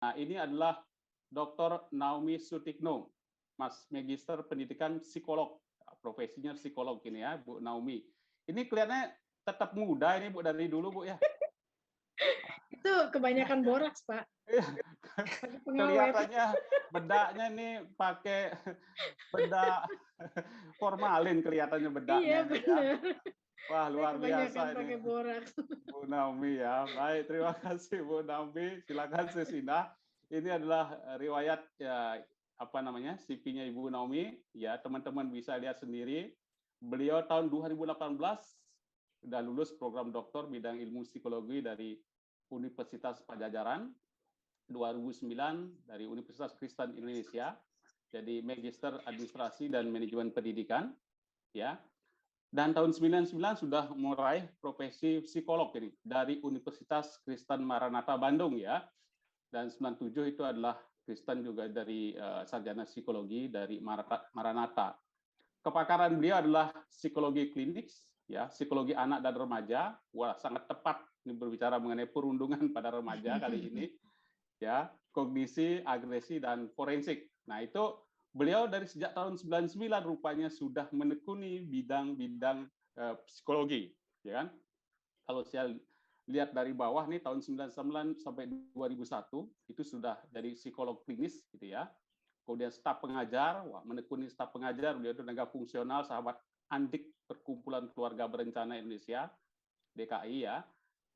Nah, ini adalah Dr. Naomi Sutikno, Mas Magister Pendidikan Psikolog, profesinya psikolog ini ya, Bu Naomi. Ini kelihatannya tetap muda ini Bu dari dulu Bu ya. Itu kebanyakan boraks, Pak. Kelihatannya bedaknya nih pakai bedak formalin kelihatannya bedaknya Iya, ini ya. benar. Wah, luar Kebanyakan biasa pakai ini. boraks. Bu Naomi ya. Baik, terima kasih Bu Naomi. Silakan Sesina. Ini adalah riwayat ya apa namanya? CV-nya Ibu Naomi ya, teman-teman bisa lihat sendiri. Beliau tahun 2018 sudah lulus program doktor bidang ilmu psikologi dari Universitas Pajajaran, 2009 dari Universitas Kristen Indonesia, jadi Magister Administrasi dan Manajemen Pendidikan ya. Dan tahun 99 sudah meraih profesi psikolog ini dari Universitas Kristen Maranatha Bandung ya. Dan 97 itu adalah Kristen juga dari sarjana psikologi dari Maranatha. Kepakaran beliau adalah psikologi klinis ya, psikologi anak dan remaja. Wah, sangat tepat ini berbicara mengenai perundungan pada remaja kali ini ya, kognisi, agresi dan forensik. Nah, itu beliau dari sejak tahun 99 rupanya sudah menekuni bidang-bidang psikologi, ya kan? Kalau saya lihat dari bawah nih tahun 99 sampai 2001 itu sudah jadi psikolog klinis gitu ya. Kemudian staf pengajar, wah menekuni staf pengajar, beliau tenaga fungsional sahabat Andik Perkumpulan Keluarga Berencana Indonesia, DKI ya.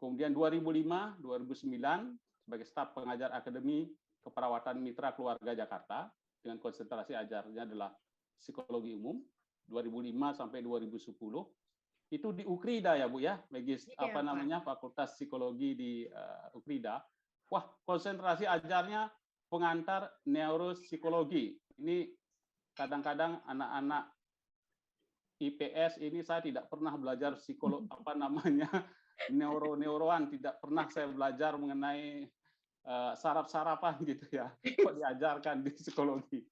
Kemudian 2005, 2009 sebagai staf pengajar Akademi Keperawatan Mitra Keluarga Jakarta dengan konsentrasi ajarnya adalah psikologi umum 2005 sampai 2010 itu di Ukrida ya Bu ya, Magis apa namanya Fakultas Psikologi di Ukrida. Wah, konsentrasi ajarnya pengantar neuropsikologi. Ini kadang-kadang anak-anak IPS ini saya tidak pernah belajar psikolog apa namanya neuroan, tidak pernah saya belajar mengenai saraf-sarafan gitu ya, kok diajarkan di psikologi.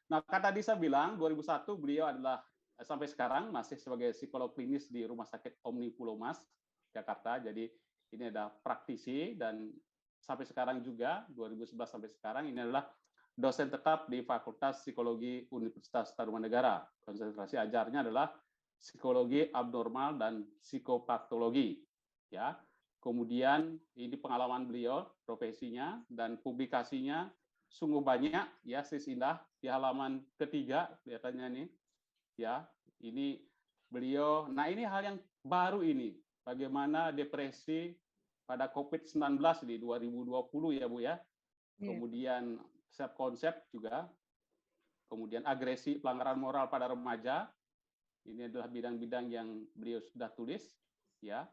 Nah, kata Disa bilang 2001 beliau adalah sampai sekarang masih sebagai psikolog klinis di Rumah Sakit Omni Pulau Mas Jakarta. Jadi ini adalah praktisi dan sampai sekarang juga 2011 sampai sekarang ini adalah dosen tetap di Fakultas Psikologi Universitas Tarumanegara. Konsentrasi ajarnya adalah psikologi abnormal dan psikopatologi. Ya. Kemudian ini pengalaman beliau, profesinya dan publikasinya sungguh banyak ya, Sis Indah di halaman ketiga kelihatannya nih. Ya, ini beliau. Nah, ini hal yang baru ini. Bagaimana depresi pada COVID-19 di 2020 ya, Bu ya. Kemudian self konsep juga. Kemudian agresi, pelanggaran moral pada remaja. Ini adalah bidang-bidang yang beliau sudah tulis ya.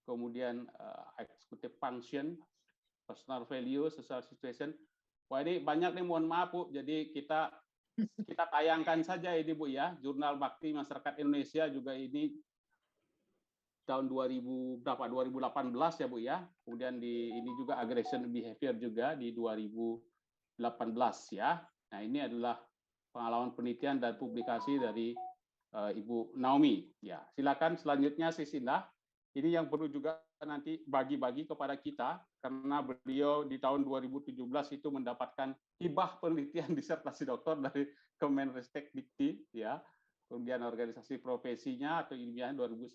Kemudian executive function, personal value, social situation. Wah, ini banyak nih, mohon maaf Bu. Jadi kita tayangkan saja ini Bu ya. Jurnal Bakti Masyarakat Indonesia juga ini tahun 2000 berapa 2018 ya Bu ya. Kemudian di ini juga aggression behavior juga di 2018 ya. Nah, ini adalah pengalaman penelitian dan publikasi dari Ibu Naomi ya. Silakan selanjutnya Sisinda. Ini yang perlu juga nanti bagi-bagi kepada kita karena beliau di tahun 2017 itu mendapatkan hibah penelitian disertasi doktor dari Kemenristek Dikti ya. Kemudian organisasi profesinya atau ilmiahnya 2001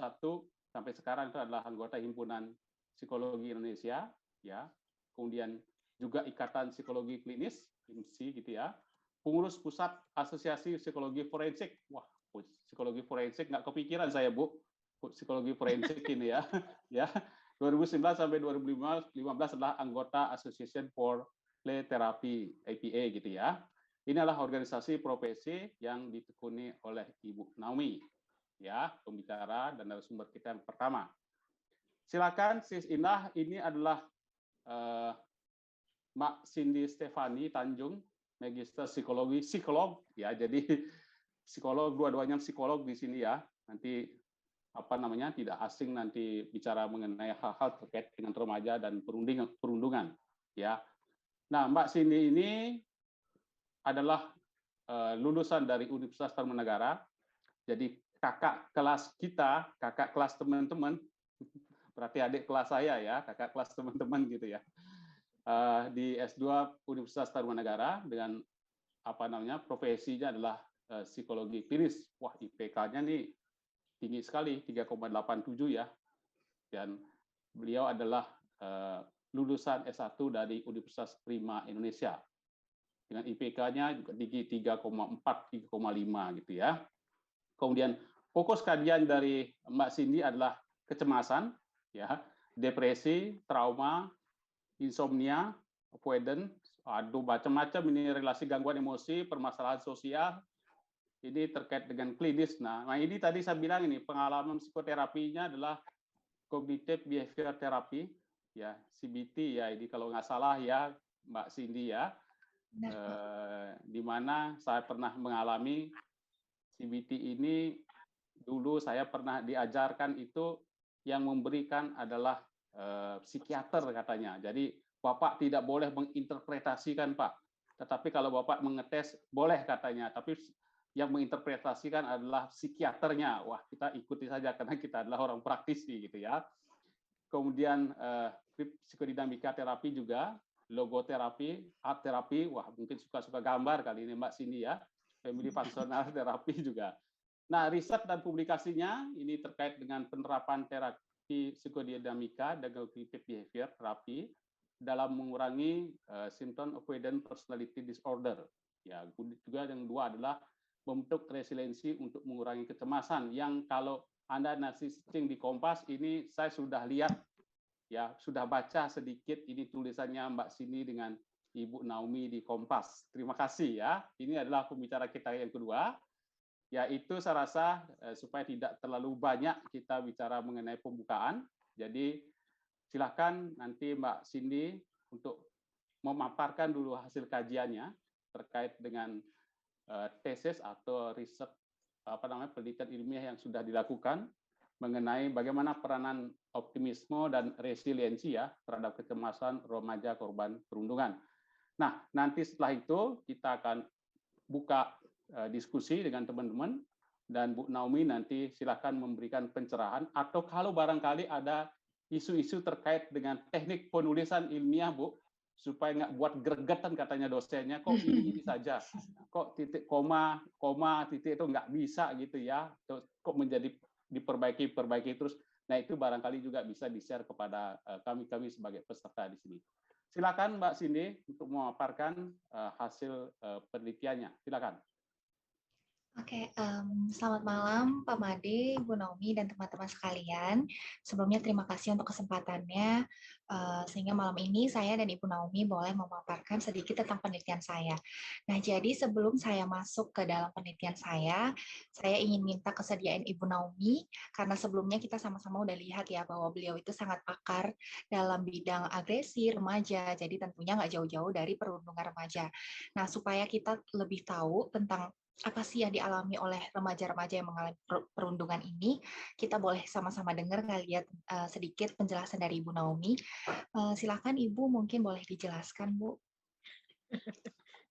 sampai sekarang itu adalah anggota Himpunan Psikologi Indonesia ya. Kemudian juga Ikatan Psikologi Klinis IMSI gitu ya. Pengurus Pusat Asosiasi Psikologi Forensik. Wah, psikologi forensik nggak kepikiran saya Bu. Psikologi forensik ini ya. Ya. 2009 sampai 2015 adalah anggota Association for Play Therapy APA gitu ya. Ini adalah organisasi profesi yang ditekuni oleh Ibu Naomi ya, pembicara dan narasumber kita yang pertama. Silakan Sis Indah, ini adalah Mbak Cindy Stefani Tanjung, Magister Psikologi, psikolog ya. Jadi psikolog, dua-duanya psikolog di sini ya. Nanti apa namanya tidak asing nanti bicara mengenai hal-hal terkait dengan remaja dan perundungan ya. Nah, Mbak Cindy ini adalah lulusan dari Universitas Tarumanegara. Jadi kakak kelas kita, kakak kelas teman-teman, berarti adik kelas saya ya, kakak kelas teman-teman gitu ya. di S2 Universitas Tarumanagara dengan profesinya adalah psikologi klinis. Wah, IPK-nya nih tinggi sekali, 3,87 ya. Dan beliau adalah lulusan S1 dari Universitas Prima Indonesia. Dengan IPK-nya juga tinggi 3,4, 3,5 gitu ya. Kemudian fokus kajian dari Mbak Cindy adalah kecemasan, ya, depresi, trauma, insomnia, avoidance, aduh macam-macam ini relasi gangguan emosi, permasalahan sosial, ini terkait dengan klinis. Nah ini tadi saya bilang ini pengalaman psikoterapinya adalah cognitive behavior therapy, ya CBT ya ini kalau nggak salah ya Mbak Cindy ya, di mana saya pernah mengalami CBT ini. Dulu saya pernah diajarkan itu yang memberikan adalah psikiater katanya. Jadi Bapak tidak boleh menginterpretasikan Pak. Tetapi kalau Bapak mengetes boleh katanya. Tapi yang menginterpretasikan adalah psikiaternya. Wah kita ikuti saja karena kita adalah orang praktisi gitu ya. Kemudian psikodinamika terapi juga, logoterapi, art terapi. Wah mungkin suka-suka gambar kali ini Mbak Cindy ya. Family functional terapi juga. Nah, riset dan publikasinya ini terkait dengan penerapan terapi psikodinamika dan cognitive behavior terapi dalam mengurangi symptom avoidant personality disorder. Ya, juga yang kedua adalah membentuk resiliensi untuk mengurangi kecemasan yang kalau Anda nasi searching di Kompas ini saya sudah lihat ya, sudah baca sedikit ini tulisannya Mbak Cindy dengan Ibu Naomi di Kompas. Terima kasih ya. Ini adalah pembicara kita yang kedua. Yaitu saya rasa supaya tidak terlalu banyak kita bicara mengenai pembukaan. Jadi silakan nanti Mbak Cindy untuk memaparkan dulu hasil kajiannya terkait dengan tesis atau riset penelitian ilmiah yang sudah dilakukan mengenai bagaimana peranan optimisme dan resiliensi ya terhadap kecemasan remaja korban perundungan. Nah, nanti setelah itu kita akan buka diskusi dengan teman-teman dan Bu Naomi nanti silakan memberikan pencerahan atau kalau barangkali ada isu-isu terkait dengan teknik penulisan ilmiah Bu supaya nggak buat gregetan katanya dosennya kok ini saja kok titik koma titik itu nggak bisa gitu ya kok menjadi diperbaiki terus. Nah itu barangkali juga bisa di-share kepada kami sebagai peserta di sini. Silakan Mbak Cindy untuk memaparkan hasil penelitiannya. Silakan. Oke, selamat malam Pak Made, Bu Naomi, dan teman-teman sekalian. Sebelumnya terima kasih untuk kesempatannya, sehingga malam ini saya dan Ibu Naomi boleh memaparkan sedikit tentang penelitian saya. Nah, jadi sebelum saya masuk ke dalam penelitian saya ingin minta kesediaan Ibu Naomi, karena sebelumnya kita sama-sama udah lihat ya bahwa beliau itu sangat pakar dalam bidang agresi remaja, jadi tentunya nggak jauh-jauh dari perundungan remaja. Nah, supaya kita lebih tahu tentang apa sih yang dialami oleh remaja-remaja yang mengalami perundungan ini, kita boleh sama-sama dengar kali ya sedikit penjelasan dari Ibu Naomi. Silakan Ibu, mungkin boleh dijelaskan, Bu.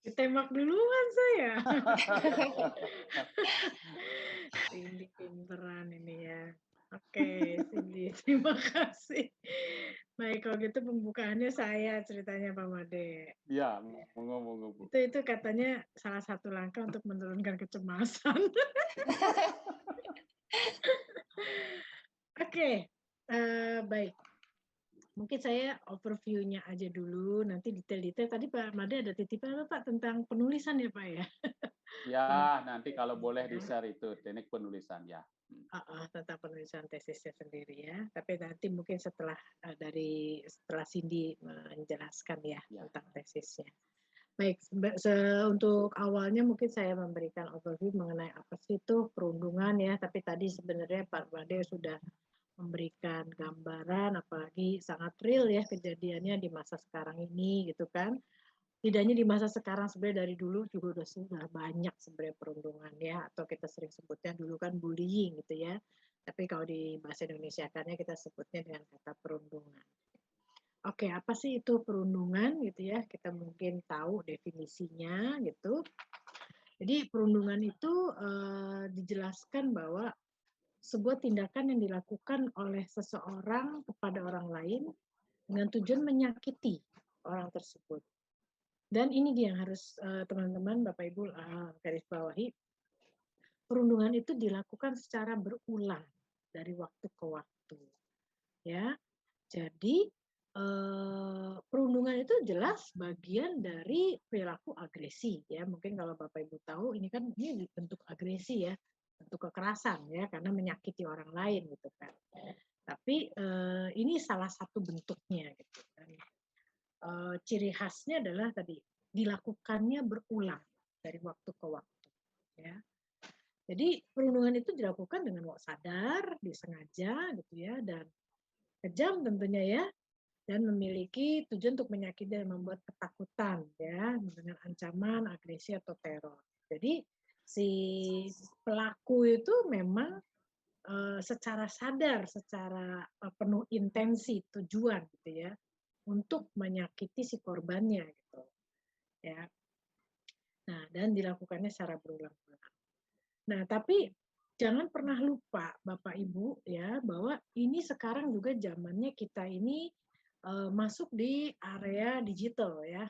Ditembak duluan saya. Cindy pinteran ini ya. Oke, Cindy, terima kasih. Baik, kalau gitu pembukaannya saya ceritanya Pak Made. Iya, monggo Bu. Itu katanya salah satu langkah untuk menurunkan kecemasan. Oke, baik. Mungkin saya overview-nya aja dulu, nanti detail-detail. Tadi Pak Made ada titipan apa Pak tentang penulisan ya Pak ya? Ya, nanti kalau boleh di-share itu teknik penulisan ya. Tentang penulisan tesisnya sendiri ya. Tapi nanti mungkin setelah Cindy menjelaskan ya tentang tesisnya. Baik, untuk awalnya mungkin saya memberikan overview mengenai apa sih itu perundungan ya. Tapi tadi sebenarnya Pak Made sudah memberikan gambaran, apalagi sangat real ya kejadiannya di masa sekarang ini gitu kan. Tidak hanya di masa sekarang, sebenarnya dari dulu juga sudah banyak sebenarnya perundungan ya, atau kita sering sebutnya dulu kan bullying gitu ya. Tapi kalau di bahasa Indonesia karena kita sebutnya dengan kata perundungan. Oke, apa sih itu perundungan gitu ya? Kita mungkin tahu definisinya gitu. Jadi perundungan itu dijelaskan bahwa sebuah tindakan yang dilakukan oleh seseorang kepada orang lain dengan tujuan menyakiti orang tersebut. Dan ini dia yang harus teman-teman, Bapak Ibu garis bawahi, perundungan itu dilakukan secara berulang dari waktu ke waktu. Ya, jadi perundungan itu jelas bagian dari perilaku agresi. Ya, mungkin kalau Bapak Ibu tahu, ini kan ini bentuk agresi ya, bentuk kekerasan ya, karena menyakiti orang lain gitu kan. Tapi ini salah satu bentuknya gitu kan. Ciri khasnya adalah tadi dilakukannya berulang dari waktu ke waktu ya. Jadi perundungan itu dilakukan dengan sadar, disengaja gitu ya, dan kejam tentunya ya, dan memiliki tujuan untuk menyakiti dan membuat ketakutan ya, dengan ancaman, agresi atau teror. Jadi si pelaku itu memang secara sadar, secara penuh intensi, tujuan gitu ya, untuk menyakiti si korbannya gitu ya. Nah, dan dilakukannya secara berulang-ulang. Nah, tapi jangan pernah lupa Bapak Ibu ya, bahwa ini sekarang juga zamannya kita ini masuk di area digital ya.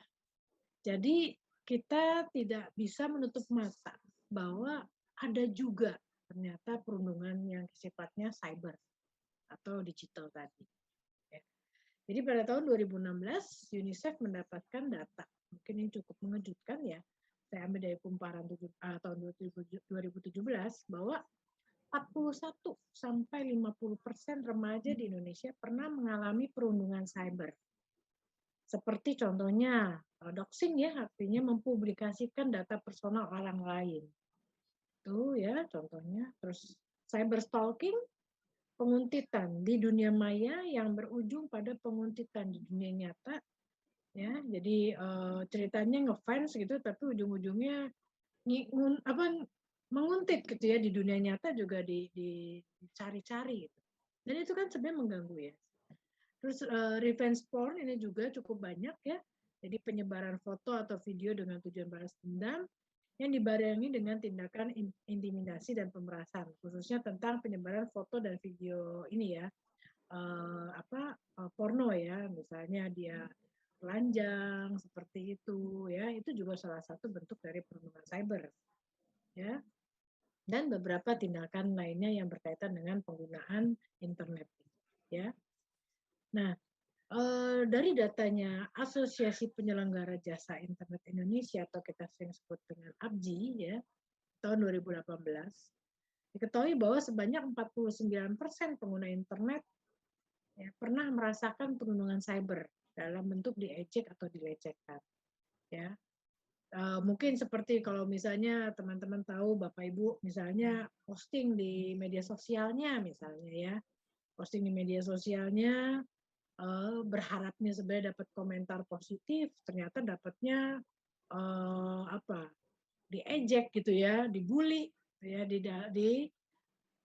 Jadi kita tidak bisa menutup mata bahwa ada juga ternyata perundungan yang sifatnya cyber atau digital tadi. Jadi pada tahun 2016 UNICEF mendapatkan data, mungkin ini cukup mengejutkan ya. Saya ambil dari kumparan tahun 2017 bahwa 41 sampai 50% remaja di Indonesia pernah mengalami perundungan cyber. Seperti contohnya doxing ya, artinya mempublikasikan data personal orang lain. Itu ya contohnya. Terus cyber stalking, penguntitan di dunia maya yang berujung pada penguntitan di dunia nyata. Ya, jadi ceritanya ngefans gitu, tapi ujung-ujungnya menguntit gitu ya, di dunia nyata juga dicari-cari gitu. Dan itu kan sebenarnya mengganggu ya. Terus revenge porn ini juga cukup banyak ya. Jadi penyebaran foto atau video dengan tujuan balas dendam yang dibarengi dengan tindakan intimidasi dan pemerasan, khususnya tentang penyebaran foto dan video ini ya, porno ya, misalnya dia telanjang seperti itu ya, itu juga salah satu bentuk dari perundungan cyber ya. Dan beberapa tindakan lainnya yang berkaitan dengan penggunaan internet ya. Nah, dari datanya Asosiasi Penyelenggara Jasa Internet Indonesia atau kita sering sebut dengan APJI ya, tahun 2018, diketahui bahwa sebanyak 49% pengguna internet ya, pernah merasakan perundungan cyber dalam bentuk diejek atau dilecehkan. Ya, mungkin seperti kalau misalnya teman-teman tahu Bapak Ibu misalnya posting di media sosialnya misalnya ya, posting di media sosialnya berharapnya sebenarnya dapat komentar positif, ternyata dapatnya diejek gitu ya, dibully ya di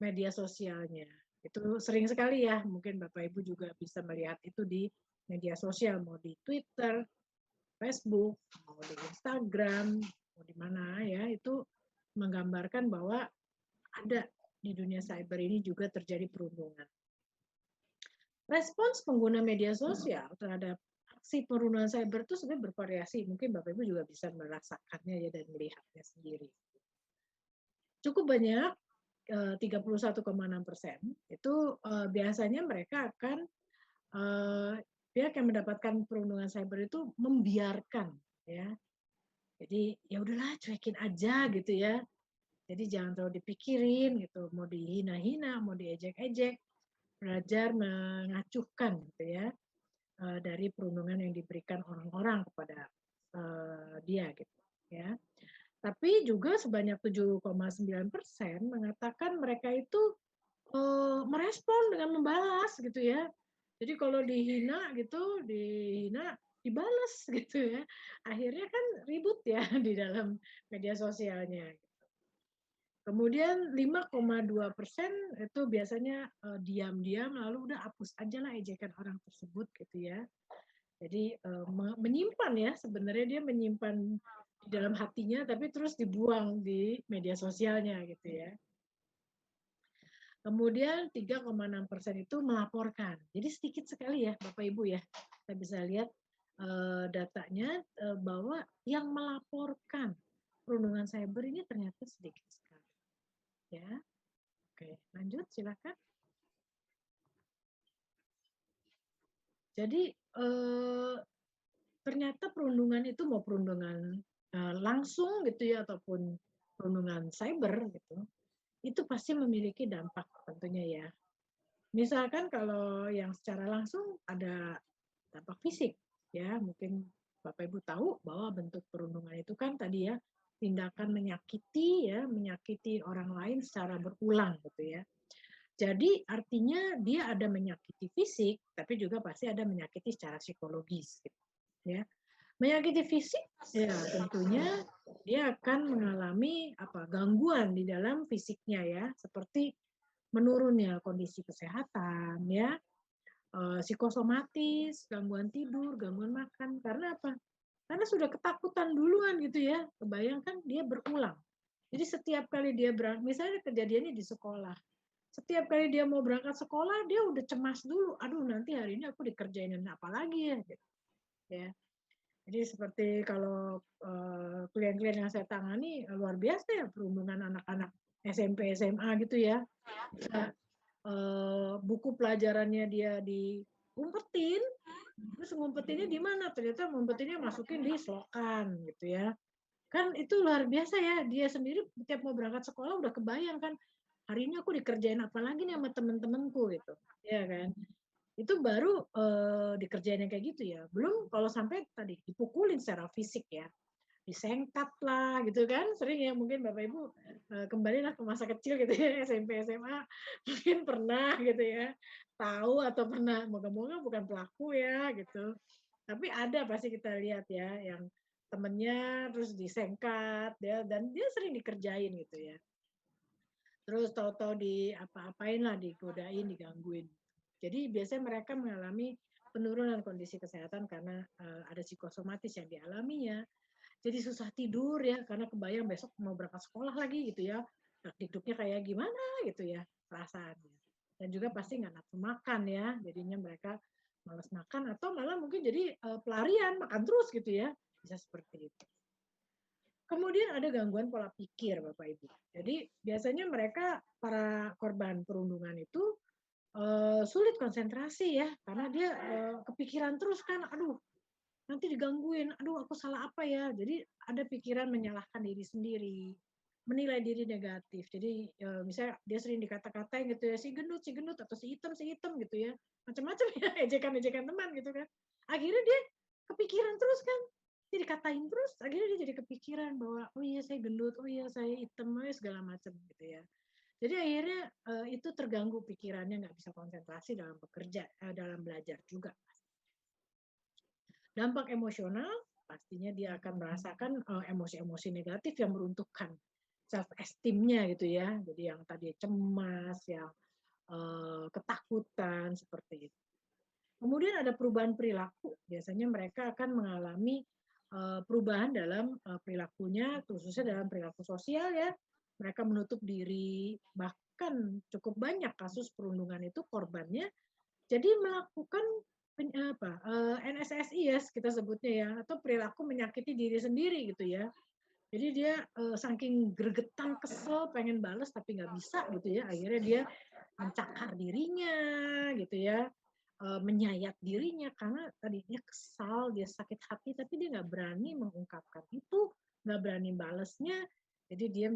media sosialnya. Itu sering sekali ya, mungkin Bapak Ibu juga bisa melihat itu di media sosial, mau di Twitter, Facebook, mau di Instagram, mau di mana ya, itu menggambarkan bahwa ada di dunia cyber ini juga terjadi perundungan. Respons pengguna media sosial terhadap aksi perundungan cyber itu sebenarnya bervariasi. Mungkin Bapak Ibu juga bisa merasakannya ya dan melihatnya sendiri. Cukup banyak, 31,6% itu biasanya mereka akan pihak yang mendapatkan perundungan cyber itu membiarkan ya. Jadi ya udahlah cuekin aja gitu ya. Jadi jangan terlalu dipikirin gitu, mau dihina-hina, mau diejek-ejek, belajar mengacuhkan gitu ya dari perundungan yang diberikan orang-orang kepada dia gitu ya. Tapi juga sebanyak 7,9% mengatakan mereka itu merespon dengan membalas gitu ya. Jadi kalau dihina gitu, dibalas gitu ya. Akhirnya kan ribut ya di dalam media sosialnya. Kemudian 5,2% itu biasanya diam-diam lalu udah hapus aja lah ejekan orang tersebut gitu ya. Jadi menyimpan ya, sebenarnya dia menyimpan di dalam hatinya tapi terus dibuang di media sosialnya gitu ya. Kemudian 3,6% itu melaporkan. Jadi sedikit sekali ya Bapak Ibu ya. Kita bisa lihat datanya bahwa yang melaporkan perundungan cyber ini ternyata sedikit sekali. Ya, oke, lanjut silakan. Jadi ternyata perundungan itu mau perundungan langsung gitu ya ataupun perundungan cyber gitu, itu pasti memiliki dampak tentunya ya. Misalkan kalau yang secara langsung ada dampak fisik ya, mungkin Bapak Ibu tahu bahwa bentuk perundungan itu kan tadi ya tindakan menyakiti orang lain secara berulang gitu ya. Jadi artinya dia ada menyakiti fisik, tapi juga pasti ada menyakiti secara psikologis, gitu, ya. Menyakiti fisik, ya tentunya dia akan mengalami gangguan di dalam fisiknya ya, seperti menurunnya kondisi kesehatan, ya, psikosomatis, gangguan tidur, gangguan makan. Karena apa? Karena sudah ketakutan duluan gitu ya. Kebayangkan dia berulang. Jadi setiap kali dia berangkat, misalnya kejadiannya di sekolah, setiap kali dia mau berangkat sekolah, dia udah cemas dulu. Aduh, nanti hari ini aku dikerjainin apa lagi ya? Gitu. Ya. Jadi seperti kalau klien-klien yang saya tangani luar biasa ya perundungan anak-anak SMP, SMA gitu ya. Bisa, buku pelajarannya dia diumpetin, terus ngumpetinnya di mana? Ternyata ngumpetinnya masukin di selokan gitu ya. Kan itu luar biasa ya. Dia sendiri setiap mau berangkat sekolah udah kebayang kan hari ini aku dikerjain apa lagi nih sama temen-temenku gitu, ya kan? Itu baru dikerjain yang kayak gitu ya. Belum kalau sampai tadi dipukulin secara fisik ya, disengkat lah gitu kan, sering ya mungkin Bapak Ibu kembalilah ke masa kecil gitu ya SMP SMA mungkin pernah gitu ya, tahu atau pernah moga-moga bukan pelaku ya gitu. Tapi ada pasti kita lihat ya yang temennya terus disengkat ya dan dia sering dikerjain gitu ya. Terus tahu-tahu apa-apain lah, digodain, digangguin. Jadi biasanya mereka mengalami penurunan kondisi kesehatan karena ada psikosomatis yang dialaminya. Jadi susah tidur ya karena kebayang besok mau berangkat sekolah lagi gitu ya. Hidupnya kayak gimana gitu ya perasaannya. Dan juga pasti nggak nafsu makan ya. Jadinya mereka malas makan atau malah mungkin jadi pelarian makan terus gitu ya. Bisa seperti itu. Kemudian ada gangguan pola pikir, Bapak Ibu. Jadi biasanya mereka para korban perundungan itu sulit konsentrasi ya, karena dia kepikiran terus kan, aduh nanti digangguin, aduh aku salah apa ya. Jadi ada pikiran menyalahkan diri sendiri, menilai diri negatif. Jadi misalnya dia sering dikata-katain gitu ya, si gendut atau si hitam gitu ya, macam-macam ya ejekan-ejekan teman gitu kan. Akhirnya dia kepikiran terus kan, dia dikatain terus, akhirnya dia jadi kepikiran bahwa oh iya saya gendut, oh iya saya hitam, segala macam gitu ya. Jadi akhirnya itu terganggu pikirannya, nggak bisa konsentrasi dalam bekerja, dalam belajar juga. Dampak emosional, pastinya dia akan merasakan emosi-emosi negatif yang meruntuhkan self esteem-nya gitu ya. Jadi yang tadi cemas, yang ketakutan seperti itu. Kemudian ada perubahan perilaku. Biasanya mereka akan mengalami perubahan dalam perilakunya, khususnya dalam perilaku sosial ya. Mereka menutup diri, bahkan cukup banyak kasus perundungan itu korbannya jadi melakukan NSSI ya kita sebutnya ya, atau perilaku menyakiti diri sendiri gitu ya. Jadi dia saking gregetan, kesel, pengen bales tapi nggak bisa gitu ya. Akhirnya dia mencakar dirinya gitu ya, menyayat dirinya karena tadi dia kesal, dia sakit hati tapi dia nggak berani mengungkapkan itu, nggak berani balesnya. Jadi dia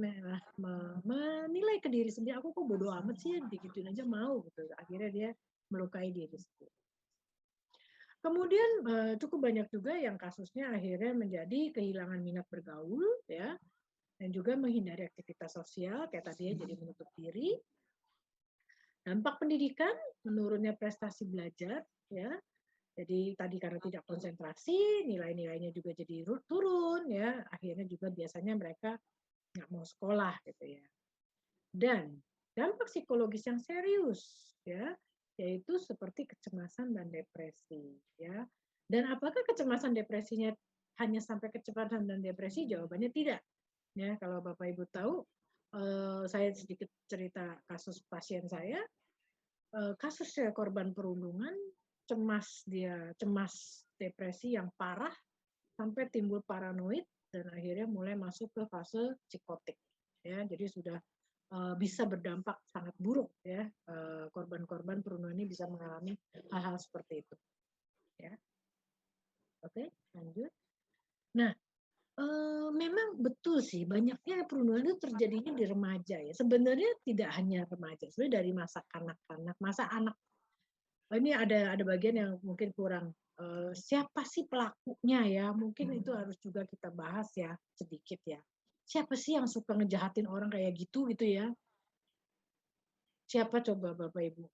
menilai ke diri sendiri, aku kok bodoh amat sih, digituin aja mau gitu. Akhirnya dia melukai diri sendiri. Kemudian cukup banyak juga yang kasusnya akhirnya menjadi kehilangan minat bergaul ya dan juga menghindari aktivitas sosial kayak tadi ya, jadi menutup diri. Dampak pendidikan, menurunnya prestasi belajar ya. Jadi tadi karena tidak konsentrasi, nilai-nilainya juga jadi turun ya. Akhirnya juga biasanya mereka nggak mau sekolah gitu ya. Dan dampak psikologis yang serius ya, yaitu seperti kecemasan dan depresi ya. Dan apakah kecemasan depresinya hanya sampai kecemasan dan depresi? Jawabannya tidak. Ya, kalau Bapak Ibu tahu, saya sedikit cerita kasus pasien saya, kasus korban perundungan cemas depresi yang parah sampai timbul paranoid dan akhirnya mulai masuk ke fase psikotik. Ya, jadi sudah bisa berdampak sangat buruk ya. Korban-korban perundungan ini bisa mengalami hal-hal seperti itu. Ya. Oke, lanjut. Nah, memang betul sih banyaknya perundungan itu terjadinya di remaja ya. Sebenarnya tidak hanya remaja, sebenarnya dari masa kanak-kanak, masa anak. Ini ada bagian yang mungkin kurang. Siapa sih pelakunya ya? Mungkin itu harus juga kita bahas ya sedikit ya. Siapa sih yang suka ngejahatin orang kayak gitu ya? Siapa coba Bapak Ibu?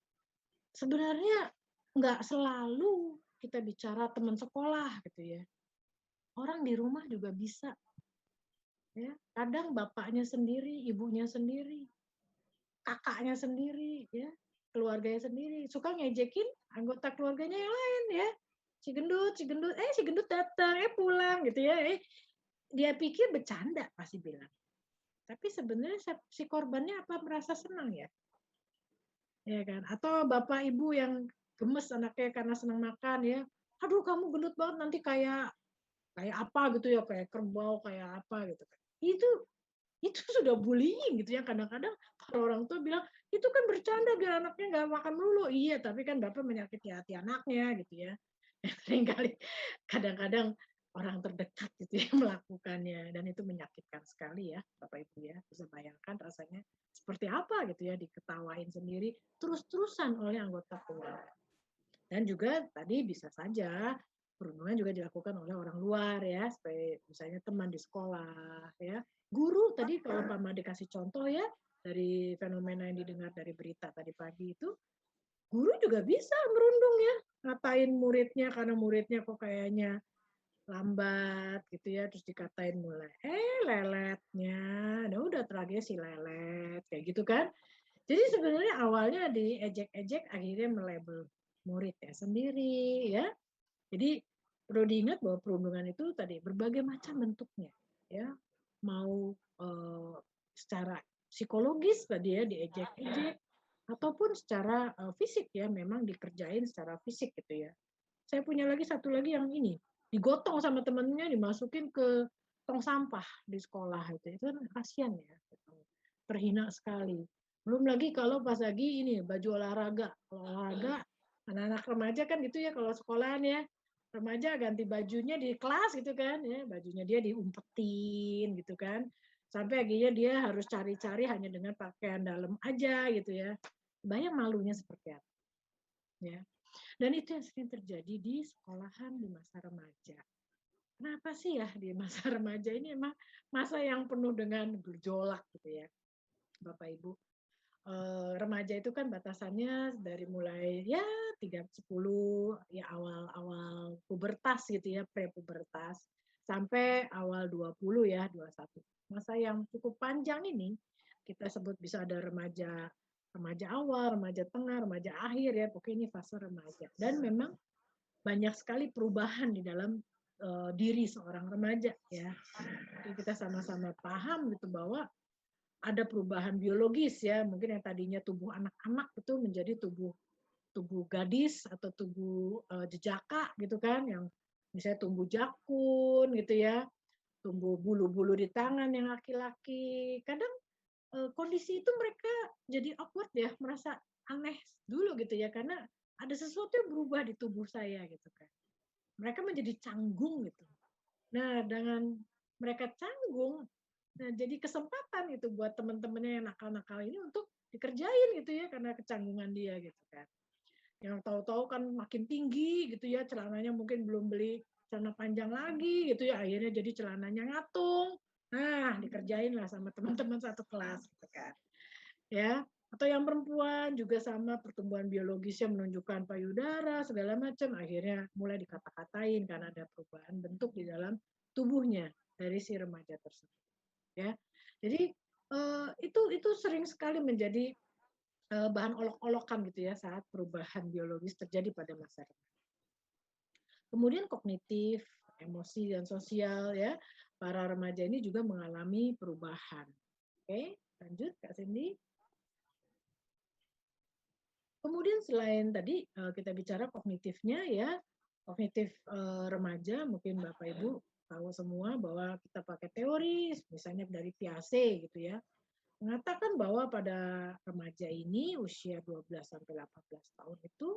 Sebenarnya nggak selalu kita bicara teman sekolah gitu ya. Orang di rumah juga bisa. Ya, kadang bapaknya sendiri, ibunya sendiri, kakaknya sendiri, ya, keluarganya sendiri suka ngejekin anggota keluarganya yang lain ya. Si gendut datang, pulang gitu ya. Dia pikir bercanda pasti bilang. Tapi sebenarnya si korbannya apa merasa senang ya? Ya kan? Atau bapak ibu yang gemes anaknya karena senang makan ya. Aduh kamu gendut banget nanti kayak apa gitu ya, kayak kerbau, kayak apa gitu kan. Itu sudah bullying gitu ya. Kadang-kadang para orang tua bilang, itu kan bercanda biar anaknya nggak makan melulu. Iya, tapi kan Bapak menyakiti hati anaknya gitu ya. Seringkali kadang-kadang orang terdekat gitu ya melakukannya. Dan itu menyakitkan sekali ya Bapak Ibu ya. Bisa bayangkan rasanya seperti apa gitu ya, diketawain sendiri terus-terusan oleh anggota keluarga. Dan juga tadi bisa saja perundungan juga dilakukan oleh orang luar ya, seperti misalnya teman di sekolah ya. Guru tadi kalau Pak Made kasih contoh ya dari fenomena yang didengar dari berita tadi pagi itu, guru juga bisa merundung ya, ngatain muridnya karena muridnya kok kayaknya lambat gitu ya, terus dikatain mulai leletnya, nah udah terakhir si lelet kayak gitu kan. Jadi sebenarnya awalnya diejek-ejek akhirnya melabel murid ya sendiri ya. Jadi perlu diingat bahwa perundungan itu tadi berbagai macam bentuknya ya. Mau secara psikologis tadi ya diejek-ejek ataupun secara fisik ya, memang dikerjain secara fisik gitu ya. Saya punya lagi satu lagi yang ini, digotong sama temennya dimasukin ke tong sampah di sekolah itu kan kasihan ya. Terhina sekali. Belum lagi kalau pas lagi ini baju olahraga. Kalau olahraga anak-anak remaja kan gitu ya kalau sekolahan ya. Remaja ganti bajunya di kelas gitu kan ya, bajunya dia diumpetin gitu kan. Sampai akhirnya dia harus cari-cari hanya dengan pakaian dalam aja gitu ya. Bayang malunya seperti apa. Ya. Dan itu yang sering terjadi di sekolahan di masa remaja. Kenapa sih ya di masa remaja ini emang masa yang penuh dengan gejolak gitu ya. Bapak Ibu, remaja itu kan batasannya dari mulai ya 10 ya awal pubertas gitu ya, prepubertas sampai awal 20 ya, 21. Masa yang cukup panjang ini kita sebut bisa ada remaja awal, remaja tengah, remaja akhir ya, pokoknya ini fase remaja. Dan memang banyak sekali perubahan di dalam diri seorang remaja ya. Jadi kita sama-sama paham gitu bahwa ada perubahan biologis ya, mungkin yang tadinya tubuh anak-anak itu menjadi tubuh gadis atau tubuh jejaka gitu kan, yang misalnya tumbuh jakun gitu ya, tumbuh bulu-bulu di tangan yang laki-laki. Kadang kondisi itu mereka jadi awkward ya, merasa aneh dulu gitu ya, karena ada sesuatu yang berubah di tubuh saya gitu kan. Mereka menjadi canggung gitu. Nah, dengan mereka canggung, nah jadi kesempatan itu buat teman-temannya yang nakal-nakal ini untuk dikerjain gitu ya, karena kecanggungan dia gitu kan. Yang tahu-tahu kan makin tinggi gitu ya, celananya mungkin belum beli celana panjang lagi gitu ya, akhirnya jadi celananya ngatung. Nah, dikerjain lah sama teman-teman satu kelas gitu kan. Ya, atau yang perempuan juga sama, pertumbuhan biologisnya menunjukkan payudara segala macam, akhirnya mulai dikata-katain karena ada perubahan bentuk di dalam tubuhnya dari si remaja tersebut ya. Jadi itu sering sekali menjadi bahan olok-olokan gitu ya saat perubahan biologis terjadi pada masa remaja. Kemudian kognitif, emosi dan sosial ya, para remaja ini juga mengalami perubahan. Oke, lanjut Kak Cindy. Kemudian selain tadi kita bicara kognitifnya ya, kognitif remaja, mungkin Bapak Ibu tahu semua bahwa kita pakai teori, misalnya dari Piaget gitu ya, mengatakan bahwa pada remaja ini usia 12 sampai 18 tahun itu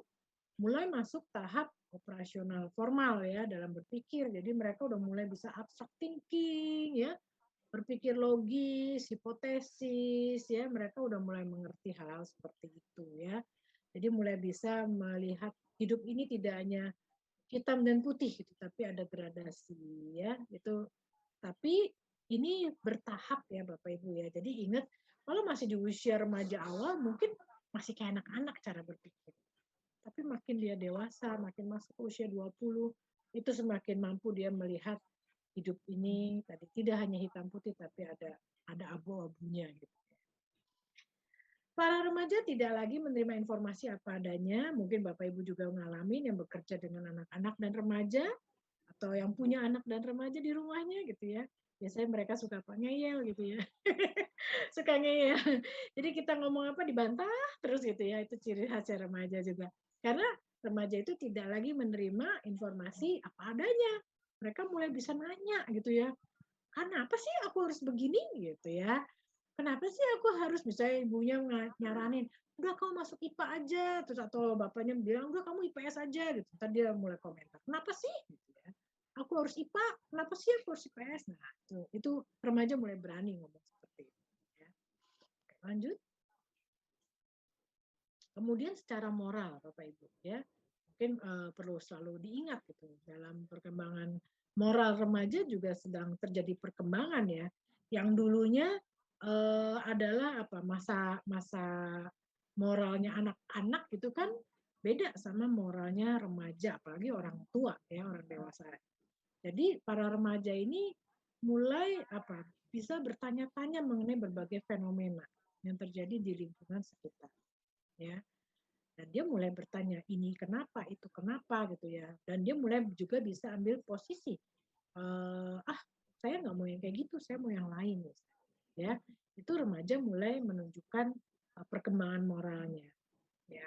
mulai masuk tahap operasional formal ya dalam berpikir. Jadi mereka udah mulai bisa abstract thinking ya, berpikir logis, hipotesis ya, mereka udah mulai mengerti hal seperti itu ya. Jadi mulai bisa melihat hidup ini tidak hanya hitam dan putih gitu, tapi ada gradasi ya. Itu tapi ini bertahap ya Bapak Ibu ya. Jadi ingat kalau masih di usia remaja awal mungkin masih kayak anak-anak cara berpikir. Tapi makin dia dewasa, makin masuk ke usia 20, itu semakin mampu dia melihat hidup ini tadi tidak hanya hitam putih tapi ada abu-abunya gitu. Para remaja tidak lagi menerima informasi apa adanya, mungkin Bapak Ibu juga mengalami yang bekerja dengan anak-anak dan remaja atau yang punya anak dan remaja di rumahnya gitu ya. Biasanya mereka suka ngeyel gitu ya. Suka ngeyel. Jadi kita ngomong apa dibantah terus gitu ya, itu ciri khas remaja juga. Karena remaja itu tidak lagi menerima informasi apa adanya. Mereka mulai bisa nanya gitu ya. Kenapa sih aku harus begini gitu ya? Kenapa sih aku harus, misalnya ibunya nyaranin, udah kamu masuk IPA aja, terus atau bapaknya bilang udah kamu IPS aja gitu. Ntar dia mulai komentar, kenapa sih? Gitu ya. Aku harus IPA, kenapa sih aku harus IPS? Nah, itu remaja mulai berani ngomong seperti itu. Ya. Oke, lanjut. Kemudian secara moral, Bapak Ibu, ya mungkin perlu selalu diingat gitu dalam perkembangan moral remaja juga sedang terjadi perkembangan ya. Yang dulunya adalah apa masa moralnya anak-anak gitu kan beda sama moralnya remaja, apalagi orang tua ya, orang dewasa. Jadi para remaja ini mulai apa bisa bertanya-tanya mengenai berbagai fenomena yang terjadi di lingkungan sekitar ya. Dan dia mulai bertanya ini kenapa, itu kenapa gitu ya. Dan dia mulai juga bisa ambil posisi. Saya nggak mau yang kayak gitu, saya mau yang lain. Ya, itu remaja mulai menunjukkan perkembangan moralnya. Ya.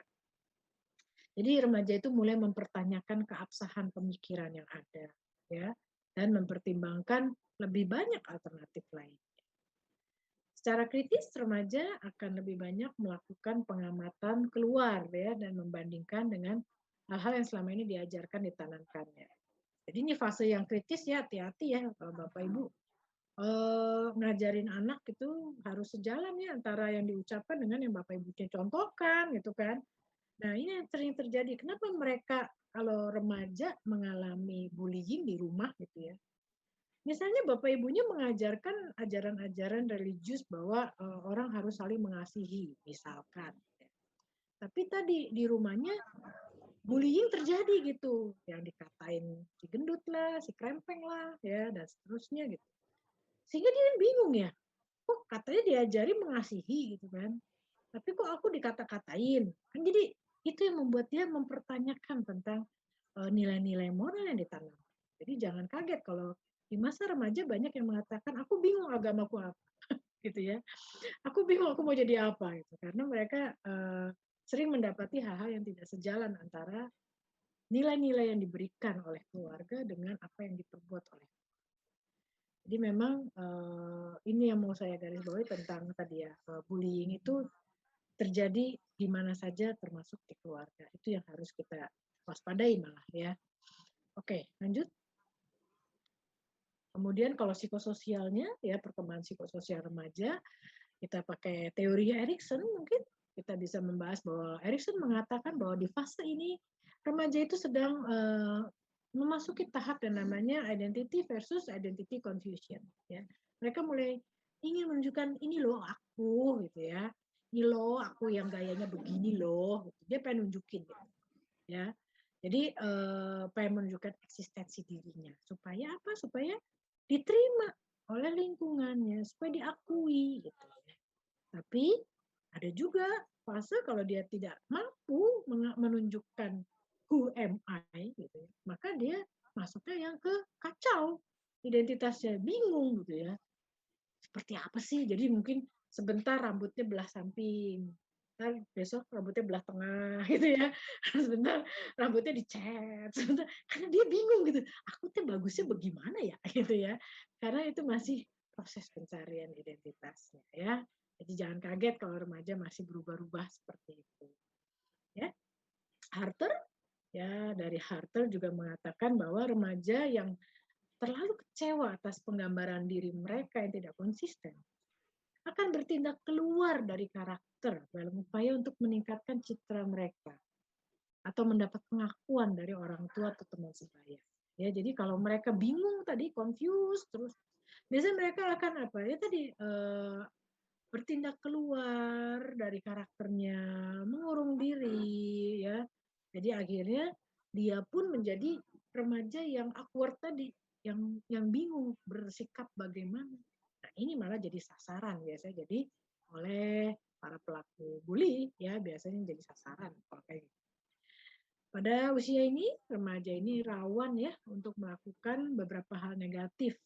Jadi remaja itu mulai mempertanyakan keabsahan pemikiran yang ada, ya, dan mempertimbangkan lebih banyak alternatif lain. Secara kritis, remaja akan lebih banyak melakukan pengamatan keluar ya dan membandingkan dengan hal-hal yang selama ini diajarkan ditanamkannya. Jadi ini fase yang kritis ya, hati-hati ya Bapak Ibu. Ngajarin anak itu harus sejalan ya antara yang diucapkan dengan yang Bapak Ibu contohkan gitu kan. Nah ini yang sering terjadi. Kenapa mereka kalau remaja mengalami bullying di rumah gitu ya? Misalnya Bapak Ibunya mengajarkan ajaran-ajaran religius bahwa orang harus saling mengasihi, misalkan. Tapi tadi di rumahnya bullying terjadi gitu, yang dikatain si gendut lah, si krempeng lah, ya dan seterusnya gitu. Sehingga dia bingung ya, kok katanya diajari mengasihi gitu kan, tapi kok aku dikata-katain. Kan jadi itu yang membuat dia mempertanyakan tentang nilai-nilai moral yang ditanam. Jadi jangan kaget kalau di masa remaja banyak yang mengatakan aku bingung agamaku apa gitu ya. Aku bingung aku mau jadi apa gitu karena mereka sering mendapati hal-hal yang tidak sejalan antara nilai-nilai yang diberikan oleh keluarga dengan apa yang diperbuat oleh. Jadi memang ini yang mau saya garis bawahi tentang tadi ya, bullying itu terjadi di mana saja termasuk di keluarga. Itu yang harus kita waspadai malah ya. Oke, lanjut. Kemudian kalau psikososialnya ya perkembangan psikososial remaja, kita pakai teori Erikson mungkin kita bisa membahas bahwa Erikson mengatakan bahwa di fase ini remaja itu sedang memasuki tahap yang namanya identity versus identity confusion ya. Mereka mulai ingin menunjukkan ini loh aku gitu ya. Ini loh aku yang gayanya begini loh gitu. Dia pengen nunjukin gitu. Ya. Jadi pengen menunjukkan eksistensi dirinya supaya apa? Supaya diterima oleh lingkungannya, supaya diakui gitu. Tapi ada juga fase kalau dia tidak mampu menunjukkan who am I gitu ya, maka dia masuknya yang ke kacau, identitasnya bingung gitu ya. Seperti apa sih? Jadi mungkin sebentar rambutnya belah samping, besok rambutnya belah tengah gitu ya, sebentar rambutnya dicat, sebentar karena dia bingung gitu, aku tuh bagusnya bagaimana ya gitu ya, karena itu masih proses pencarian identitasnya ya. Jadi jangan kaget kalau remaja masih berubah-ubah seperti itu. Ya, Harter ya dari Harter juga mengatakan bahwa remaja yang terlalu kecewa atas penggambaran diri mereka yang tidak konsisten akan bertindak keluar dari karakter dalam upaya untuk meningkatkan citra mereka atau mendapat pengakuan dari orang tua atau teman sebaya. Ya, jadi kalau mereka bingung tadi, confused terus, biasanya mereka akan apa? Ya tadi bertindak keluar dari karakternya, mengurung diri, ya. Jadi akhirnya dia pun menjadi remaja yang awkward tadi, yang bingung bersikap bagaimana. Nah, ini malah jadi sasaran biasanya jadi oleh para pelaku bully ya biasanya jadi sasaran kalau kayak gitu. Pada usia ini remaja ini rawan ya untuk melakukan beberapa hal negatif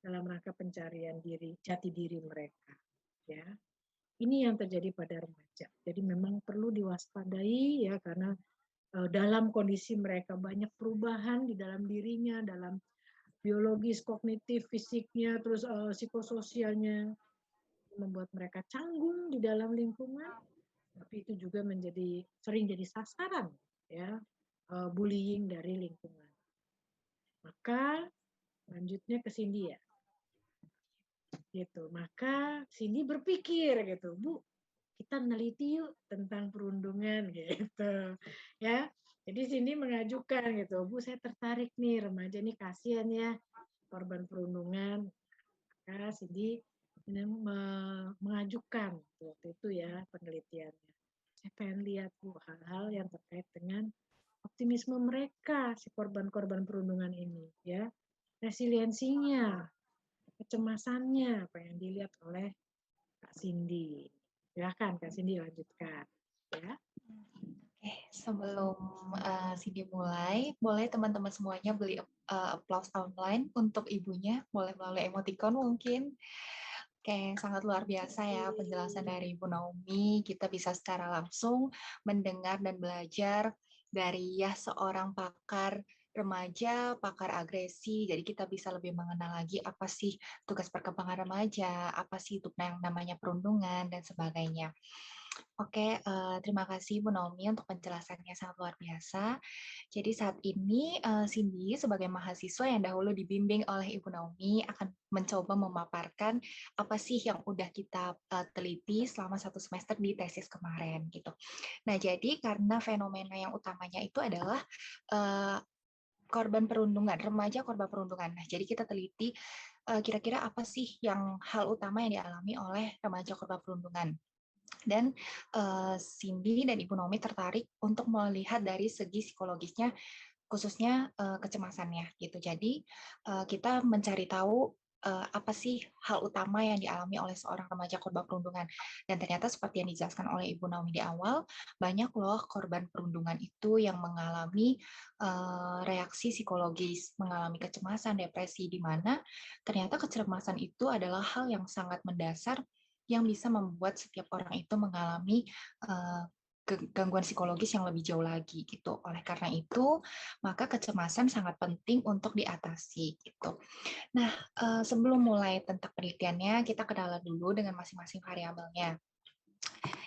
dalam rangka pencarian diri jati diri mereka ya. Ini yang terjadi pada remaja. Jadi memang perlu diwaspadai ya karena dalam kondisi mereka banyak perubahan di dalam dirinya, dalam biologis, kognitif, fisiknya, terus psikososialnya membuat mereka canggung di dalam lingkungan, tapi itu juga sering jadi sasaran ya bullying dari lingkungan. Maka lanjutnya ke Cindy ya. Gitu. Maka Cindy berpikir gitu, Bu, kita neliti yuk tentang perundungan gitu. Ya. Jadi Cindy mengajukan gitu, Bu, saya tertarik nih remaja nih kasihan ya korban perundungan. Maka Cindy mengajukan waktu itu ya penelitiannya. Saya pengen lihat Bu hal-hal yang terkait dengan optimisme mereka si korban-korban perundungan ini ya, resiliensinya, kecemasannya apa yang dilihat oleh Kak Cindy. Silakan Kak Cindy lanjutkan ya. Sebelum Cindy mulai, boleh teman-teman semuanya beli applause online untuk ibunya, boleh melalui emoticon mungkin. Oke, sangat luar biasa ya penjelasan dari Ibu Naomi. Kita bisa secara langsung mendengar dan belajar dari seorang pakar remaja, pakar agresi. Jadi kita bisa lebih mengenal lagi apa sih tugas perkembangan remaja, apa sih itu yang namanya perundungan dan sebagainya. Oke, terima kasih Bu Naomi untuk penjelasannya sangat luar biasa. Jadi saat ini Cindy sebagai mahasiswa yang dahulu dibimbing oleh Ibu Naomi akan mencoba memaparkan apa sih yang udah kita teliti selama 1 semester di tesis kemarin gitu. Nah, jadi karena fenomena yang utamanya itu adalah korban perundungan, remaja korban perundungan. Nah, jadi kita teliti kira-kira apa sih yang hal utama yang dialami oleh remaja korban perundungan. Dan Cindy dan Ibu Naomi tertarik untuk melihat dari segi psikologisnya, khususnya kecemasannya gitu. Jadi kita mencari tahu apa sih hal utama yang dialami oleh seorang remaja korban perundungan. Dan ternyata seperti yang dijelaskan oleh Ibu Naomi di awal, banyak loh korban perundungan itu yang mengalami reaksi psikologis, mengalami kecemasan, depresi, di mana ternyata kecemasan itu adalah hal yang sangat mendasar yang bisa membuat setiap orang itu mengalami gangguan psikologis yang lebih jauh lagi gitu. Oleh karena itu, maka kecemasan sangat penting untuk diatasi gitu. Nah, sebelum mulai tentang penelitiannya, kita kenalan dulu dengan masing-masing variabelnya.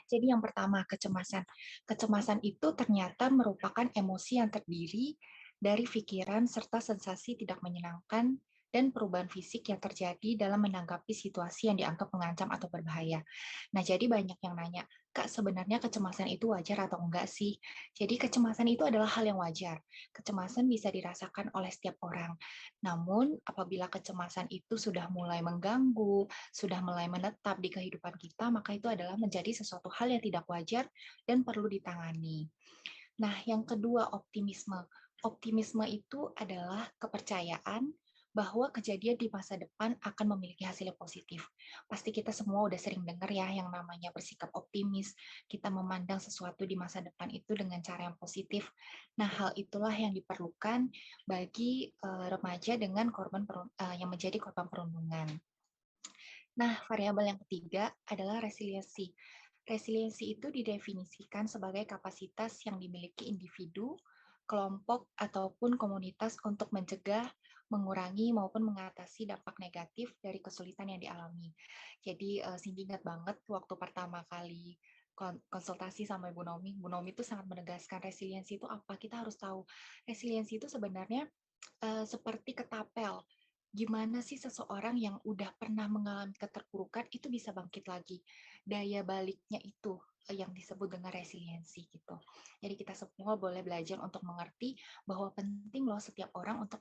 Jadi yang pertama, kecemasan. Kecemasan itu ternyata merupakan emosi yang terdiri dari pikiran serta sensasi tidak menyenangkan dan perubahan fisik yang terjadi dalam menanggapi situasi yang dianggap mengancam atau berbahaya. Nah, jadi banyak yang nanya, Kak, sebenarnya kecemasan itu wajar atau enggak sih? Jadi kecemasan itu adalah hal yang wajar. Kecemasan bisa dirasakan oleh setiap orang. Namun, apabila kecemasan itu sudah mulai mengganggu, sudah mulai menetap di kehidupan kita, maka itu adalah menjadi sesuatu hal yang tidak wajar dan perlu ditangani. Nah, yang kedua, optimisme. Optimisme itu adalah kepercayaan bahwa kejadian di masa depan akan memiliki hasil yang positif. Pasti kita semua udah sering dengar ya yang namanya bersikap optimis. Kita memandang sesuatu di masa depan itu dengan cara yang positif. Nah, hal itulah yang diperlukan bagi remaja dengan yang menjadi korban perundungan. Nah, variabel yang ketiga adalah resiliensi. Resiliensi itu didefinisikan sebagai kapasitas yang dimiliki individu, kelompok, ataupun komunitas untuk mencegah, mengurangi, maupun mengatasi dampak negatif dari kesulitan yang dialami. Jadi, Cindy ingat banget waktu pertama kali konsultasi sama Bu Naomi itu sangat menegaskan resiliensi itu apa. Kita harus tahu, resiliensi itu sebenarnya seperti ketapel. Gimana sih seseorang yang udah pernah mengalami keterpurukan itu bisa bangkit lagi. Daya baliknya itu yang disebut dengan resiliensi gitu. Jadi kita semua boleh belajar untuk mengerti bahwa penting loh setiap orang untuk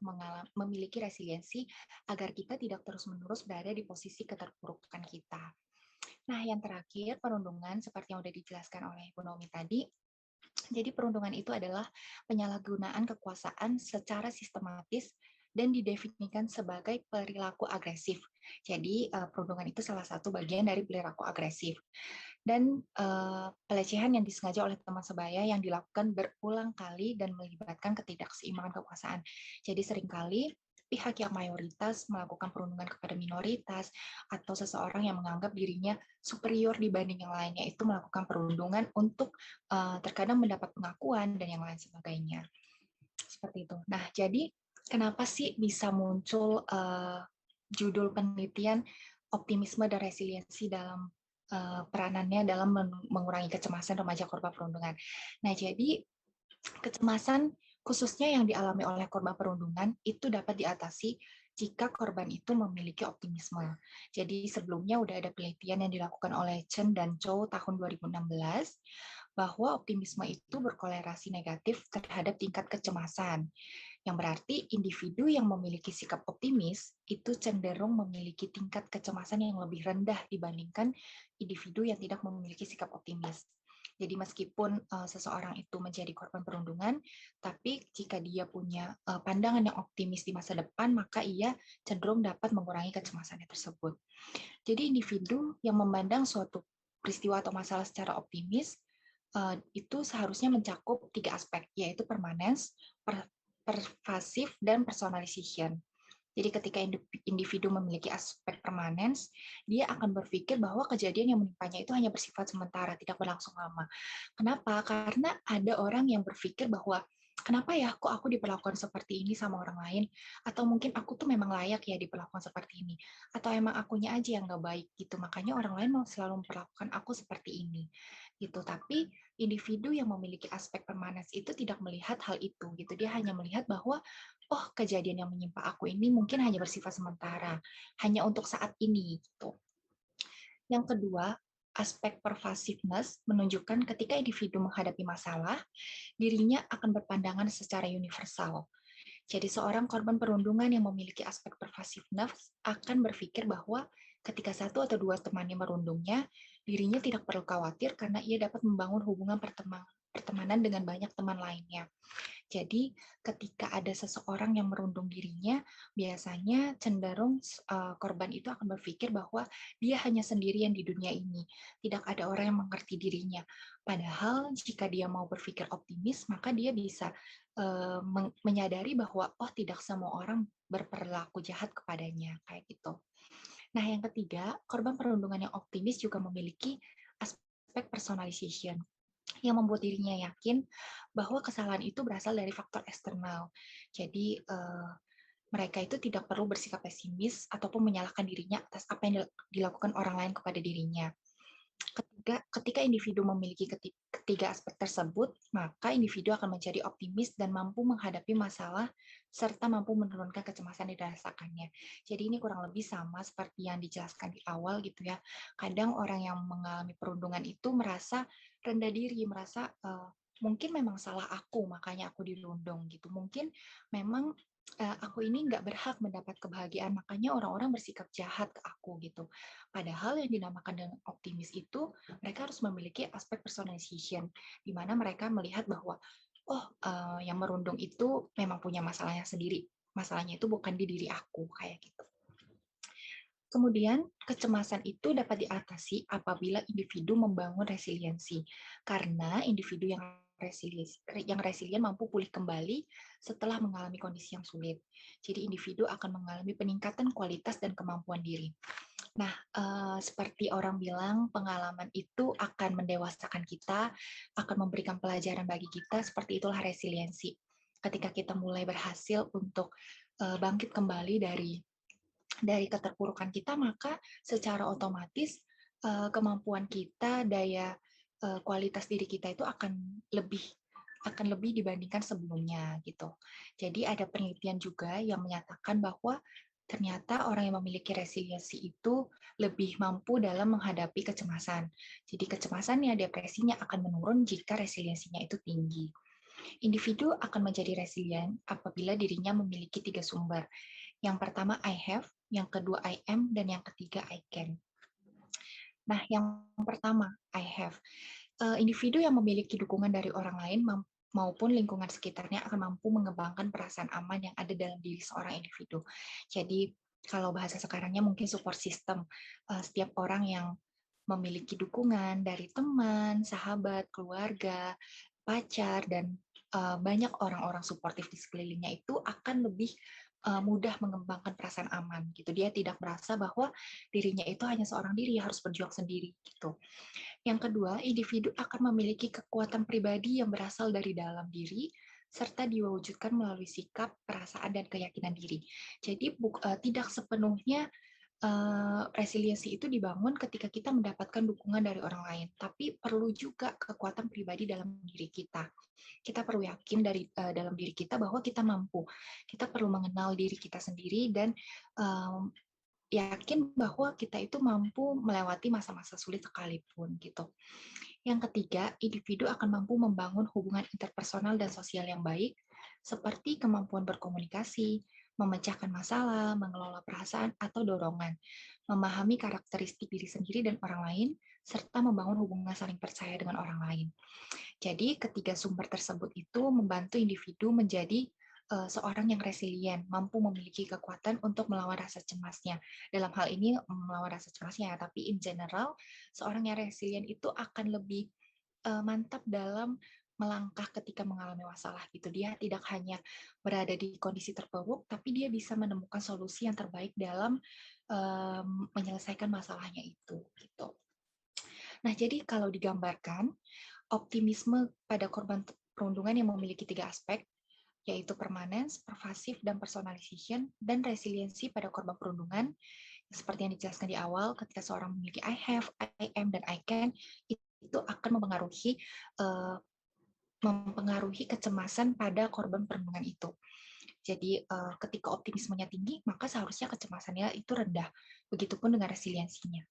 memiliki resiliensi agar kita tidak terus-menerus berada di posisi keterpurukan kita. Nah, yang terakhir, perundungan seperti yang sudah dijelaskan oleh Bu Naomi tadi. Jadi perundungan itu adalah penyalahgunaan kekuasaan secara sistematis dan didefinisikan sebagai perilaku agresif. Jadi perundungan itu salah satu bagian dari perilaku agresif. Dan pelecehan yang disengaja oleh teman sebaya yang dilakukan berulang kali dan melibatkan ketidakseimbangan kekuasaan. Jadi seringkali pihak yang mayoritas melakukan perundungan kepada minoritas atau seseorang yang menganggap dirinya superior dibanding yang lainnya itu melakukan perundungan untuk terkadang mendapat pengakuan dan yang lain sebagainya. Seperti itu. Nah, jadi kenapa sih bisa muncul judul penelitian optimisme dan resiliensi dalam peranannya dalam mengurangi kecemasan remaja korban perundungan. Nah, jadi kecemasan khususnya yang dialami oleh korban perundungan itu dapat diatasi jika korban itu memiliki optimisme. Jadi sebelumnya udah ada penelitian yang dilakukan oleh Chen dan Chow tahun 2016 bahwa optimisme itu berkolerasi negatif terhadap tingkat kecemasan. Yang berarti individu yang memiliki sikap optimis itu cenderung memiliki tingkat kecemasan yang lebih rendah dibandingkan individu yang tidak memiliki sikap optimis. Jadi meskipun seseorang itu menjadi korban perundungan, tapi jika dia punya pandangan yang optimis di masa depan, maka ia cenderung dapat mengurangi kecemasannya tersebut. Jadi individu yang memandang suatu peristiwa atau masalah secara optimis, itu seharusnya mencakup 3 aspek, yaitu permanence, pervasif, dan personalization. Jadi ketika individu memiliki aspek permanens, dia akan berpikir bahwa kejadian yang menimpanya itu hanya bersifat sementara, tidak berlangsung lama. Kenapa? Karena ada orang yang berpikir bahwa kenapa ya kok aku diperlakukan seperti ini sama orang lain? Atau mungkin aku tuh memang layak ya diperlakukan seperti ini. Atau emang akunya aja yang nggak baik gitu. Makanya orang lain mau selalu memperlakukan aku seperti ini. Gitu. Tapi individu yang memiliki aspek permanens itu tidak melihat hal itu gitu. Dia hanya melihat bahwa oh kejadian yang menimpa aku ini mungkin hanya bersifat sementara, hanya untuk saat ini gitu. Yang kedua, aspek pervasiveness menunjukkan ketika individu menghadapi masalah, dirinya akan berpandangan secara universal. Jadi seorang korban perundungan yang memiliki aspek pervasiveness akan berpikir bahwa ketika satu atau dua temannya merundungnya, dirinya tidak perlu khawatir karena ia dapat membangun hubungan pertemanan dengan banyak teman lainnya. Jadi ketika ada seseorang yang merundung dirinya, biasanya cenderung korban itu akan berpikir bahwa dia hanya sendirian di dunia ini, tidak ada orang yang mengerti dirinya. Padahal jika dia mau berpikir optimis, maka dia bisa menyadari bahwa oh tidak semua orang berperilaku jahat kepadanya, kayak gitu. Nah, yang ketiga, korban perundungan yang optimis juga memiliki aspek personalization yang membuat dirinya yakin bahwa kesalahan itu berasal dari faktor eksternal. Jadi mereka itu tidak perlu bersikap pesimis ataupun menyalahkan dirinya atas apa yang dilakukan orang lain kepada dirinya. Ketika individu memiliki ketiga aspek tersebut, maka individu akan menjadi optimis dan mampu menghadapi masalah serta mampu menurunkan kecemasan yang dirasakannya. Jadi ini kurang lebih sama seperti yang dijelaskan di awal gitu ya. Kadang orang yang mengalami perundungan itu merasa rendah diri, merasa mungkin memang salah aku, makanya aku dirundung gitu. Mungkin memang aku ini nggak berhak mendapat kebahagiaan, makanya orang-orang bersikap jahat ke aku gitu. Padahal yang dinamakan dengan optimis itu, mereka harus memiliki aspek personalization, di mana mereka melihat bahwa, oh yang merundung itu memang punya masalahnya sendiri, masalahnya itu bukan di diri aku, kayak gitu. Kemudian, kecemasan itu dapat diatasi apabila individu membangun resiliensi, karena individu yang resilient mampu pulih kembali setelah mengalami kondisi yang sulit. Jadi individu akan mengalami peningkatan kualitas dan kemampuan diri. Nah, seperti orang bilang, pengalaman itu akan mendewasakan kita, akan memberikan pelajaran bagi kita, seperti itulah resiliensi. Ketika kita mulai berhasil untuk bangkit kembali dari keterpurukan kita, maka secara otomatis kemampuan kita, kualitas diri kita itu akan lebih dibandingkan sebelumnya gitu. Jadi ada penelitian juga yang menyatakan bahwa ternyata orang yang memiliki resiliensi itu lebih mampu dalam menghadapi kecemasan. Jadi kecemasannya, depresinya akan menurun jika resiliensinya itu tinggi. Individu akan menjadi resilient apabila dirinya memiliki 3 sumber. Yang pertama I have, yang kedua I am, dan yang ketiga I can. Nah, yang pertama I have. Individu yang memiliki dukungan dari orang lain maupun lingkungan sekitarnya akan mampu mengembangkan perasaan aman yang ada dalam diri seorang individu. Jadi kalau bahasa sekarangnya mungkin support system. Setiap orang yang memiliki dukungan dari teman, sahabat, keluarga, pacar, dan banyak orang-orang suportif di sekelilingnya itu akan lebih mudah mengembangkan perasaan aman gitu. Dia tidak merasa bahwa dirinya itu hanya seorang diri, harus berjuang sendiri gitu. Yang kedua, individu akan memiliki kekuatan pribadi yang berasal dari dalam diri, serta diwujudkan melalui sikap, perasaan, dan keyakinan diri. Jadi tidak sepenuhnya resiliensi itu dibangun ketika kita mendapatkan dukungan dari orang lain, tapi perlu juga kekuatan pribadi dalam diri kita. Kita perlu yakin dalam diri kita bahwa kita mampu. Kita perlu mengenal diri kita sendiri dan yakin bahwa kita itu mampu melewati masa-masa sulit sekalipun gitu. Yang ketiga, individu akan mampu membangun hubungan interpersonal dan sosial yang baik, seperti kemampuan berkomunikasi, memecahkan masalah, mengelola perasaan atau dorongan, memahami karakteristik diri sendiri dan orang lain, serta membangun hubungan saling percaya dengan orang lain. Jadi ketiga sumber tersebut itu membantu individu menjadi seorang yang resilient, mampu memiliki kekuatan untuk melawan rasa cemasnya. Dalam hal ini melawan rasa cemasnya, tapi in general seorang yang resilient itu akan lebih mantap dalam melangkah ketika mengalami masalah gitu. Dia tidak hanya berada di kondisi terpuruk, tapi dia bisa menemukan solusi yang terbaik dalam menyelesaikan masalahnya itu gitu. Nah, jadi kalau digambarkan, optimisme pada korban perundungan yang memiliki 3 aspek, yaitu permanence, pervasif, dan personalization, dan resiliensi pada korban perundungan, seperti yang dijelaskan di awal, ketika seorang memiliki I have, I am, dan I can, itu akan mempengaruhi kecemasan pada korban perundungan itu. Jadi ketika optimismenya tinggi, maka seharusnya kecemasannya itu rendah. Begitupun dengan resiliensinya.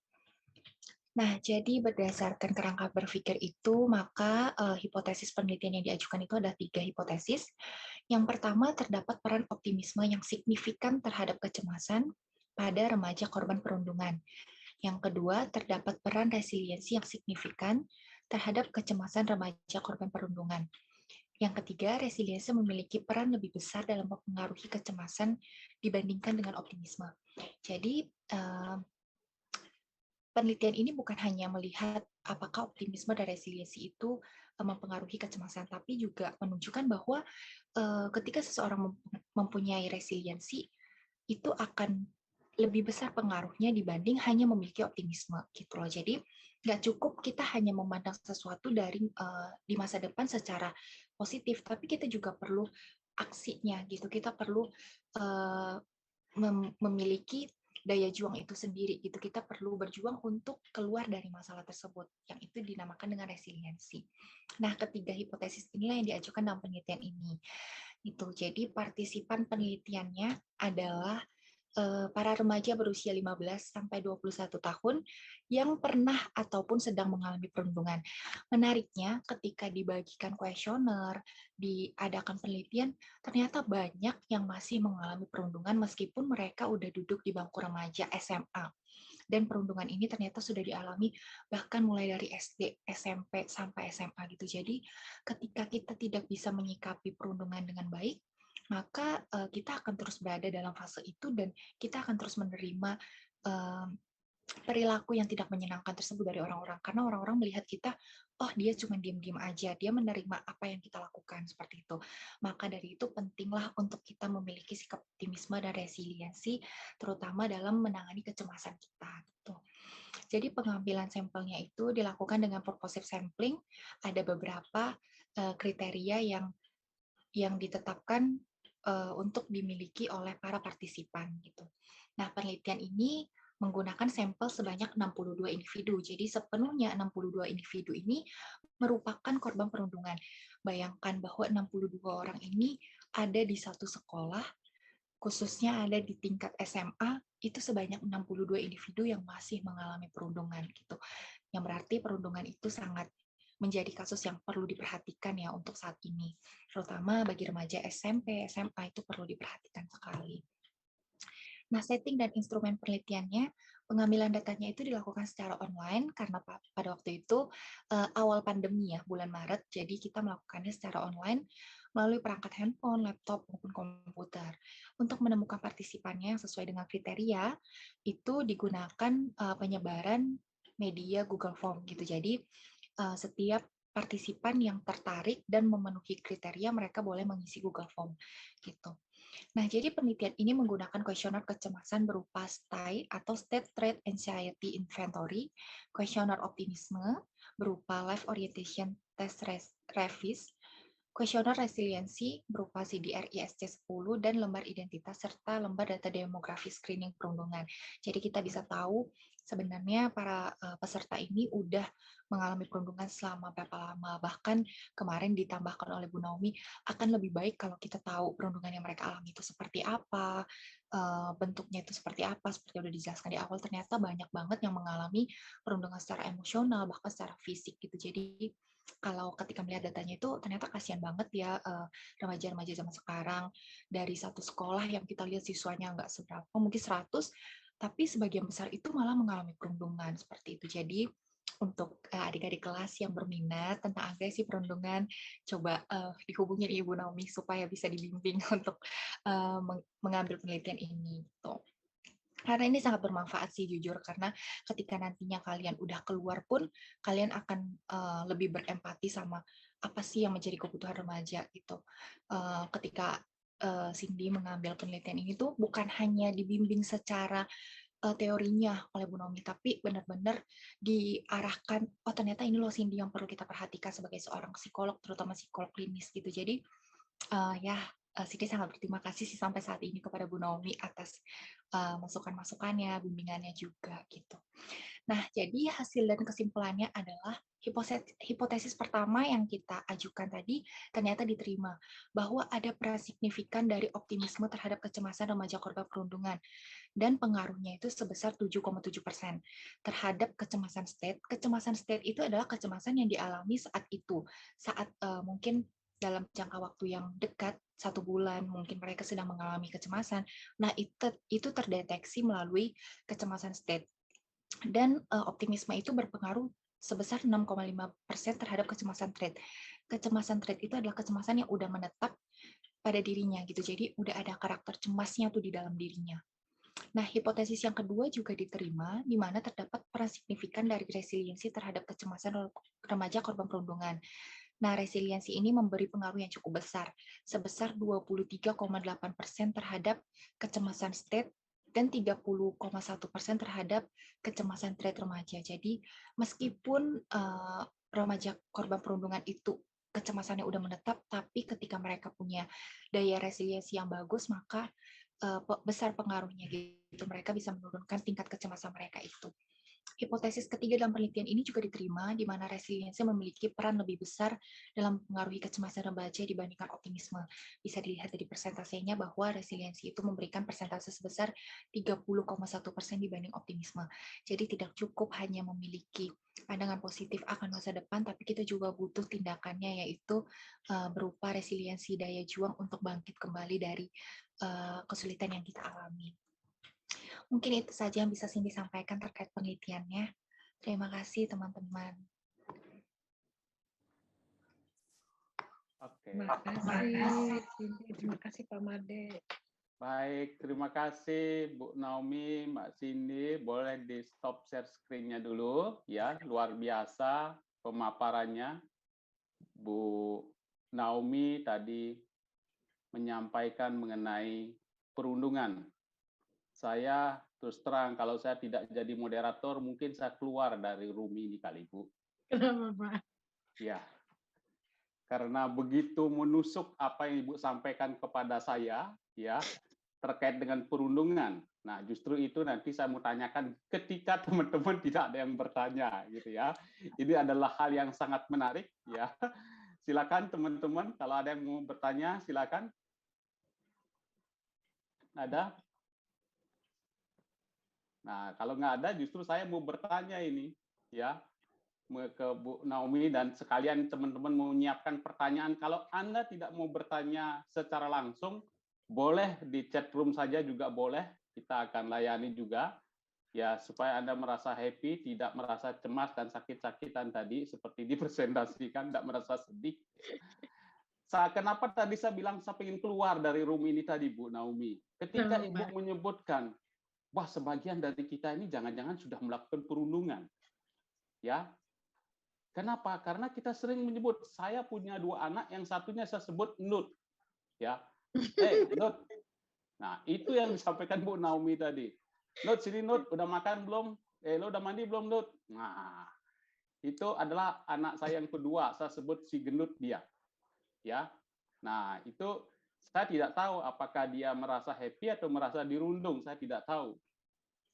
Nah, jadi berdasarkan kerangka berpikir itu, maka hipotesis penelitian yang diajukan itu ada 3 hipotesis. Yang pertama, terdapat peran optimisme yang signifikan terhadap kecemasan pada remaja korban perundungan. Yang kedua, terdapat peran resiliensi yang signifikan terhadap kecemasan remaja korban perundungan. Yang ketiga, resiliensi memiliki peran lebih besar dalam mempengaruhi kecemasan dibandingkan dengan optimisme. Jadi, penelitian ini bukan hanya melihat apakah optimisme dan resiliensi itu mempengaruhi kecemasan, tapi juga menunjukkan bahwa ketika seseorang mempunyai resiliensi, itu akan lebih besar pengaruhnya dibanding hanya memiliki optimisme gitu loh. Jadi nggak cukup kita hanya memandang sesuatu di masa depan secara positif, tapi kita juga perlu aksinya gitu. Kita perlu memiliki daya juang itu sendiri gitu. Kita perlu berjuang untuk keluar dari masalah tersebut, yang itu dinamakan dengan resiliensi. Nah, ketiga hipotesis inilah yang diajukan dalam penelitian ini. Itu jadi partisipan penelitiannya adalah para remaja berusia 15 sampai 21 tahun yang pernah ataupun sedang mengalami perundungan. Menariknya, ketika dibagikan kuesioner, diadakan penelitian, ternyata banyak yang masih mengalami perundungan meskipun mereka udah duduk di bangku remaja SMA. Dan perundungan ini ternyata sudah dialami bahkan mulai dari SD, SMP, sampai SMA gitu. Jadi ketika kita tidak bisa menyikapi perundungan dengan baik, maka kita akan terus berada dalam fase itu dan kita akan terus menerima perilaku yang tidak menyenangkan tersebut dari orang-orang, karena orang-orang melihat kita, oh dia cuma diam-diam aja, dia menerima apa yang kita lakukan seperti itu. Maka dari itu pentinglah untuk kita memiliki sikap optimisme dan resiliensi, terutama dalam menangani kecemasan kita. Gitu. Jadi pengambilan sampelnya itu dilakukan dengan purposive sampling, ada beberapa kriteria yang ditetapkan untuk dimiliki oleh para partisipan gitu. Nah, penelitian ini menggunakan sampel sebanyak 62 individu. Jadi sepenuhnya 62 individu ini merupakan korban perundungan. Bayangkan bahwa 62 orang ini ada di satu sekolah, khususnya ada di tingkat SMA, itu sebanyak 62 individu yang masih mengalami perundungan gitu. Yang berarti perundungan itu sangat menjadi kasus yang perlu diperhatikan ya untuk saat ini. Terutama bagi remaja SMP, SMA itu perlu diperhatikan sekali. Nah, setting dan instrumen penelitiannya, pengambilan datanya itu dilakukan secara online karena pada waktu itu awal pandemi ya, bulan Maret, jadi kita melakukannya secara online melalui perangkat handphone, laptop, maupun komputer. Untuk menemukan partisipannya yang sesuai dengan kriteria, itu digunakan penyebaran media Google Form gitu. Jadi setiap partisipan yang tertarik dan memenuhi kriteria, mereka boleh mengisi Google Form gitu. Nah, jadi penelitian ini menggunakan kuesioner kecemasan berupa STAI atau State Trait Anxiety Inventory, kuesioner optimisme berupa Life Orientation Test Revis, kuesioner resiliensi berupa CDR-ISC10, dan lembar identitas serta lembar data demografi screening perundungan. Jadi kita bisa tahu sebenarnya para peserta ini udah mengalami perundungan selama berapa lama. Bahkan kemarin ditambahkan oleh Bu Naomi, akan lebih baik kalau kita tahu perundungan yang mereka alami itu seperti apa, bentuknya itu seperti apa, seperti udah dijelaskan di awal, ternyata banyak banget yang mengalami perundungan secara emosional, bahkan secara fisik gitu. Jadi kalau ketika melihat datanya itu ternyata kasihan banget ya remaja-remaja zaman sekarang, dari satu sekolah yang kita lihat siswanya nggak seberapa, mungkin 100, tapi sebagian besar itu malah mengalami perundungan seperti itu. Jadi untuk adik-adik kelas yang berminat tentang agresi perundungan, coba dihubungin Ibu Naomi supaya bisa dibimbing untuk mengambil penelitian ini. Gitu. Karena ini sangat bermanfaat sih jujur, karena ketika nantinya kalian udah keluar pun kalian akan lebih berempati sama apa sih yang menjadi kebutuhan remaja gitu. Ketika Cindy mengambil penelitian ini tuh bukan hanya dibimbing secara teorinya oleh Bu Nomi, tapi benar-benar diarahkan, oh ternyata ini loh Cindy yang perlu kita perhatikan sebagai seorang psikolog, terutama psikolog klinis gitu. Jadi ya Siti sangat berterima kasih sih sampai saat ini kepada Bu Naomi atas masukan-masukannya, bimbingannya juga gitu. Nah, jadi hasil dan kesimpulannya adalah hipotesis pertama yang kita ajukan tadi ternyata diterima, bahwa ada peran signifikan dari optimisme terhadap kecemasan remaja korban perundungan, dan pengaruhnya itu sebesar 7,7% terhadap kecemasan state. Kecemasan state itu adalah kecemasan yang dialami saat itu, saat mungkin dalam jangka waktu yang dekat, 1 bulan, mungkin mereka sedang mengalami kecemasan. Nah, itu terdeteksi melalui kecemasan state. Dan optimisme itu berpengaruh sebesar 6,5% terhadap kecemasan trait. Kecemasan trait itu adalah kecemasan yang udah menetap pada dirinya gitu. Jadi udah ada karakter cemasnya tuh di dalam dirinya. Nah, hipotesis yang kedua juga diterima, di mana terdapat peran signifikan dari resiliensi terhadap kecemasan remaja korban perundungan. Nah, resiliensi ini memberi pengaruh yang cukup besar, sebesar 23,8% terhadap kecemasan state dan 30,1% terhadap kecemasan trait remaja. Jadi, meskipun remaja korban perundungan itu kecemasannya udah menetap, tapi ketika mereka punya daya resiliensi yang bagus, maka besar pengaruhnya gitu. Mereka bisa menurunkan tingkat kecemasan mereka itu. Hipotesis ketiga dalam penelitian ini juga diterima, di mana resiliensi memiliki peran lebih besar dalam mengaruhi kecemasan remaja dibandingkan optimisme. Bisa dilihat dari persentasenya bahwa resiliensi itu memberikan persentase sebesar 30,1% dibanding optimisme. Jadi tidak cukup hanya memiliki pandangan positif akan masa depan, tapi kita juga butuh tindakannya, yaitu berupa resiliensi daya juang untuk bangkit kembali dari kesulitan yang kita alami. Mungkin itu saja yang bisa Cindy sampaikan terkait penelitiannya. Terima kasih teman-teman. Terima kasih Cindy, terima kasih Pak Made. Baik, terima kasih Bu Naomi, Mbak Cindy. Boleh di stop share screen-nya dulu, ya. Luar biasa pemaparannya. Bu Naomi tadi menyampaikan mengenai perundungan. Saya terus terang, kalau saya tidak jadi moderator, mungkin saya keluar dari room ini kali, Bu. Kenapa, Pak? Ya, karena begitu menusuk apa yang Ibu sampaikan kepada saya, ya, terkait dengan perundungan. Nah, justru itu nanti saya mau tanyakan ketika teman-teman tidak ada yang bertanya, gitu ya. Ini adalah hal yang sangat menarik, ya. Silakan teman-teman, kalau ada yang mau bertanya, silakan. Ada? Nah, kalau nggak ada, justru saya mau bertanya ini, ya, ke Bu Naomi dan sekalian teman-teman mau menyiapkan pertanyaan. Kalau Anda tidak mau bertanya secara langsung, boleh di chat room saja juga boleh. Kita akan layani juga, ya, supaya Anda merasa happy, tidak merasa cemas dan sakit-sakitan tadi seperti dipresentasikan, tidak merasa sedih. Kenapa tadi saya bilang saya ingin keluar dari room ini tadi, Bu Naomi? Ketika Ibu menyebutkan, wah, sebagian dari kita ini jangan-jangan sudah melakukan perundungan, ya. Kenapa? Karena kita sering menyebut, saya punya 2 anak, yang satunya saya sebut Nut, ya. Nut. Nah, itu yang disampaikan Bu Naomi tadi. Nut, sini Nut, udah makan belum? Lo udah mandi belum, Nut? Nah, itu adalah anak saya yang kedua, saya sebut si gendut dia, ya. Nah, itu saya tidak tahu apakah dia merasa happy atau merasa dirundung, saya tidak tahu.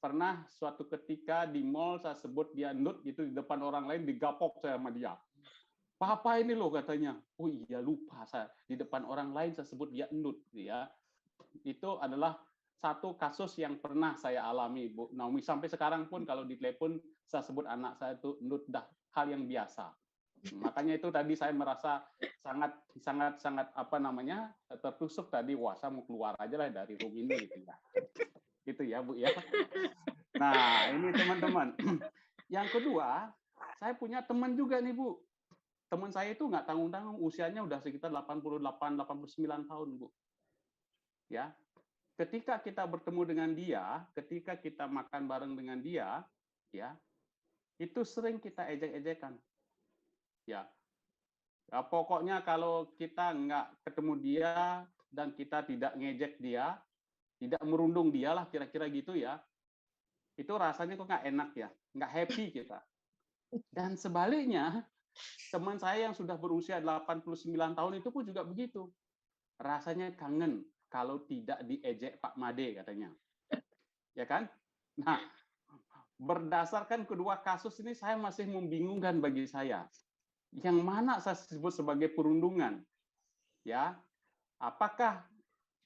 Pernah suatu ketika di mall saya sebut dia Nut gitu di depan orang lain, digapok saya sama dia. Papa ini loh katanya. Oh iya, lupa saya di depan orang lain saya sebut dia Nut, ya. Itu adalah satu kasus yang pernah saya alami, Bu Naomi. Sampai sekarang pun kalau di telepon saya sebut anak saya itu Nut, dah hal yang biasa. Makanya itu tadi saya merasa sangat apa namanya, tertusuk tadi. Wah, saya mau keluar aja lah dari room ini gitu ya. Gitu ya, Bu, ya. Nah, ini teman-teman. Yang kedua, saya punya teman juga nih, Bu. Teman saya itu nggak tanggung-tanggung, usianya udah sekitar 88, 89 tahun, Bu. Ya. Ketika kita bertemu dengan dia, ketika kita makan bareng dengan dia, ya, itu sering kita ejek-ejekan. Ya. Ya, pokoknya kalau kita nggak ketemu dia dan kita tidak ngejek dia, tidak merundung dia lah kira-kira gitu ya, itu rasanya kok nggak enak ya, nggak happy kita. Dan sebaliknya, teman saya yang sudah berusia 89 tahun itu pun juga begitu. Rasanya kangen kalau tidak diejek Pak Made katanya. Ya kan? Nah, berdasarkan kedua kasus ini saya masih membingungkan bagi saya. Yang mana saya sebut sebagai perundungan? Ya, apakah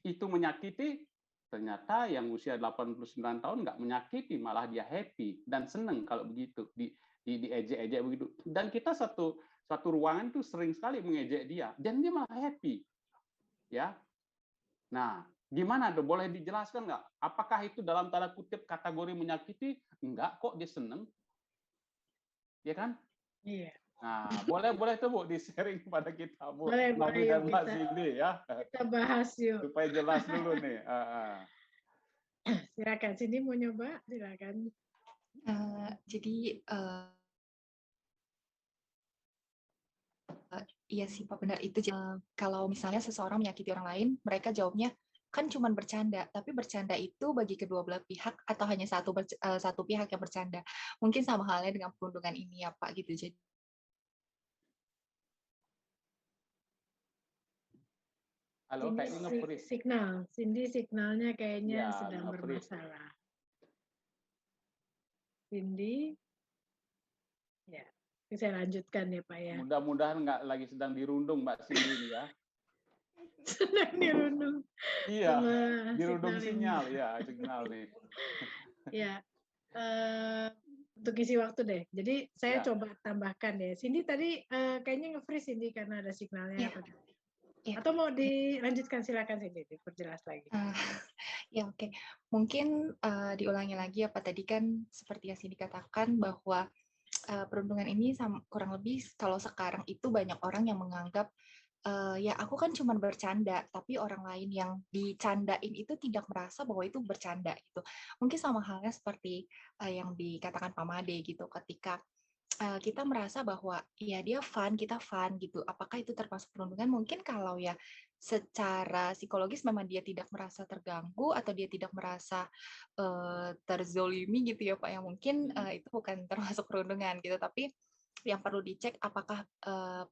itu menyakiti? Ternyata yang usia 89 tahun nggak menyakiti, malah dia happy dan seneng kalau begitu diejek-ejek begitu. Dan kita satu ruangan itu sering sekali mengejek dia dan dia malah happy. Ya. Nah, gimana tuh? Boleh dijelaskan nggak? Apakah itu dalam tanda kutip kategori menyakiti? Enggak kok, dia seneng. Ya kan? Iya. Nah, boleh tuh Bu di-sharing kepada kita, Bu. Boleh, Naomi dan Mbak Cindy ya. Kita bahas yuk. Supaya jelas dulu nih. Silakan, Cindy mau nyoba? Silakan. Jadi iya sih Pak, benar itu. Kalau misalnya seseorang menyakiti orang lain, mereka jawabnya kan cuma bercanda, tapi bercanda itu bagi kedua belah pihak atau hanya satu pihak yang bercanda. Mungkin sama halnya dengan perundungan ini ya Pak gitu. Jadi halo, kayaknya nge-freeze. Cindy signalnya kayaknya sedang bermasalah. Cindy, ya, saya lanjutkan ya Pak ya. Mudah-mudahan nggak lagi sedang dirundung Mbak Cindy ya. Sedang dirundung. Iya, dirundung sinyal ya, signal nih. Ya, untuk isi waktu deh. Jadi saya coba tambahkan ya. Cindy tadi kayaknya nge-freeze Cindy karena ada signalnya. Ya. Atau mau dilanjutkan, silakan Cindy, diperjelas lagi. Ya oke. Mungkin diulangi lagi apa tadi kan seperti yang Cindy katakan bahwa perundungan ini kurang lebih kalau sekarang itu banyak orang yang menganggap ya aku kan cuma bercanda, tapi orang lain yang dicandain itu tidak merasa bahwa itu bercanda gitu. Mungkin sama halnya seperti yang dikatakan Pak Made gitu, ketika kita merasa bahwa ya dia fun, kita fun gitu. Apakah itu termasuk perundungan? Mungkin kalau ya secara psikologis memang dia tidak merasa terganggu atau dia tidak merasa terzolimi gitu ya Pak. Yang mungkin itu bukan termasuk perundungan gitu. Tapi yang perlu dicek apakah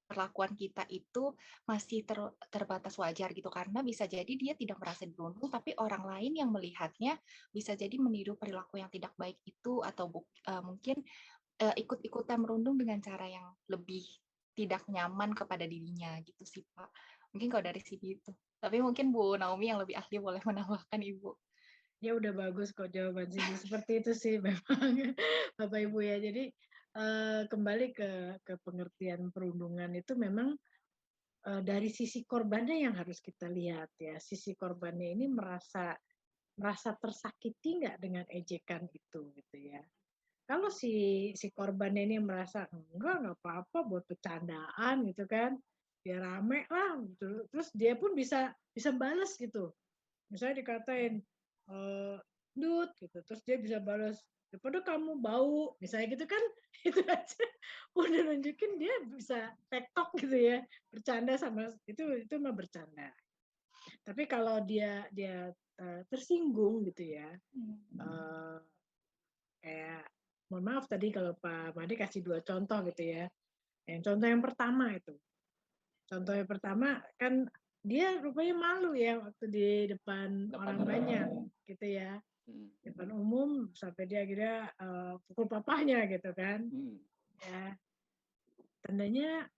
perlakuan kita itu masih terbatas wajar gitu. Karena bisa jadi dia tidak merasa dirundung, tapi orang lain yang melihatnya bisa jadi meniru perilaku yang tidak baik itu atau mungkin ikut-ikutan merundung dengan cara yang lebih tidak nyaman kepada dirinya gitu sih Pak. Mungkin kalau dari sisi itu. Tapi mungkin Bu Naomi yang lebih ahli boleh menambahkan Ibu. Ya udah bagus kok jawaban Cindy. Seperti itu sih memang Bapak Ibu ya. Jadi kembali ke pengertian perundungan itu memang dari sisi korbannya yang harus kita lihat ya. Sisi korbannya ini merasa tersakiti nggak dengan ejekan itu gitu ya. Kalau si korbannya ini merasa nggak apa-apa buat bercandaan gitu kan, biar rame lah gitu. Terus dia pun bisa balas gitu. Misalnya dikatain Dut gitu, terus dia bisa balas daripada kamu bau, misalnya gitu kan, itu aja udah nunjukin dia bisa tektok gitu ya, bercanda sama itu mah bercanda. Tapi kalau dia tersinggung gitu ya, kayak mohon maaf tadi kalau Pak Made kasih 2 contoh gitu ya. Yang contoh yang pertama itu. Contoh yang pertama kan dia rupanya malu ya waktu di depan orang banyak gitu ya. Depan umum sampai dia akhirnya pukul papahnya gitu kan. Ya. Tandanya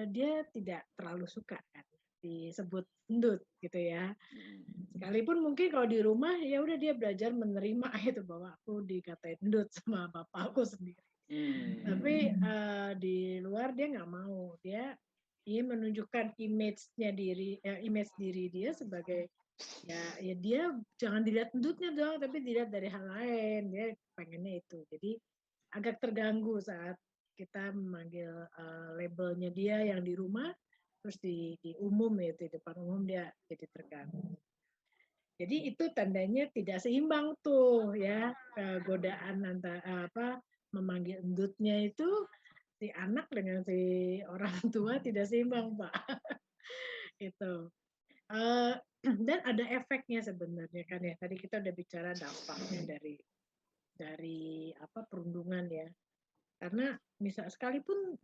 dia tidak terlalu suka kan disebut endut gitu ya. Sekalipun mungkin kalau di rumah ya udah dia belajar menerima itu bahwa aku dikatain endut sama bapakku sendiri. Tapi di luar dia nggak mau, dia ingin menunjukkan image diri dia sebagai ya dia jangan dilihat endutnya dong, tapi dilihat dari hal lain, dia pengennya itu. Jadi agak terganggu saat kita memanggil labelnya dia yang di rumah, terus di umum ya di depan umum dia jadi terganggu. Jadi itu tandanya tidak seimbang tuh ya, godaan antara memanggil endutnya itu si anak dengan si orang tua tidak seimbang Pak. Gitu. Dan ada efeknya sebenarnya kan ya. Tadi kita udah bicara dampaknya dari perundungan ya. Karena misal sekalipun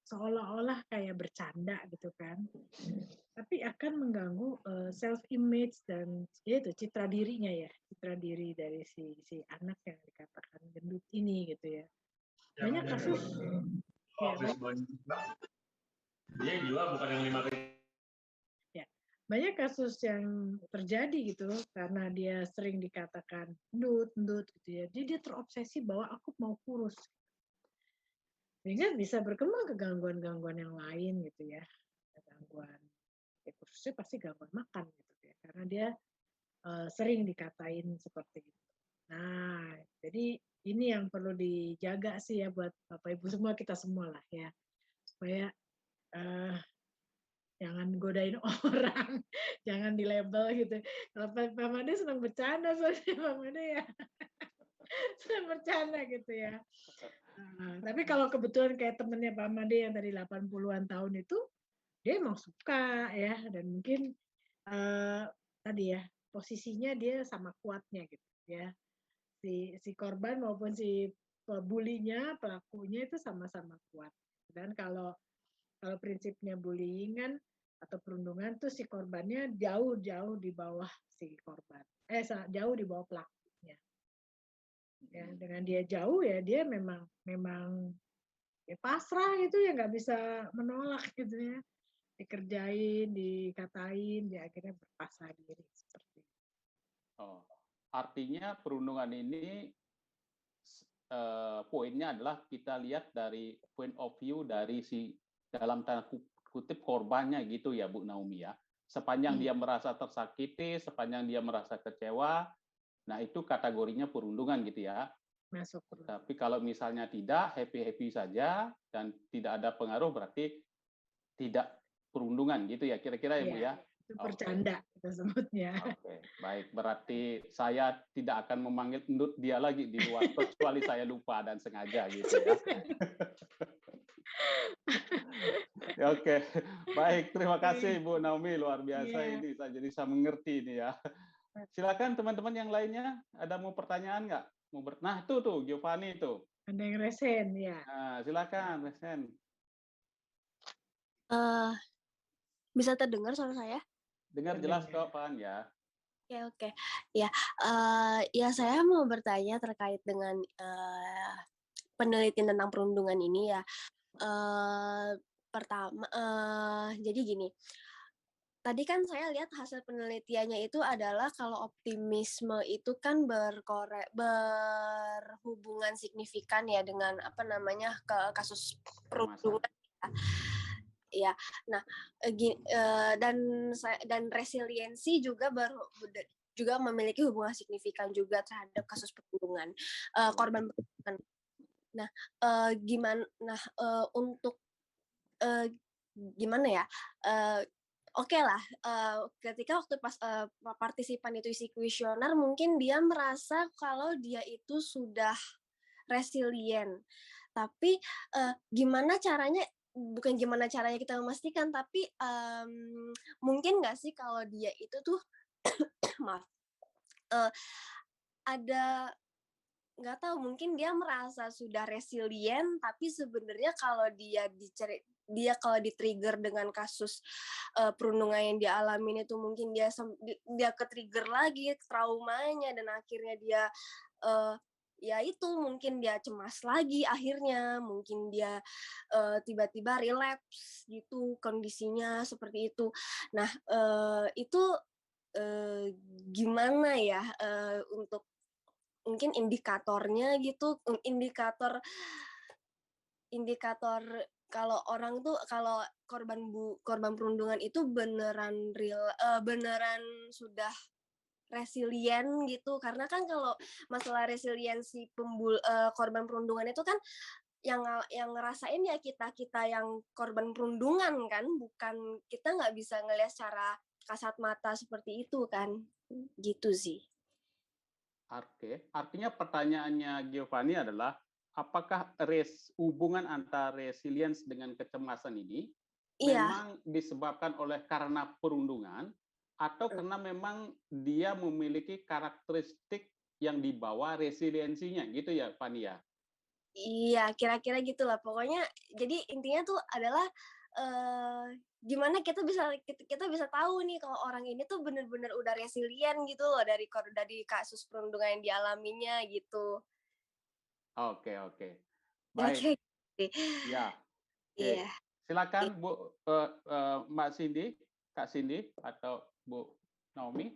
seolah-olah kayak bercanda gitu kan, tapi akan mengganggu self image dan itu citra dirinya ya, citra diri dari si anak yang dikatakan gendut ini gitu ya. Banyak kasus dia jual bukan yang 5.000. Ya, banyak kasus yang terjadi gitu karena dia sering dikatakan gendut gitu ya. Jadi dia terobsesi bahwa aku mau kurus. Sehingga bisa berkembang ke gangguan-gangguan yang lain gitu ya. Gangguan khususnya pasti gangguan makan gitu ya. Karena dia sering dikatain seperti itu. Nah, jadi ini yang perlu dijaga sih ya buat Bapak Ibu semua, kita semua lah ya. Supaya jangan godain orang, jangan di label gitu. Kalau Pak Made senang bercanda soalnya Pak Made ya. Senang bercanda gitu ya. Tapi kalau kebetulan kayak temennya Pak Made yang dari 80-an tahun itu, dia emang suka ya, dan mungkin tadi ya, posisinya dia sama kuatnya gitu ya. Si korban maupun si bulinya, pelakunya itu sama-sama kuat. Dan kalau prinsipnya bullying kan atau perundungan tuh si korbannya jauh-jauh di bawah si korban. Jauh di bawah pelakunya. Ya, dengan dia jauh ya dia memang ya pasrah gitu ya, nggak bisa menolak gitu ya. Dikerjain, dikatain, dia akhirnya berpasrah diri seperti itu. Oh, artinya perundungan ini poinnya adalah kita lihat dari point of view dari si dalam tanda kutip korbannya gitu ya Bu Naomi ya. Sepanjang dia merasa tersakiti, sepanjang dia merasa kecewa, nah itu kategorinya perundungan gitu ya. Masuk. Tapi kalau misalnya tidak, happy-happy saja dan tidak ada pengaruh, berarti tidak perundungan gitu ya kira-kira ya Bu ya. Itu bercanda kita sebutnya. Oke, baik. Berarti saya tidak akan memanggil Ndut dia lagi di luar kecuali saya lupa dan sengaja gitu ya. Oke, baik. Terima kasih Bu Naomi, luar biasa ini. Jadi saya mengerti ini ya. Silakan teman-teman yang lainnya, ada mau pertanyaan nggak? Nah tuh Giovanni itu. Ada yang resen ya. Nah, silakan resen. Bisa terdengar suara saya? Dengar jelas kok, Pan ya. Oke. Ya, ya saya mau bertanya terkait dengan penelitian tentang perundungan ini ya. Pertama, jadi gini. Tadi kan saya lihat hasil penelitiannya itu adalah kalau optimisme itu kan berhubungan signifikan ya dengan ke kasus perundungan. Ya, nah dan resiliensi juga juga memiliki hubungan signifikan juga terhadap kasus perundungan korban perundungan. Nah, untuk gimana ya? Oke lah, ketika waktu pas partisipan itu isi kuesioner, mungkin dia merasa kalau dia itu sudah resilient. Tapi gimana caranya? Bukan gimana caranya kita memastikan, tapi mungkin nggak sih kalau dia itu tuh maaf, ada nggak tahu, mungkin dia merasa sudah resilient, tapi sebenarnya kalau dia kalau di-trigger dengan kasus perundungan yang dia alami itu mungkin dia ke-trigger lagi traumanya dan akhirnya dia ya itu mungkin dia cemas lagi, akhirnya mungkin dia tiba-tiba relapse gitu, kondisinya seperti itu. Nah, itu gimana ya untuk mungkin indikatornya gitu, indikator kalau orang tuh, kalau korban perundungan itu beneran sudah resilient gitu, karena kan kalau masalah resiliensi korban perundungan itu kan yang ngerasain ya kita yang korban perundungan kan, bukan, kita nggak bisa ngelihat secara kasat mata seperti itu kan, gitu sih. Oke, artinya pertanyaannya Giovanni adalah apakah hubungan antara resilience dengan kecemasan ini memang disebabkan karena perundungan atau karena memang dia memiliki karakteristik yang dibawa resiliensinya gitu ya, Fanny ya? Iya, kira-kira gitulah. Pokoknya jadi intinya tuh adalah gimana kita bisa tahu nih kalau orang ini tuh benar-benar udah resilient gitu loh dari kasus perundungan yang dialaminya gitu. Oke. Baik. Ya. Oke. Silakan Bu Mbak Cindy, Kak Cindy atau Bu Naomi.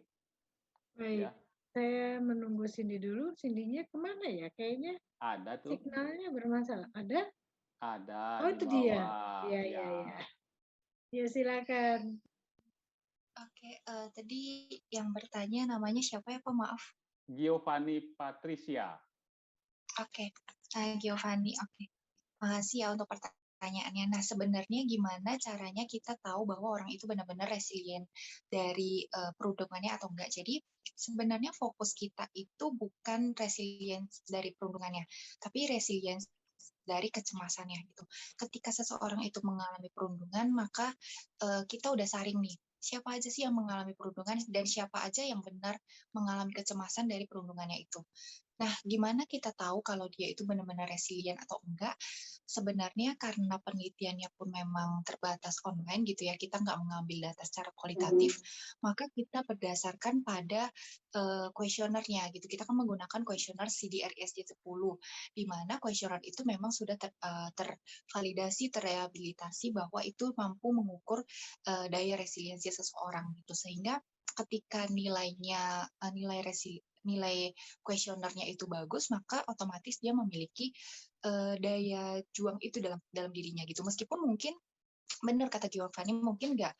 Baik. Ya. Saya menunggu Cindy dulu. Cindy-nya kemana ya? Kayaknya ada tuh. Signalnya bermasalah. Ada? Ada. Oh, itu dia. Iya. Ya, silakan. Oke, tadi yang bertanya namanya siapa ya, Pak? Maaf. Giovanni Patricia. Oke, Giovanni. Oke. Makasih ya untuk pertanyaannya. Nah, sebenarnya gimana caranya kita tahu bahwa orang itu benar-benar resilient dari perundungannya atau enggak? Jadi, sebenarnya fokus kita itu bukan resilience dari perundungannya, tapi resilience dari kecemasannya gitu. Ketika seseorang itu mengalami perundungan, maka kita udah saring nih, siapa aja sih yang mengalami perundungan dan siapa aja yang benar mengalami kecemasan dari perundungannya itu. Nah, gimana kita tahu kalau dia itu benar-benar resilient atau enggak? Sebenarnya karena penelitiannya pun memang terbatas online gitu ya, kita nggak mengambil data secara kualitatif, maka kita berdasarkan pada kuesionernya gitu. Kita kan menggunakan kuesioner CDR-ISD-10, di mana kuesioner itu memang sudah tervalidasi, terrehabilitasi bahwa itu mampu mengukur daya resiliensi seseorang gitu. Sehingga ketika nilai kuesionernya itu bagus, maka otomatis dia memiliki daya juang itu dalam dirinya gitu. Meskipun mungkin benar kata Giovanni, mungkin nggak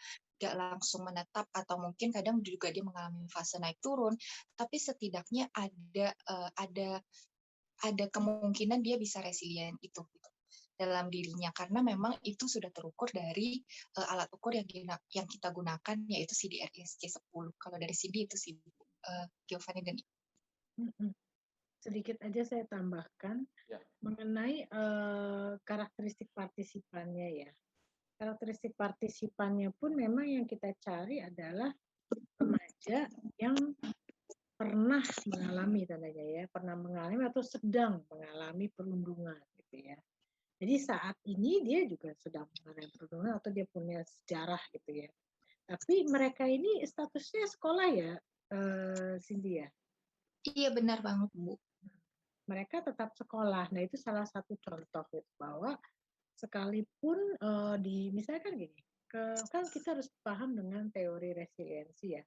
langsung menetap atau mungkin kadang juga dia mengalami fase naik turun, tapi setidaknya ada kemungkinan dia bisa resilient itu. Gitu. dalam dirinya, karena memang itu sudah terukur dari alat ukur yang kita gunakan, yaitu CDR-ISC 10. Kalau dari Cindy itu sih, Giovanni dan sedikit aja saya tambahkan mengenai karakteristik partisipannya ya. Karakteristik partisipannya pun memang yang kita cari adalah remaja yang pernah mengalami tandanya ya, pernah mengalami atau sedang mengalami perundungan gitu ya. Jadi saat ini dia juga sedang mengalami perundungan atau dia punya sejarah gitu ya. Tapi mereka ini statusnya sekolah ya, Cindy ya? Iya benar banget Bu. Mereka tetap sekolah. Nah itu salah satu contoh gitu, bahwa sekalipun misalnya kan gini, kan kita harus paham dengan teori resiliensi ya.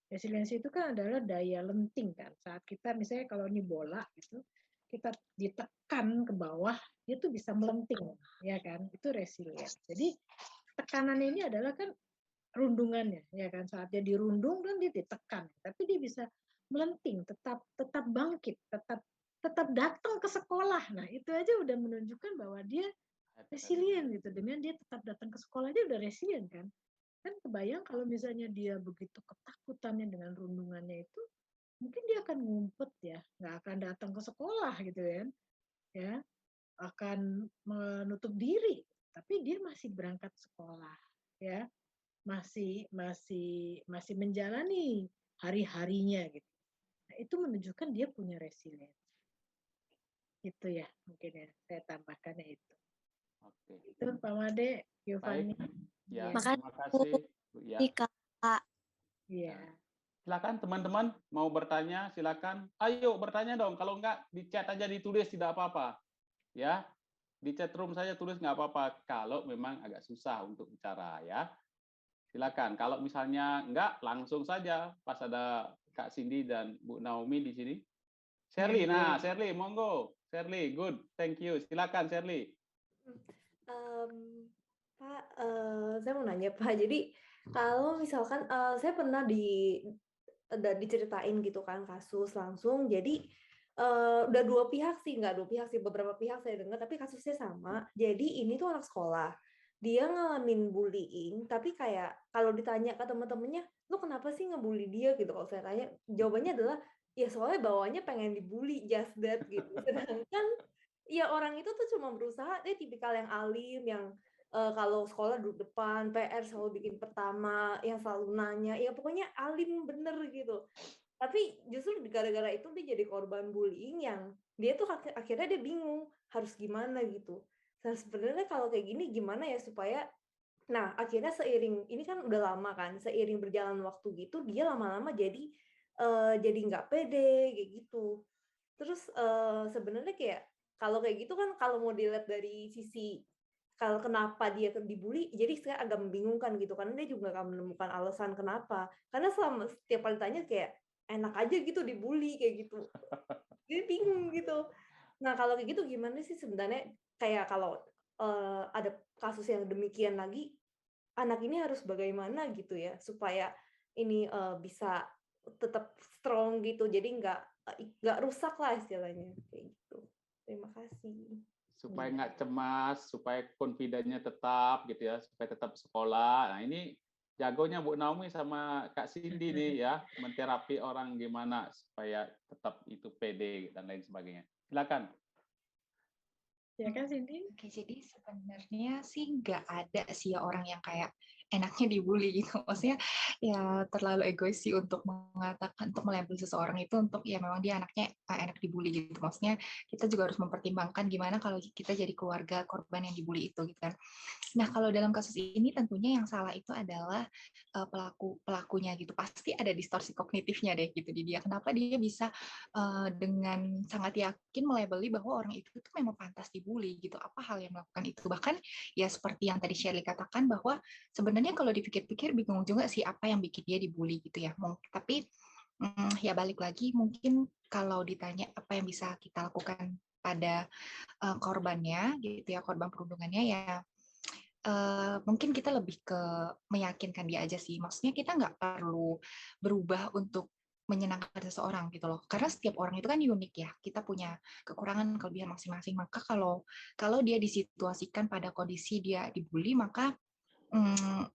Resiliensi itu kan adalah daya lenting kan. Saat kita misalnya kalau ini bola gitu, kita ditekan ke bawah, dia tuh bisa melenting, ya kan? Itu resilient. Jadi tekanan ini adalah kan rundungannya, ya kan? Saat dia dirundung dan dia ditekan, tapi dia bisa melenting, tetap bangkit, tetap datang ke sekolah. Nah itu aja udah menunjukkan bahwa dia resilient gitu. Dengan dia tetap datang ke sekolah aja udah resilient kan. Kan kebayang kalau misalnya dia begitu ketakutannya dengan rundungannya itu, mungkin dia akan ngumpet ya, nggak akan datang ke sekolah gitu kan, ya akan menutup diri. Tapi dia masih berangkat sekolah, ya masih menjalani hari-harinya gitu. Nah, itu menunjukkan dia punya resilience. Itu ya mungkin ya saya tambahkannya itu. Oke. Itu Pak Made, Giovanni. Ya, Makasih, terima kasih Bu ya. Kak. Iya. Silakan teman-teman mau bertanya, silakan. Ayo bertanya dong. Kalau enggak di chat aja ditulis tidak apa-apa. Ya. Di chat room saya tulis nggak apa-apa kalau memang agak susah untuk bicara ya. Silakan. Kalau misalnya enggak langsung saja pas ada Kak Cindy dan Bu Naomi di sini. Shirley, nah Shirley monggo. Shirley, good. Thank you. Silakan Shirley. Pak, saya mau nanya Pak. Jadi kalau misalkan saya pernah diceritain gitu kan kasus langsung. Jadi udah dua pihak sih, nggak dua pihak sih, beberapa pihak saya dengar, tapi kasusnya sama. Jadi ini tuh anak sekolah, dia ngalamin bullying, tapi kayak kalau ditanya ke teman-temannya, lu kenapa sih ngebully dia gitu? Kalau saya tanya, jawabannya adalah ya soalnya bawahnya pengen dibully, just that gitu. Sedangkan ya orang itu tuh cuma berusaha, dia tipikal yang alim, yang kalau sekolah duduk depan, PR selalu bikin pertama, yang selalu nanya, ya pokoknya alim bener gitu. Tapi justru gara-gara itu dia jadi korban bullying yang dia tuh akhirnya dia bingung harus gimana gitu. Nah sebenarnya kalau kayak gini gimana ya supaya, nah akhirnya seiring, ini kan udah lama kan, seiring berjalan waktu gitu, dia lama-lama jadi nggak pede kayak gitu. Terus sebenarnya kayak kalau kayak gitu kan, kalau mau dilihat dari sisi kalau kenapa dia dibully, jadi saya agak membingungkan gitu, karena dia juga nggak menemukan alasan kenapa. Karena setiap kali tanya kayak enak aja gitu dibully kayak gitu. Jadi bingung gitu. Nah kalau kayak gitu gimana sih sebenarnya, kayak kalau ada kasus yang demikian lagi, anak ini harus bagaimana gitu ya supaya ini bisa tetap strong gitu, jadi nggak rusak lah istilahnya kayak gitu. Terima kasih. Supaya nggak cemas, supaya confidence-nya tetap gitu ya, supaya tetap sekolah. Nah ini jagonya Bu Naomi sama Kak Cindy nih ya, menterapi orang gimana supaya tetap itu pede dan lain sebagainya. Silakan. Ya kan Cindy? Oke, jadi sebenarnya sih nggak ada sih ya orang yang kayak enaknya dibully gitu. Maksudnya ya terlalu egois sih untuk mengatakan, untuk melabel seseorang itu untuk ya memang dia anaknya enak dibully gitu. Maksudnya kita juga harus mempertimbangkan gimana kalau kita jadi keluarga korban yang dibully itu gitu kan. Nah kalau dalam kasus ini tentunya yang salah itu adalah pelakunya gitu. Pasti ada distorsi kognitifnya deh gitu di dia. Kenapa dia bisa dengan sangat yakin melabeli bahwa orang itu tuh memang pantas dibully gitu. Apa hal yang melakukan itu? Bahkan ya seperti yang tadi Shirley katakan bahwa sebenarnya kalau dipikir-pikir bingung juga sih apa yang bikin dia dibully gitu ya. Tapi ya balik lagi mungkin kalau ditanya apa yang bisa kita lakukan pada korbannya gitu ya, korban perundungannya ya mungkin kita lebih ke meyakinkan dia aja sih. Maksudnya kita nggak perlu berubah untuk menyenangkan seseorang gitu loh. Karena setiap orang itu kan unik ya. Kita punya kekurangan, kelebihan masing-masing. Maka kalau dia disituasikan pada kondisi dia dibully, maka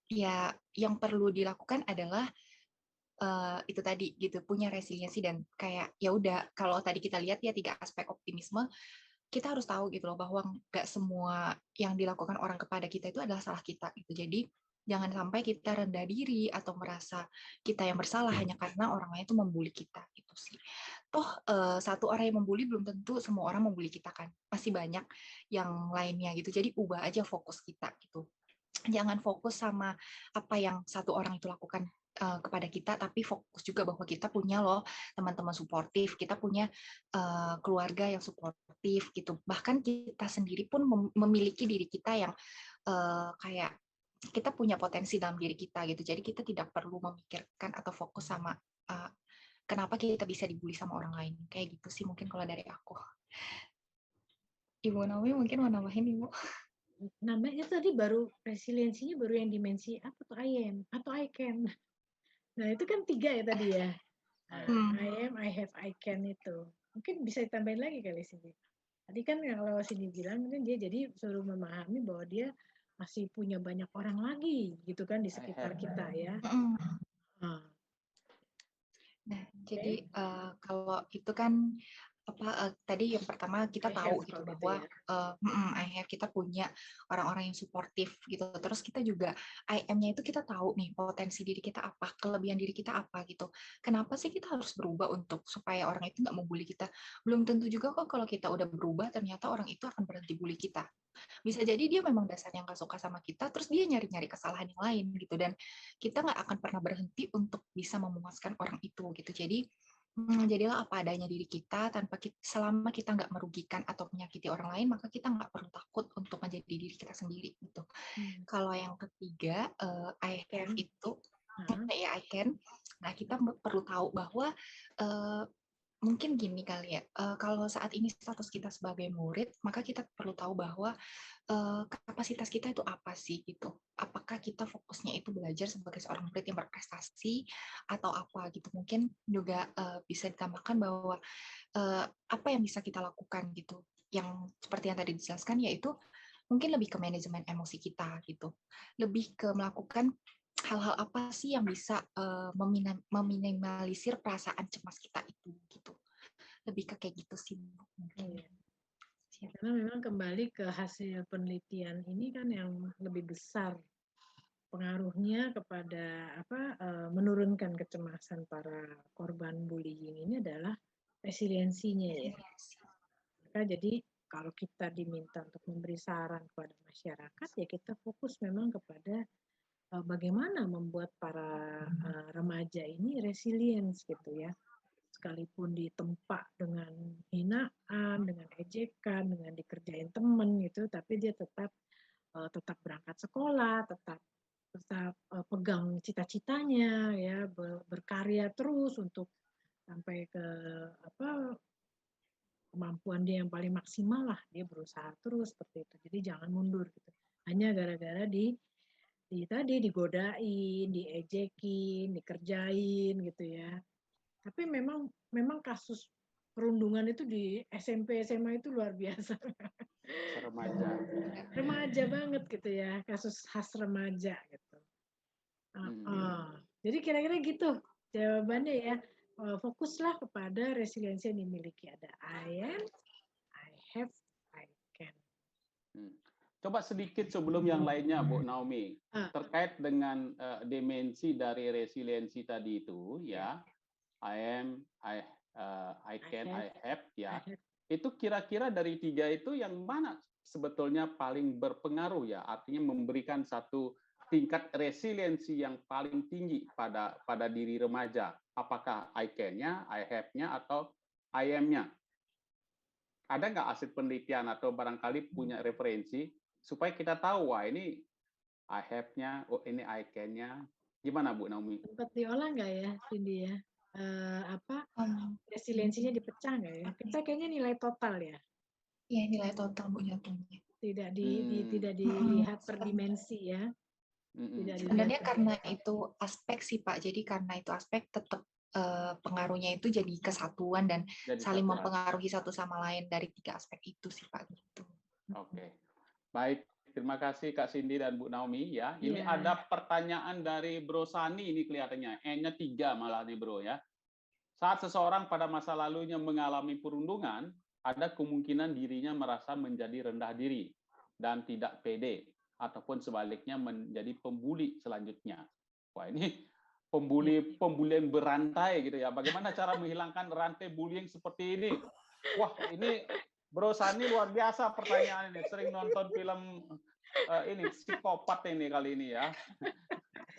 ya yang perlu dilakukan adalah itu tadi gitu, punya resiliensi dan kayak ya udah, kalau tadi kita lihat ya 3 aspek optimisme, kita harus tahu gitu loh bahwa nggak semua yang dilakukan orang kepada kita itu adalah salah kita gitu. Jadi jangan sampai kita rendah diri atau merasa kita yang bersalah hanya karena orang lain itu membuli kita gitu sih. Toh satu orang yang membuli belum tentu semua orang membuli kita kan. Masih banyak yang lainnya gitu. Jadi ubah aja fokus kita gitu. Jangan fokus sama apa yang satu orang itu lakukan kepada kita, tapi fokus juga bahwa kita punya loh teman-teman suportif, kita punya keluarga yang suportif gitu. Bahkan kita sendiri pun memiliki diri kita yang kayak kita punya potensi dalam diri kita gitu. Jadi kita tidak perlu memikirkan atau fokus sama kenapa kita bisa dibully sama orang lain. Kayak gitu sih mungkin kalau dari aku. Ibu Naomi mungkin mau nambahin, Ibu? Namanya tadi baru resiliensinya baru yang dimensi apa tuh I am atau I can. Nah itu kan 3 ya tadi ya. I am, I have, I can itu. Mungkin bisa ditambahin lagi kali sini. Tadi kan kalau sini bilang kan dia jadi suruh memahami bahwa dia masih punya banyak orang lagi gitu kan di sekitar kita ya. Nah, jadi kalau itu kan tadi yang pertama kita tahu gitu bahwa I have, kita punya orang-orang yang suportif gitu. Terus kita juga I am-nya itu kita tahu nih potensi diri kita apa, kelebihan diri kita apa gitu. Kenapa sih kita harus berubah untuk supaya orang itu nggak mau bully kita? Belum tentu juga kok kalau kita udah berubah ternyata orang itu akan berhenti bully kita. Bisa jadi dia memang dasarnya nggak suka sama kita, terus dia nyari-nyari kesalahan yang lain gitu, dan kita nggak akan pernah berhenti untuk bisa memuaskan orang itu gitu. Jadi jadilah apa adanya diri kita selama kita nggak merugikan atau menyakiti orang lain, maka kita nggak perlu takut untuk menjadi diri kita sendiri gitu. Kalau yang ketiga I have itu ya I can. Nah kita perlu tahu bahwa mungkin gini kali ya, kalau saat ini status kita sebagai murid, maka kita perlu tahu bahwa kapasitas kita itu apa sih gitu. Apakah kita fokusnya itu belajar sebagai seorang murid yang berprestasi atau apa gitu. Mungkin juga bisa ditambahkan bahwa apa yang bisa kita lakukan gitu. Yang seperti yang tadi dijelaskan yaitu mungkin lebih ke manajemen emosi kita gitu. Lebih ke melakukan hal-hal apa sih yang bisa meminimalisir perasaan cemas kita itu gitu. Lebih ke kayak gitu sih mungkin. Karena memang kembali ke hasil penelitian ini kan yang lebih besar pengaruhnya kepada menurunkan kecemasan para korban bullying ini adalah resiliensinya ya. Maka jadi kalau kita diminta untuk memberi saran kepada masyarakat ya kita fokus memang kepada bagaimana membuat para remaja ini resilience gitu ya. Sekalipun ditempa dengan hinaan, dengan ejekan, dengan dikerjain temen gitu, tapi dia tetap berangkat sekolah, tetap pegang cita-citanya, ya berkarya terus untuk sampai ke kemampuan dia yang paling maksimal lah, dia berusaha terus seperti itu. Jadi jangan mundur gitu. Hanya gara-gara digodain, diejekin, dikerjain gitu ya. Tapi memang kasus perundungan itu di SMP SMA itu luar biasa. Remaja banget gitu ya, kasus khas remaja gitu. Jadi kira-kira gitu jawabannya ya. Fokuslah kepada resiliensi yang dimiliki. Ada I am, I have, I can. Coba sedikit sebelum yang lainnya, Bu Naomi, terkait dengan dimensi dari resiliensi tadi itu, ya. I am, I can, I have, ya. Itu kira-kira dari 3 itu yang mana sebetulnya paling berpengaruh ya? Artinya memberikan satu tingkat resiliensi yang paling tinggi pada diri remaja. Apakah I can-nya, I have-nya, atau I am-nya? Ada nggak hasil penelitian atau barangkali punya referensi supaya kita tahu, wah ini I have-nya, oh ini I can-nya. Gimana Bu Naomi? Sempat diolah nggak ya, Cindy ya? Resiliensinya dipecah nggak ya? Kita kayaknya nilai total ya. Iya, nilai total Bu jatuhnya. Tidak dilihat per dimensi ya. Sebenarnya karena itu aspek sih Pak. Jadi karena itu aspek tetap pengaruhnya itu jadi kesatuan dan Jadi saling satuan. mempengaruhi satu sama lain dari 3 aspek itu sih Pak gitu. Oke. Baik, terima kasih Kak Cindy dan Bu Naomi ya. Ini Iya. ada pertanyaan dari Bro Sani ini kelihatannya. N-nya 3 malah nih Bro ya. Saat seseorang pada masa lalunya mengalami perundungan, ada kemungkinan dirinya merasa menjadi rendah diri dan tidak pede, ataupun sebaliknya menjadi pembuli selanjutnya. Wah, ini pembulian berantai gitu ya. Bagaimana cara menghilangkan rantai bullying seperti ini? Wah, ini Bro Sani luar biasa pertanyaan ini. Sering nonton film ini psikopat ini kali ini ya.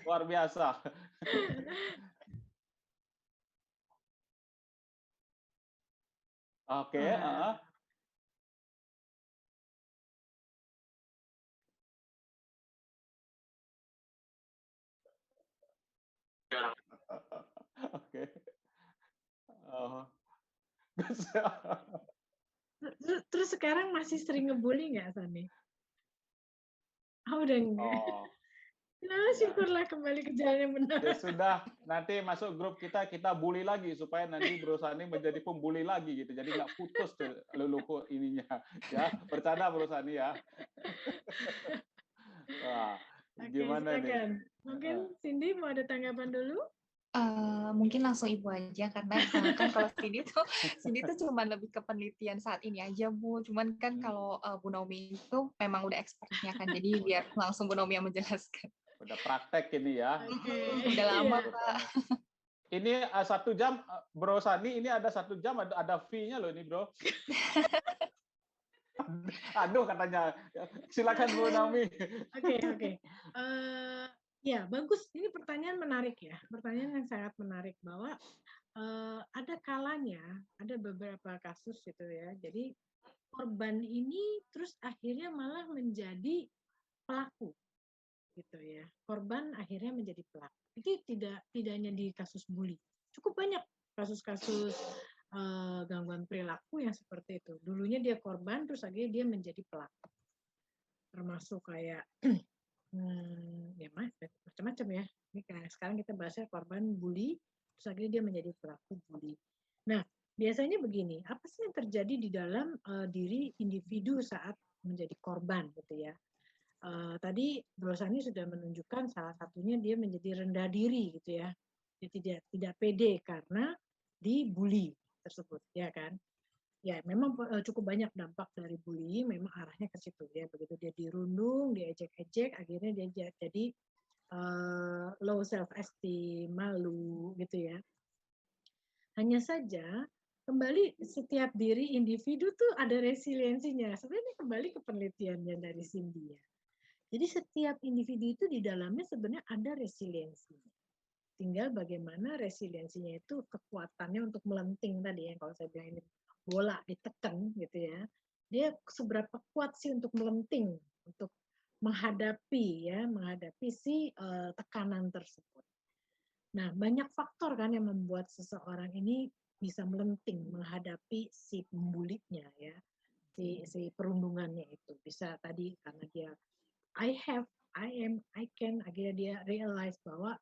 Luar biasa. Oke, Oke. Terus sekarang masih sering ngebully nggak, Sani? Oh, udah enggak. Oh, Nah, syukurlah kembali ke jalan yang benar. ya sudah, nanti masuk grup kita bully lagi supaya nanti Bro Sani menjadi pembuli lagi gitu. Jadi nggak putus tuh luluku ininya. Ya, bercanda Bro Sani ya. Wah, Oke, gimana nih? silakan. Mungkin Cindy mau ada tanggapan dulu? Mungkin langsung Ibu aja karena kan kalau Cindy tuh cuma lebih ke penelitian saat ini aja Bu. Cuman kan kalau Bu Naomi itu memang udah expertnya kan, jadi biar langsung Bu Naomi yang menjelaskan. Udah praktek ini ya. Udah lama Pak. Ini 1 jam Bro Sani, ini ada 1 jam ada fee-nya loh ini Bro. Aduh katanya. Silakan Bu Naomi. Oke. Ya, bagus. Ini pertanyaan menarik ya. Pertanyaan yang sangat menarik bahwa ada kalanya, ada beberapa kasus gitu ya. Jadi korban ini terus akhirnya malah menjadi pelaku gitu ya. Korban akhirnya menjadi pelaku. Itu tidak hanya di kasus bully. Cukup banyak kasus-kasus gangguan perilaku yang seperti itu. Dulunya dia korban, terus akhirnya dia menjadi pelaku. Termasuk kayak ya macam-macam ya. Ini kayak sekarang kita bahasnya korban bully, terus akhirnya dia menjadi pelaku bully. Nah, biasanya begini, apa sih yang terjadi di dalam diri individu saat menjadi korban gitu ya? Tadi Bro Sani sudah menunjukkan salah satunya dia menjadi rendah diri gitu ya. Dia tidak pede karena dibully tersebut, ya kan? Ya, memang cukup banyak dampak dari bullying, memang arahnya ke situ ya. Begitu dia dirundung, diejek-ejek, akhirnya dia jadi low self esteem, malu gitu ya. Hanya saja kembali setiap diri individu tuh ada resiliensinya. Sebenarnya kembali ke penelitiannya dari Cindy ya. Jadi setiap individu itu di dalamnya sebenarnya ada resiliensinya. Tinggal bagaimana resiliensinya itu kekuatannya untuk melenting tadi ya. Kalau saya bilang ini bola ditekan gitu ya, dia seberapa kuat sih untuk melenting, untuk menghadapi si tekanan tersebut. Nah, banyak faktor kan yang membuat seseorang ini bisa melenting menghadapi si pembulinya ya, si perundungannya itu. Bisa tadi karena dia I have, I am, I can, akhirnya dia realize bahwa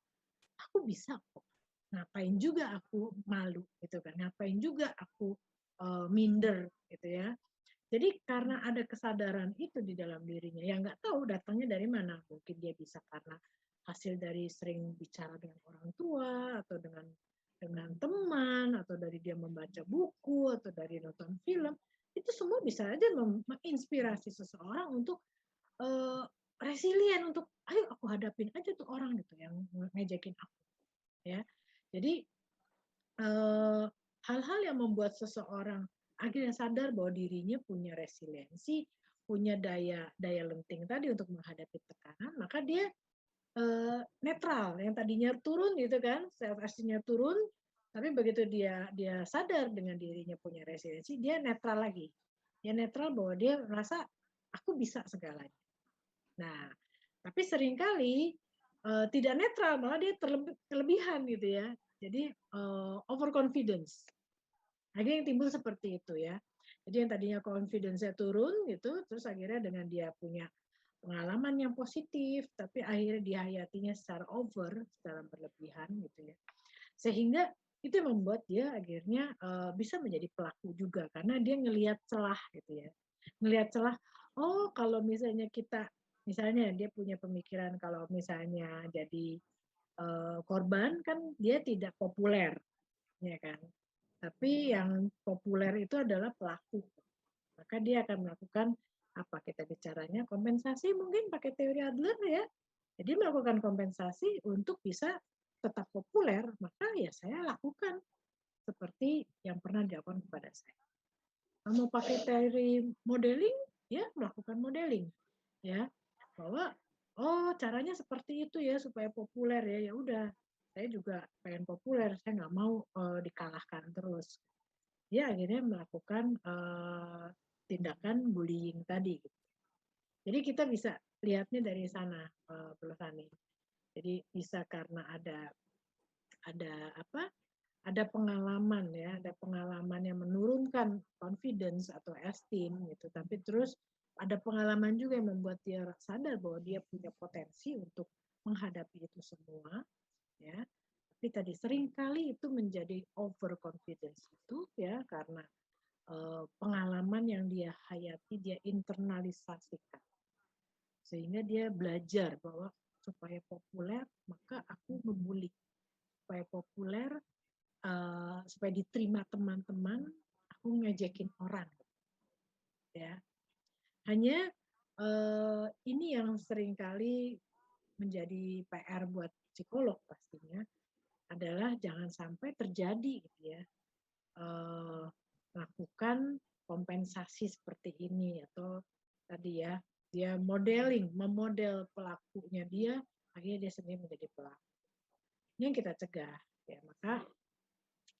aku bisa kok. Ngapain juga aku malu gitu kan? Ngapain juga aku minder gitu ya. Jadi karena ada kesadaran itu di dalam dirinya, yang nggak tahu datangnya dari mana. Mungkin dia bisa karena hasil dari sering bicara dengan orang tua atau dengan teman atau dari dia membaca buku atau dari nonton film. Itu semua bisa aja menginspirasi seseorang untuk resilient, untuk ayo aku hadapin aja tuh orang gitu yang ngejekin aku ya. Jadi hal-hal yang membuat seseorang akhirnya sadar bahwa dirinya punya resiliensi, punya daya lenting tadi untuk menghadapi tekanan, maka dia netral. Yang tadinya turun gitu kan, self esteem-nya turun, tapi begitu dia sadar dengan dirinya punya resiliensi, dia netral lagi. Dia netral bahwa dia merasa aku bisa segalanya. Nah, tapi seringkali tidak netral, malah dia kelebihan gitu ya. Jadi overconfidence. Akhirnya yang timbul seperti itu ya. Jadi yang tadinya confidence-nya turun gitu, terus akhirnya dengan dia punya pengalaman yang positif, tapi akhirnya dihayatinya secara over, secara berlebihan gitu ya. Sehingga itu yang membuat dia akhirnya bisa menjadi pelaku juga karena dia ngelihat celah gitu ya. Ngelihat celah, oh kalau misalnya misalnya dia punya pemikiran kalau misalnya jadi korban kan dia tidak populer, ya kan. Tapi yang populer itu adalah pelaku. Maka dia akan melakukan apa kita bicaranya kompensasi mungkin pakai teori Adler ya. Jadi melakukan kompensasi untuk bisa tetap populer, maka ya saya lakukan seperti yang pernah dilakukan kepada saya. Mau pakai teori modeling, ya melakukan modeling, ya bahwa oh caranya seperti itu ya supaya populer ya, ya udah saya juga pengen populer, saya nggak mau dikalahkan terus. Dia akhirnya melakukan tindakan bullying tadi. Jadi kita bisa lihatnya dari sana, Bu Losani. Jadi bisa karena ada apa? Ada pengalaman ya, ada pengalaman yang menurunkan confidence atau esteem gitu. Tapi terus ada pengalaman juga yang membuat dia sadar bahwa dia punya potensi untuk menghadapi itu semua, ya. Tapi tadi seringkali itu menjadi overconfidence itu ya karena pengalaman yang dia hayati dia internalisasikan. Sehingga dia belajar bahwa supaya populer maka aku membuli. Supaya populer supaya diterima teman-teman, aku ngejekin orang. Ya. Hanya ini yang seringkali menjadi PR buat psikolog pastinya adalah jangan sampai terjadi gitu ya. Melakukan kompensasi seperti ini atau tadi ya dia memodel pelakunya dia akhirnya dia sendiri menjadi pelaku. Ini yang kita cegah ya. Maka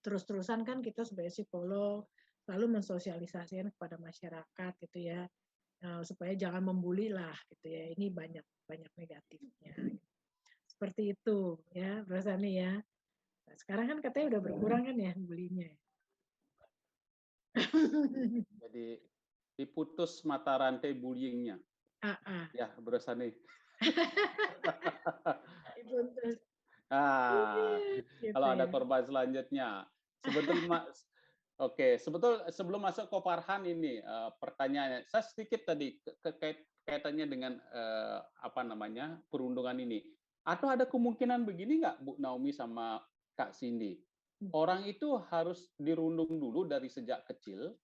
terus-terusan kan kita sebagai psikolog selalu mensosialisasikan kepada masyarakat gitu ya supaya jangan membuli lah gitu ya, ini banyak negatifnya seperti itu ya Bro Sani ya. Nah, sekarang kan katanya udah berkurang kan ya bulinya. Jadi diputus mata rantai bullyingnya. Ya Bro Sani. Diputus. Gitu kalau ada korban selanjutnya. Sebelum masuk ke Farhan ini pertanyaannya, saya sedikit tadi kaitannya dengan perundungan ini. Atau ada kemungkinan begini nggak Bu Naomi sama Kak Cindy? Orang itu harus dirundung dulu dari sejak kecil,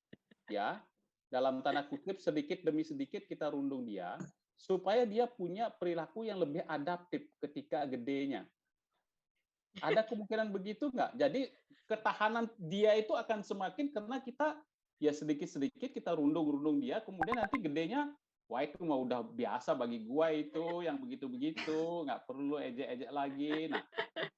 ya. Dalam tanda kutip sedikit demi sedikit kita rundung dia supaya dia punya perilaku yang lebih adaptif ketika gedenya. Ada kemungkinan begitu nggak? Jadi ketahanan dia itu akan semakin karena kita ya sedikit-sedikit kita rundung dia, kemudian nanti gedenya, wah itu mah udah biasa bagi gua itu yang begitu-begitu, nggak perlu ejek-ejek lagi. Nah,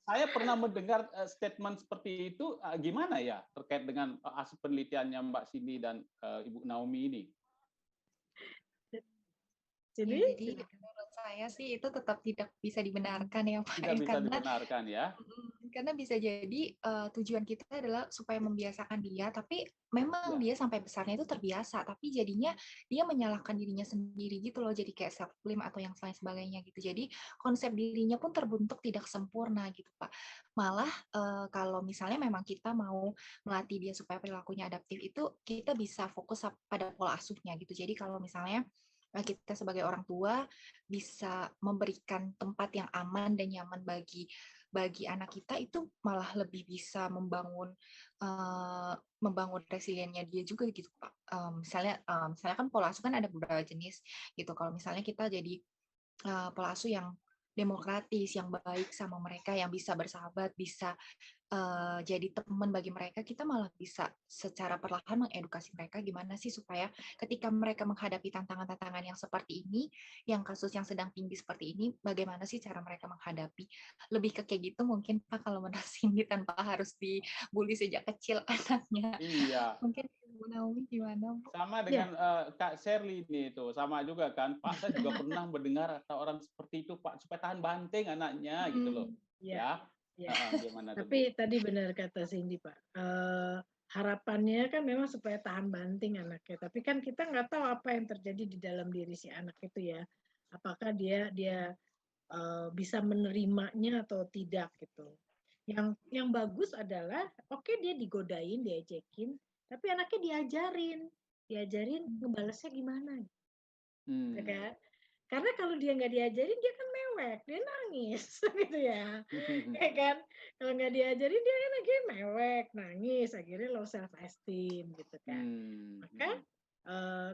saya pernah mendengar statement seperti itu, gimana ya terkait dengan hasil penelitiannya Mbak Cindy dan Ibu Naomi ini? Jadi menurut saya sih itu tetap tidak bisa dibenarkan ya Pak. Tidak bisa dibenarkan ya. Karena bisa jadi tujuan kita adalah supaya membiasakan dia, tapi memang dia sampai besarnya itu terbiasa, tapi jadinya dia menyalahkan dirinya sendiri gitu loh, jadi kayak self blame atau yang lain sebagainya gitu. Jadi konsep dirinya pun terbentuk tidak sempurna gitu Pak. Malah kalau misalnya memang kita mau melatih dia supaya perilakunya adaptif itu, kita bisa fokus pada pola asuhnya gitu. Jadi kalau misalnya kita sebagai orang tua bisa memberikan tempat yang aman dan nyaman bagi anak kita, itu malah lebih bisa membangun resiliennya dia juga gitu Pak. Misalnya kan pola asuh kan ada beberapa jenis gitu. Kalau misalnya kita jadi pola asuh yang demokratis, yang baik sama mereka, yang bisa bersahabat, bisa jadi teman bagi mereka, kita malah bisa secara perlahan mengedukasi mereka gimana sih supaya ketika mereka menghadapi tantangan-tantangan yang seperti ini, yang kasus yang sedang tinggi seperti ini, bagaimana sih cara mereka menghadapi? Lebih ke kayak gitu mungkin Pak kalau menurut Cindy, tanpa harus dibully sejak kecil anaknya. Iya. Mungkin Bu Naomi gimana? Sama dengan Kak Sherly ini itu sama juga kan Pak, saya juga pernah mendengar kata orang seperti itu Pak, supaya tahan banting anaknya gitu loh. Ya. Tapi tadi benar kata Cindy Pak, harapannya kan memang supaya tahan banting anaknya, tapi kan kita nggak tahu apa yang terjadi di dalam diri si anak itu ya, apakah dia bisa menerimanya atau tidak gitu. Yang bagus adalah oke, dia digodain, diejekin, tapi anaknya diajarin ngebalesnya gimana, ya kan? Karena kalau dia nggak diajarin, dia kan mewek, dia nangis, gitu ya, ya kan? Kalau nggak diajarin, dia kan akhirnya mewek, nangis, akhirnya low self esteem, gitu kan? Maka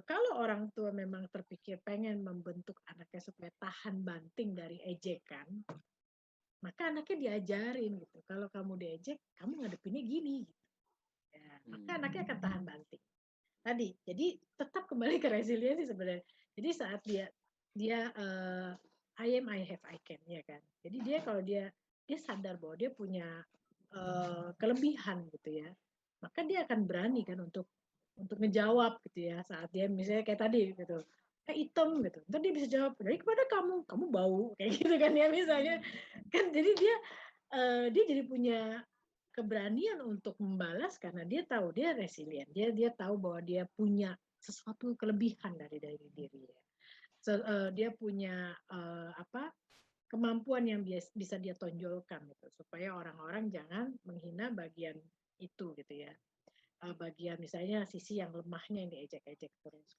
kalau orang tua memang terpikir pengen membentuk anaknya supaya tahan banting dari ejekan, maka anaknya diajarin gitu. Kalau kamu diejek, kamu ngadepinnya gini. Gitu. Ya, maka anaknya akan tahan banting. Tadi, jadi tetap kembali ke resiliensi sebenarnya. Jadi saat dia I am, I have, I can, ya kan. Jadi dia kalau dia sadar bahwa dia punya kelebihan gitu ya, maka dia akan berani kan untuk ngejawab gitu ya. Saat dia misalnya kayak tadi gitu, hitam gitu, ntar dia bisa jawab dari kepada kamu bau kayak gitu kan ya misalnya kan. Jadi dia jadi punya keberanian untuk membalas karena dia tahu dia resilient, dia tahu bahwa dia punya sesuatu kelebihan dari dirinya. Dia punya kemampuan yang bisa dia tonjolkan gitu, supaya orang-orang jangan menghina bagian itu gitu ya, bagian misalnya sisi yang lemahnya yang diejek-ejek terus.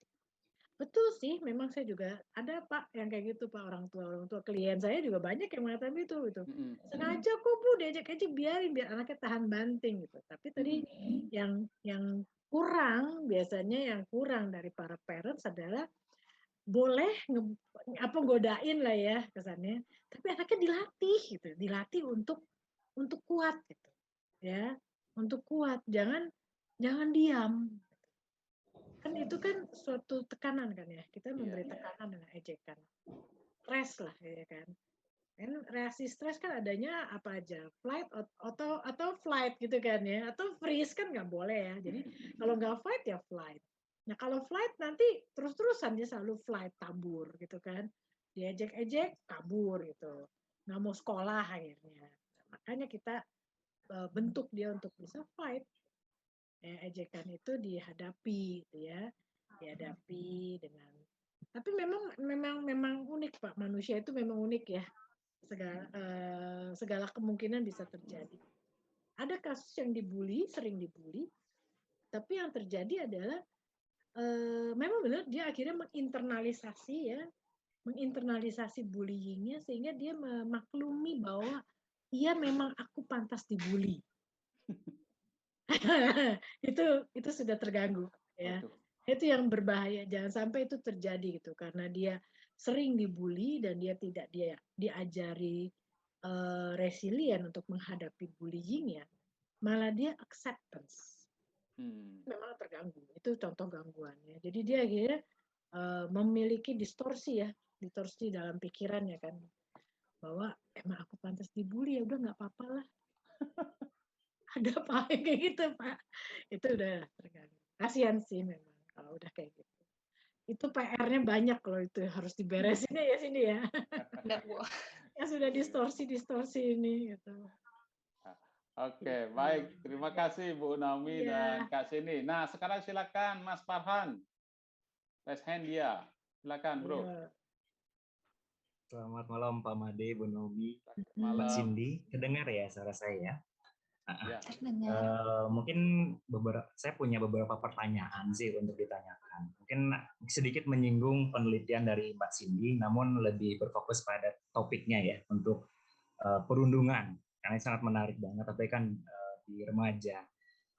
Betul sih, memang saya juga ada Pak yang kayak gitu Pak, orang tua klien saya juga banyak yang mengatakan itu gitu. Sengaja kok Bu diejek-ejek, biarin biar anaknya tahan banting gitu. Tapi tadi yang kurang, biasanya yang kurang dari para parents adalah boleh godain lah ya kesannya, tapi anaknya dilatih gitu, dilatih untuk kuat gitu. Ya, untuk kuat, jangan diam. Kan itu kan suatu tekanan kan ya, kita memberi tekanan dengan ejekan, stres lah ya kan. Kan reaksi stres kan adanya apa aja, flight atau flight gitu kan ya, atau freeze kan nggak boleh ya. Jadi kalau nggak fight ya flight. Nah kalau flight nanti terus-terusan dia selalu flight, kabur gitu kan, diejek-ejek kabur gitu, nggak mau sekolah akhirnya. Nah, makanya kita bentuk dia untuk bisa fight. Ejekan itu dihadapi gitu ya, dihadapi dengan, tapi memang unik Pak, manusia itu memang unik ya, segala kemungkinan bisa terjadi. Ada kasus yang sering dibully, tapi yang terjadi adalah memang benar dia akhirnya menginternalisasi bullyingnya, sehingga dia memaklumi bahwa iya memang aku pantas dibully. itu sudah terganggu ya. Itu yang berbahaya, jangan sampai itu terjadi gitu, karena dia sering dibully dan dia tidak diajari resilient untuk menghadapi bullying ya, malah dia acceptance. Memang terganggu, itu contoh gangguannya. Jadi dia akhirnya memiliki distorsi dalam pikirannya kan, bahwa emang aku pantas dibully, ya udah nggak apa-apa lah. Ada Pak kayak gitu Pak, itu udah terganggu. Kasihan sih memang kalau udah kayak gitu. Itu PR-nya banyak kalau itu harus diberesin ya sini ya. Ya sudah distorsi ini gitu. Oke, baik. Terima kasih Bu Naomi dan Kak Cindy. Nah, sekarang silakan Mas Farhan. Raise hand dia. Silakan, Bro. Selamat malam Pak Made, Bu Naomi, Mbak Cindy. Kedengar ya suara saya ya? Mungkin saya punya beberapa pertanyaan sih untuk ditanyakan. Mungkin sedikit menyinggung penelitian dari Mbak Cindy, namun lebih berfokus pada topiknya ya, untuk perundungan. Karena sangat menarik banget, tapi kan di remaja.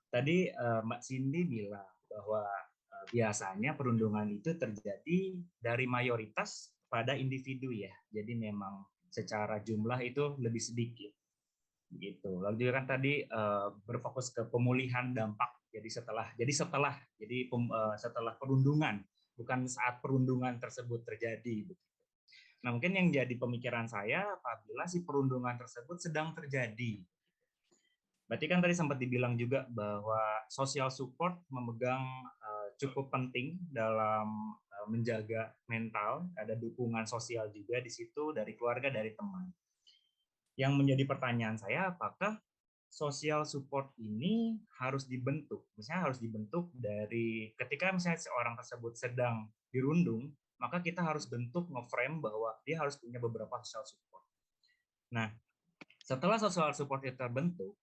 Tadi Mbak Cindy bilang bahwa biasanya perundungan itu terjadi dari mayoritas pada individu ya. Jadi memang secara jumlah itu lebih sedikit. Gitu. Lalu juga kan tadi berfokus ke pemulihan dampak. Setelah perundungan, bukan saat perundungan tersebut terjadi. Nah, mungkin yang jadi pemikiran saya apabila si perundungan tersebut sedang terjadi. Berarti kan tadi sempat dibilang juga bahwa social support memegang cukup penting dalam menjaga mental, ada dukungan sosial juga di situ dari keluarga, dari teman. Yang menjadi pertanyaan saya, apakah social support ini harus dibentuk? Misalnya harus dibentuk dari ketika misalnya seorang tersebut sedang dirundung, maka kita harus bentuk nge-frame bahwa dia harus punya beberapa social support. Nah, Setelah social support itu terbentuk,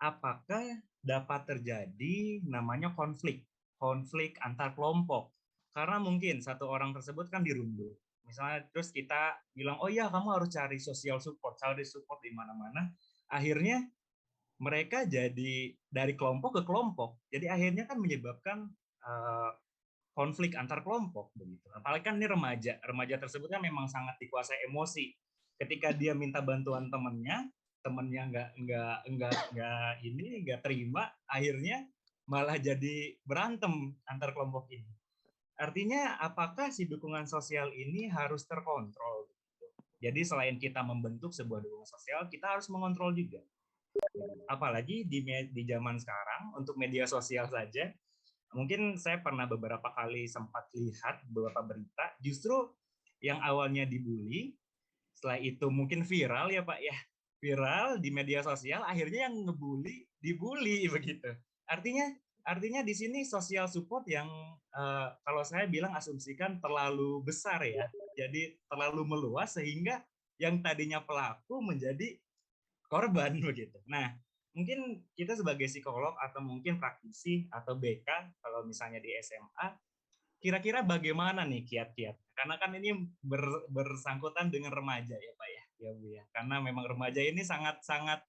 apakah dapat terjadi namanya konflik antar kelompok? Karena mungkin satu orang tersebut kan dirundung. Misalnya terus kita bilang, oh ya kamu harus cari social support di mana-mana. Akhirnya mereka jadi dari kelompok ke kelompok. Jadi akhirnya kan menyebabkan konflik antar kelompok begitu. Apalagi kan ini remaja tersebut kan memang sangat dikuasai emosi. Ketika dia minta bantuan temannya nggak terima, akhirnya malah jadi berantem antar kelompok ini. Artinya apakah si dukungan sosial ini harus terkontrol? Jadi selain kita membentuk sebuah dukungan sosial, kita harus mengontrol juga. Apalagi di zaman sekarang untuk media sosial saja, mungkin saya pernah beberapa kali sempat lihat beberapa berita, justru yang awalnya dibully, setelah itu mungkin viral ya Pak ya, viral di media sosial, akhirnya yang ngebully dibully begitu. Artinya di sini social support yang kalau saya bilang asumsikan terlalu besar ya, jadi terlalu meluas sehingga yang tadinya pelaku menjadi korban begitu. Nah, mungkin kita sebagai psikolog atau mungkin praktisi atau BK kalau misalnya di SMA, kira-kira bagaimana nih kiat-kiat? Karena kan ini bersangkutan dengan remaja ya Pak ya Bu ya. Karena memang remaja ini sangat-sangat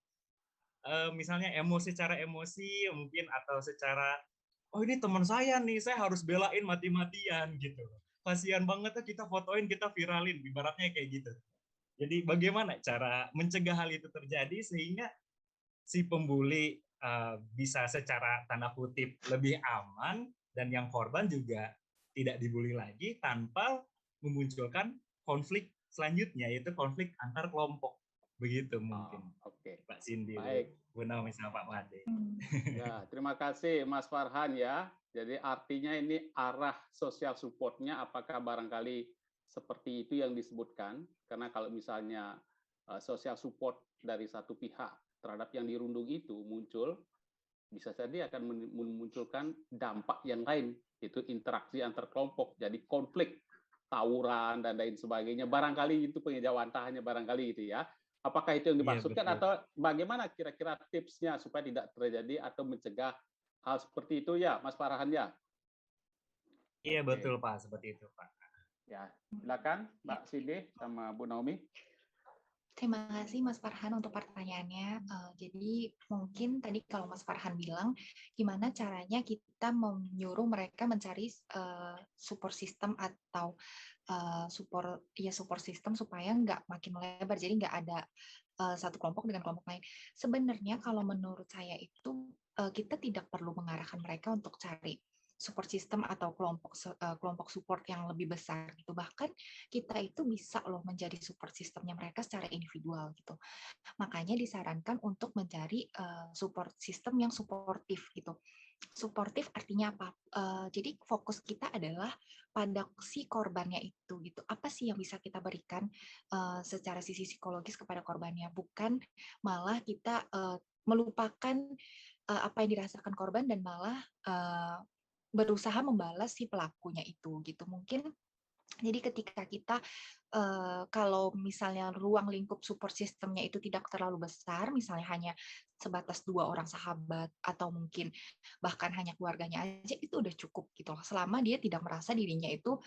misalnya secara emosi mungkin atau secara oh ini teman saya nih, saya harus belain mati-matian gitu. Kasihan banget tuh kita fotoin, kita viralin, ibaratnya kayak gitu. Jadi bagaimana cara mencegah hal itu terjadi sehingga si pembuli bisa secara tanda kutip lebih aman dan yang korban juga tidak dibully lagi tanpa memunculkan konflik selanjutnya, yaitu konflik antar kelompok. Begitu mungkin. Oke. Pak Cindy, Baik. Bu Naomi sama Pak Made. Ya, terima kasih Mas Farhan ya. Jadi artinya ini arah social support-nya apakah barangkali seperti itu yang disebutkan? Karena kalau misalnya social support dari satu pihak terhadap yang dirundung itu muncul, bisa jadi akan memunculkan dampak yang lain, itu interaksi antar kelompok, jadi konflik, tawuran, dan lain sebagainya. Barangkali itu pengejawantahannya barangkali itu ya. Apakah itu yang dimaksudkan atau bagaimana kira-kira tipsnya supaya tidak terjadi atau mencegah hal seperti itu ya, Mas Farhan ya? Iya betul Pak, seperti itu Pak. Ya, silakan Mbak Cindy sama Bu Naomi. Terima kasih Mas Farhan untuk pertanyaannya. Jadi mungkin tadi kalau Mas Farhan bilang gimana caranya kita menyuruh mereka mencari support system atau support system supaya nggak makin melebar, jadi nggak ada satu kelompok dengan kelompok lain. Sebenarnya kalau menurut saya itu kita tidak perlu mengarahkan mereka untuk cari support system atau kelompok support yang lebih besar gitu. Bahkan kita itu bisa loh menjadi support systemnya mereka secara individual gitu. Makanya disarankan untuk mencari support system yang suportif gitu. Suportif artinya apa? Jadi fokus kita adalah pada si korbannya itu gitu. Apa sih yang bisa kita berikan secara sisi psikologis kepada korbannya? Bukan malah kita melupakan apa yang dirasakan korban dan malah berusaha membalas si pelakunya itu gitu. Mungkin jadi ketika kita kalau misalnya ruang lingkup support systemnya itu tidak terlalu besar, misalnya hanya sebatas 2 orang sahabat atau mungkin bahkan hanya keluarganya aja, itu udah cukup gitu loh. Selama dia tidak merasa dirinya itu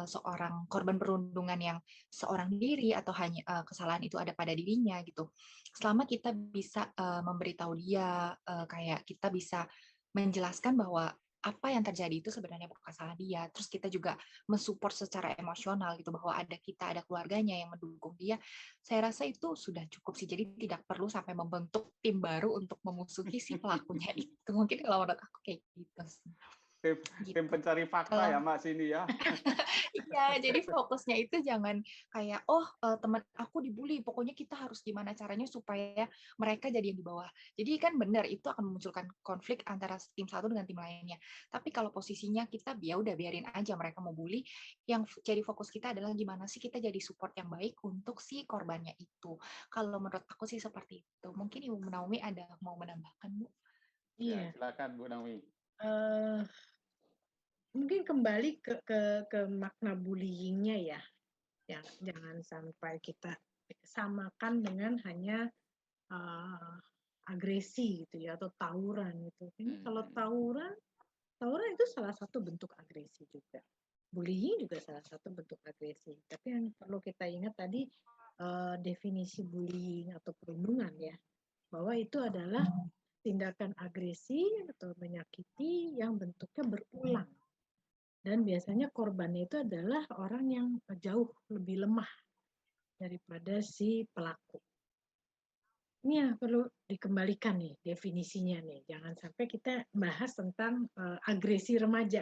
seorang korban perundungan yang seorang diri atau hanya kesalahan itu ada pada dirinya gitu. Selama kita bisa memberitahu dia, kayak kita bisa menjelaskan bahwa apa yang terjadi itu sebenarnya bukan salah dia. Terus kita juga mensupport secara emosional gitu, bahwa ada kita, ada keluarganya yang mendukung dia. Saya rasa itu sudah cukup sih. Jadi tidak perlu sampai membentuk tim baru untuk memusuhi si pelakunya itu. Mungkin kalau menurut aku kayak gitu sih. Tim pencari fakta ya Mbak Cindy ya. Iya, jadi fokusnya itu jangan kayak teman aku dibully, pokoknya kita harus gimana caranya supaya mereka jadi yang di bawah. Jadi kan benar itu akan memunculkan konflik antara tim satu dengan tim lainnya. Tapi kalau posisinya kita ya udah biarin aja mereka mau bully, yang jadi fokus kita adalah gimana sih kita jadi support yang baik untuk si korbannya itu. Kalau menurut aku sih seperti itu. Mungkin Ibu Naomi ada mau menambahkan, Bu? Iya, silakan Bu Naomi. Mungkin kembali ke makna bullying-nya ya. Jangan sampai kita samakan dengan hanya agresi gitu ya, atau tawuran gitu. Ini kalau tawuran itu salah satu bentuk agresi juga. Bullying juga salah satu bentuk agresi. Tapi yang perlu kita ingat tadi definisi bullying atau perundungan ya, bahwa itu adalah tindakan agresi atau menyakiti yang bentuknya berulang. Dan biasanya korbannya itu adalah orang yang jauh lebih lemah daripada si pelaku. Ini yang perlu dikembalikan nih definisinya nih. Jangan sampai kita bahas tentang agresi remaja.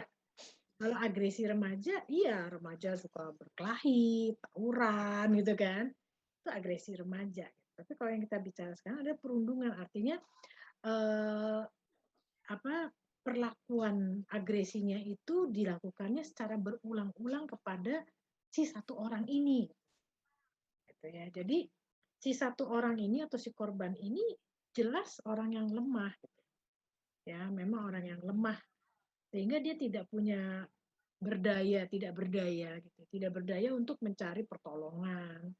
Kalau agresi remaja, iya remaja suka berkelahi, tawuran gitu kan. Itu agresi remaja. Tapi kalau yang kita bicara sekarang ada perundungan, artinya perlakuan agresinya itu dilakukannya secara berulang-ulang kepada si satu orang ini. Gitu ya. Jadi si satu orang ini atau si korban ini jelas orang yang lemah, gitu. Ya memang orang yang lemah sehingga dia tidak punya tidak berdaya gitu, tidak berdaya untuk mencari pertolongan,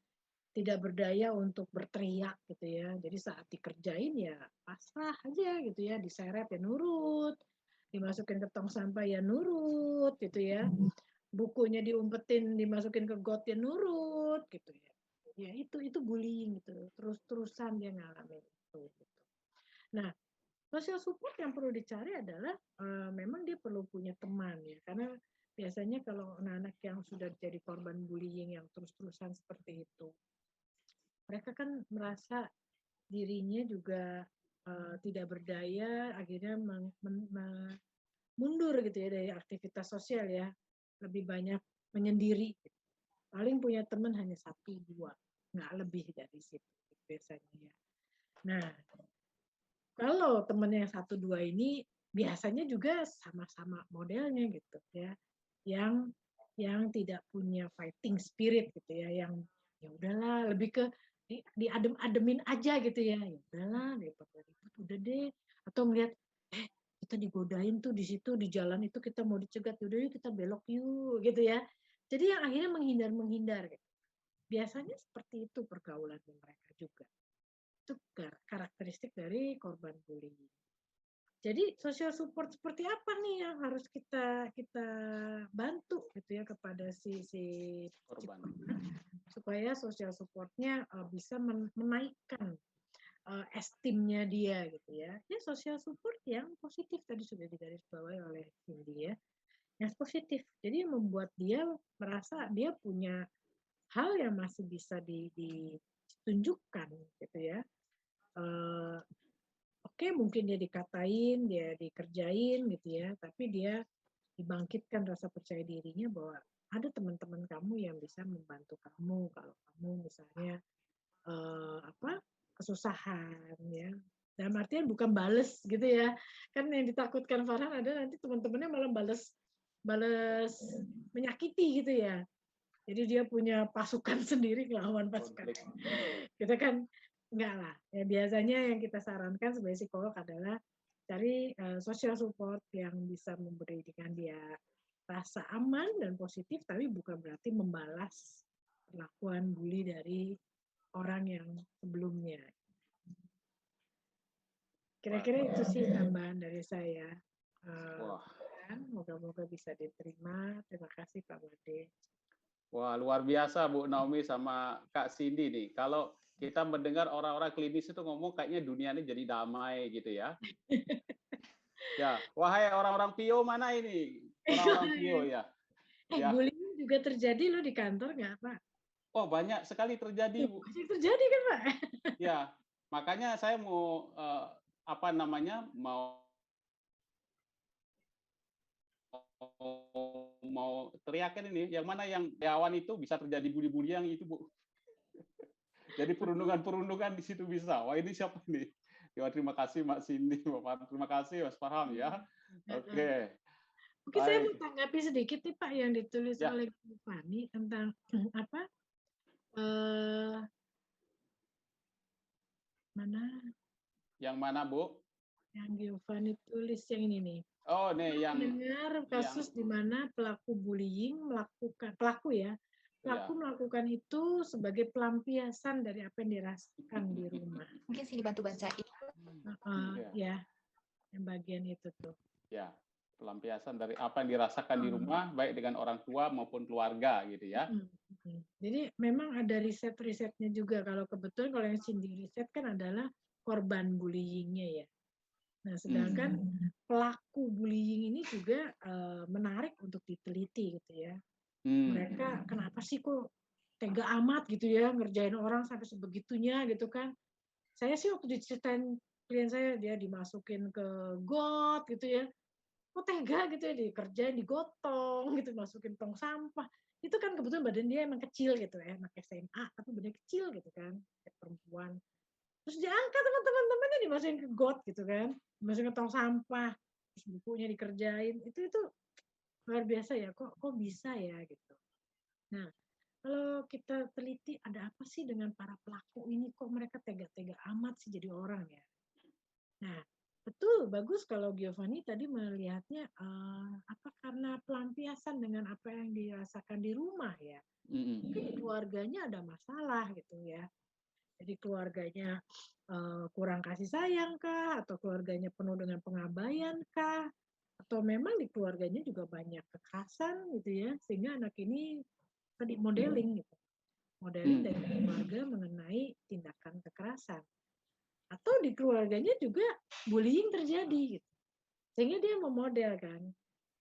tidak berdaya untuk berteriak gitu ya. Jadi saat dikerjain ya pasrah aja gitu ya, diseret ya nurut, dimasukin ke tong sampah ya nurut gitu ya, bukunya diumpetin dimasukin ke got ya nurut gitu ya. Ya itu bullying gitu, terus-terusan dia ngalamin itu gitu. Nah, social support yang perlu dicari adalah memang dia perlu punya teman ya, karena biasanya kalau anak-anak yang sudah jadi korban bullying yang terus-terusan seperti itu, mereka kan merasa dirinya juga tidak berdaya, akhirnya mundur gitu ya dari aktivitas sosial ya, lebih banyak menyendiri. Paling punya teman hanya 1, 2, nggak lebih dari situ biasanya ya. Nah, kalau temannya yang 1, 2 ini biasanya juga sama-sama modelnya gitu ya, yang tidak punya fighting spirit gitu ya, yang ya udahlah lebih ke diadem-ademin aja gitu ya, ya udahlah daripada ribut udah deh, atau melihat kita digodain tuh di situ di jalan itu kita mau dicegat, udah yuk kita belok yuk gitu ya. Jadi yang akhirnya menghindar gitu. Biasanya seperti itu pergaulan mereka juga. Itu karakteristik dari korban bullying. Jadi social support seperti apa nih yang harus kita bantu gitu ya kepada si korban supaya social supportnya bisa menaikkan esteemnya dia gitu ya. Ini social support yang positif tadi sudah digarisbawahi oleh Cindy ya. Yang positif. Jadi membuat dia merasa dia punya hal yang masih bisa ditunjukkan gitu ya. Oke, mungkin dia dikatain, dia dikerjain gitu ya, tapi dia dibangkitkan rasa percaya dirinya bahwa ada teman-teman kamu yang bisa membantu kamu kalau kamu misalnya kesusahan ya. Dalam artian bukan bales gitu ya. Kan yang ditakutkan Farhan ada nanti teman-temannya malah bales menyakiti gitu ya. Jadi dia punya pasukan sendiri ngelawan pasukan. Kita kan enggak lah. Ya biasanya yang kita sarankan sebagai psikolog adalah cari social support yang bisa memberikan dia rasa aman dan positif, tapi bukan berarti membalas perlakuan bully dari orang yang sebelumnya. Kira-kira itu sih tambahan dari saya. Moga-moga bisa diterima. Terima kasih Pak Made. Wah, luar biasa Bu Naomi sama Kak Cindy nih. Kalau kita mendengar orang-orang klinis itu ngomong kayaknya dunia ini jadi damai gitu ya. Ya, wahai orang-orang PIO mana ini? Orang-orang PIO ya. Bullying juga terjadi loh di kantor nggak Pak? Oh, banyak sekali terjadi, Bu. Banyak terjadi kan, Pak? Ya, makanya saya mau mau teriakin ini, yang mana yang karyawan itu bisa terjadi bully-bully yang itu, Bu. Jadi perundungan-perundungan di situ bisa. Wah, ini siapa nih? Ya, terima kasih Mbak Cindy, Bapak. Terima kasih Mas Farham ya. Oke. Mungkin saya mau tanggapi sedikit nih Pak yang ditulis oleh Bu Fani tentang apa? Mana? Yang mana, Bu? Yang Giovanni tulis yang ini nih. Oh, nih yang mendengar kasus di mana pelaku bullying melakukan pelaku melakukan itu sebagai pelampiasan dari apa yang dirasakan di rumah. Mungkin sih dibantu bacain. Ya, yang bagian itu tuh. Ya, pelampiasan dari apa yang dirasakan di rumah, baik dengan orang tua maupun keluarga gitu ya. Jadi memang ada riset-risetnya juga. Kalau kebetulan kalau yang Cindy riset kan adalah korban bullyingnya ya. Nah, sedangkan pelaku bullying ini juga menarik untuk diteliti gitu ya. Mereka kenapa sih kok tega amat gitu ya ngerjain orang sampai sebegitunya gitu kan. Saya sih waktu diceritain klien saya dia dimasukin ke got gitu ya. Kok tega gitu ya dikerjain digotong gitu masukin tong sampah. Itu kan kebetulan badan dia emang kecil gitu ya, anak SMA tapi badannya kecil gitu kan, kayak perempuan. Terus diangkat sama teman-temannya dimasukin ke got gitu kan, dimasukin ke tong sampah, terus bukunya dikerjain. Itu luar biasa ya, kok bisa ya gitu. Nah, kalau kita teliti ada apa sih dengan para pelaku ini, kok mereka tega-tega amat sih jadi orang ya. Nah, betul, bagus kalau Giovanni tadi melihatnya apa karena pelampiasan dengan apa yang dirasakan di rumah ya. Mungkin di keluarganya ada masalah gitu ya. Jadi keluarganya kurang kasih sayang kah, atau keluarganya penuh dengan pengabaian kah, atau memang di keluarganya juga banyak kekerasan gitu ya, sehingga anak ini tadi modeling gitu. Modeling dari keluarga mengenai tindakan kekerasan. Atau di keluarganya juga bullying terjadi gitu. Sehingga dia memodel kan.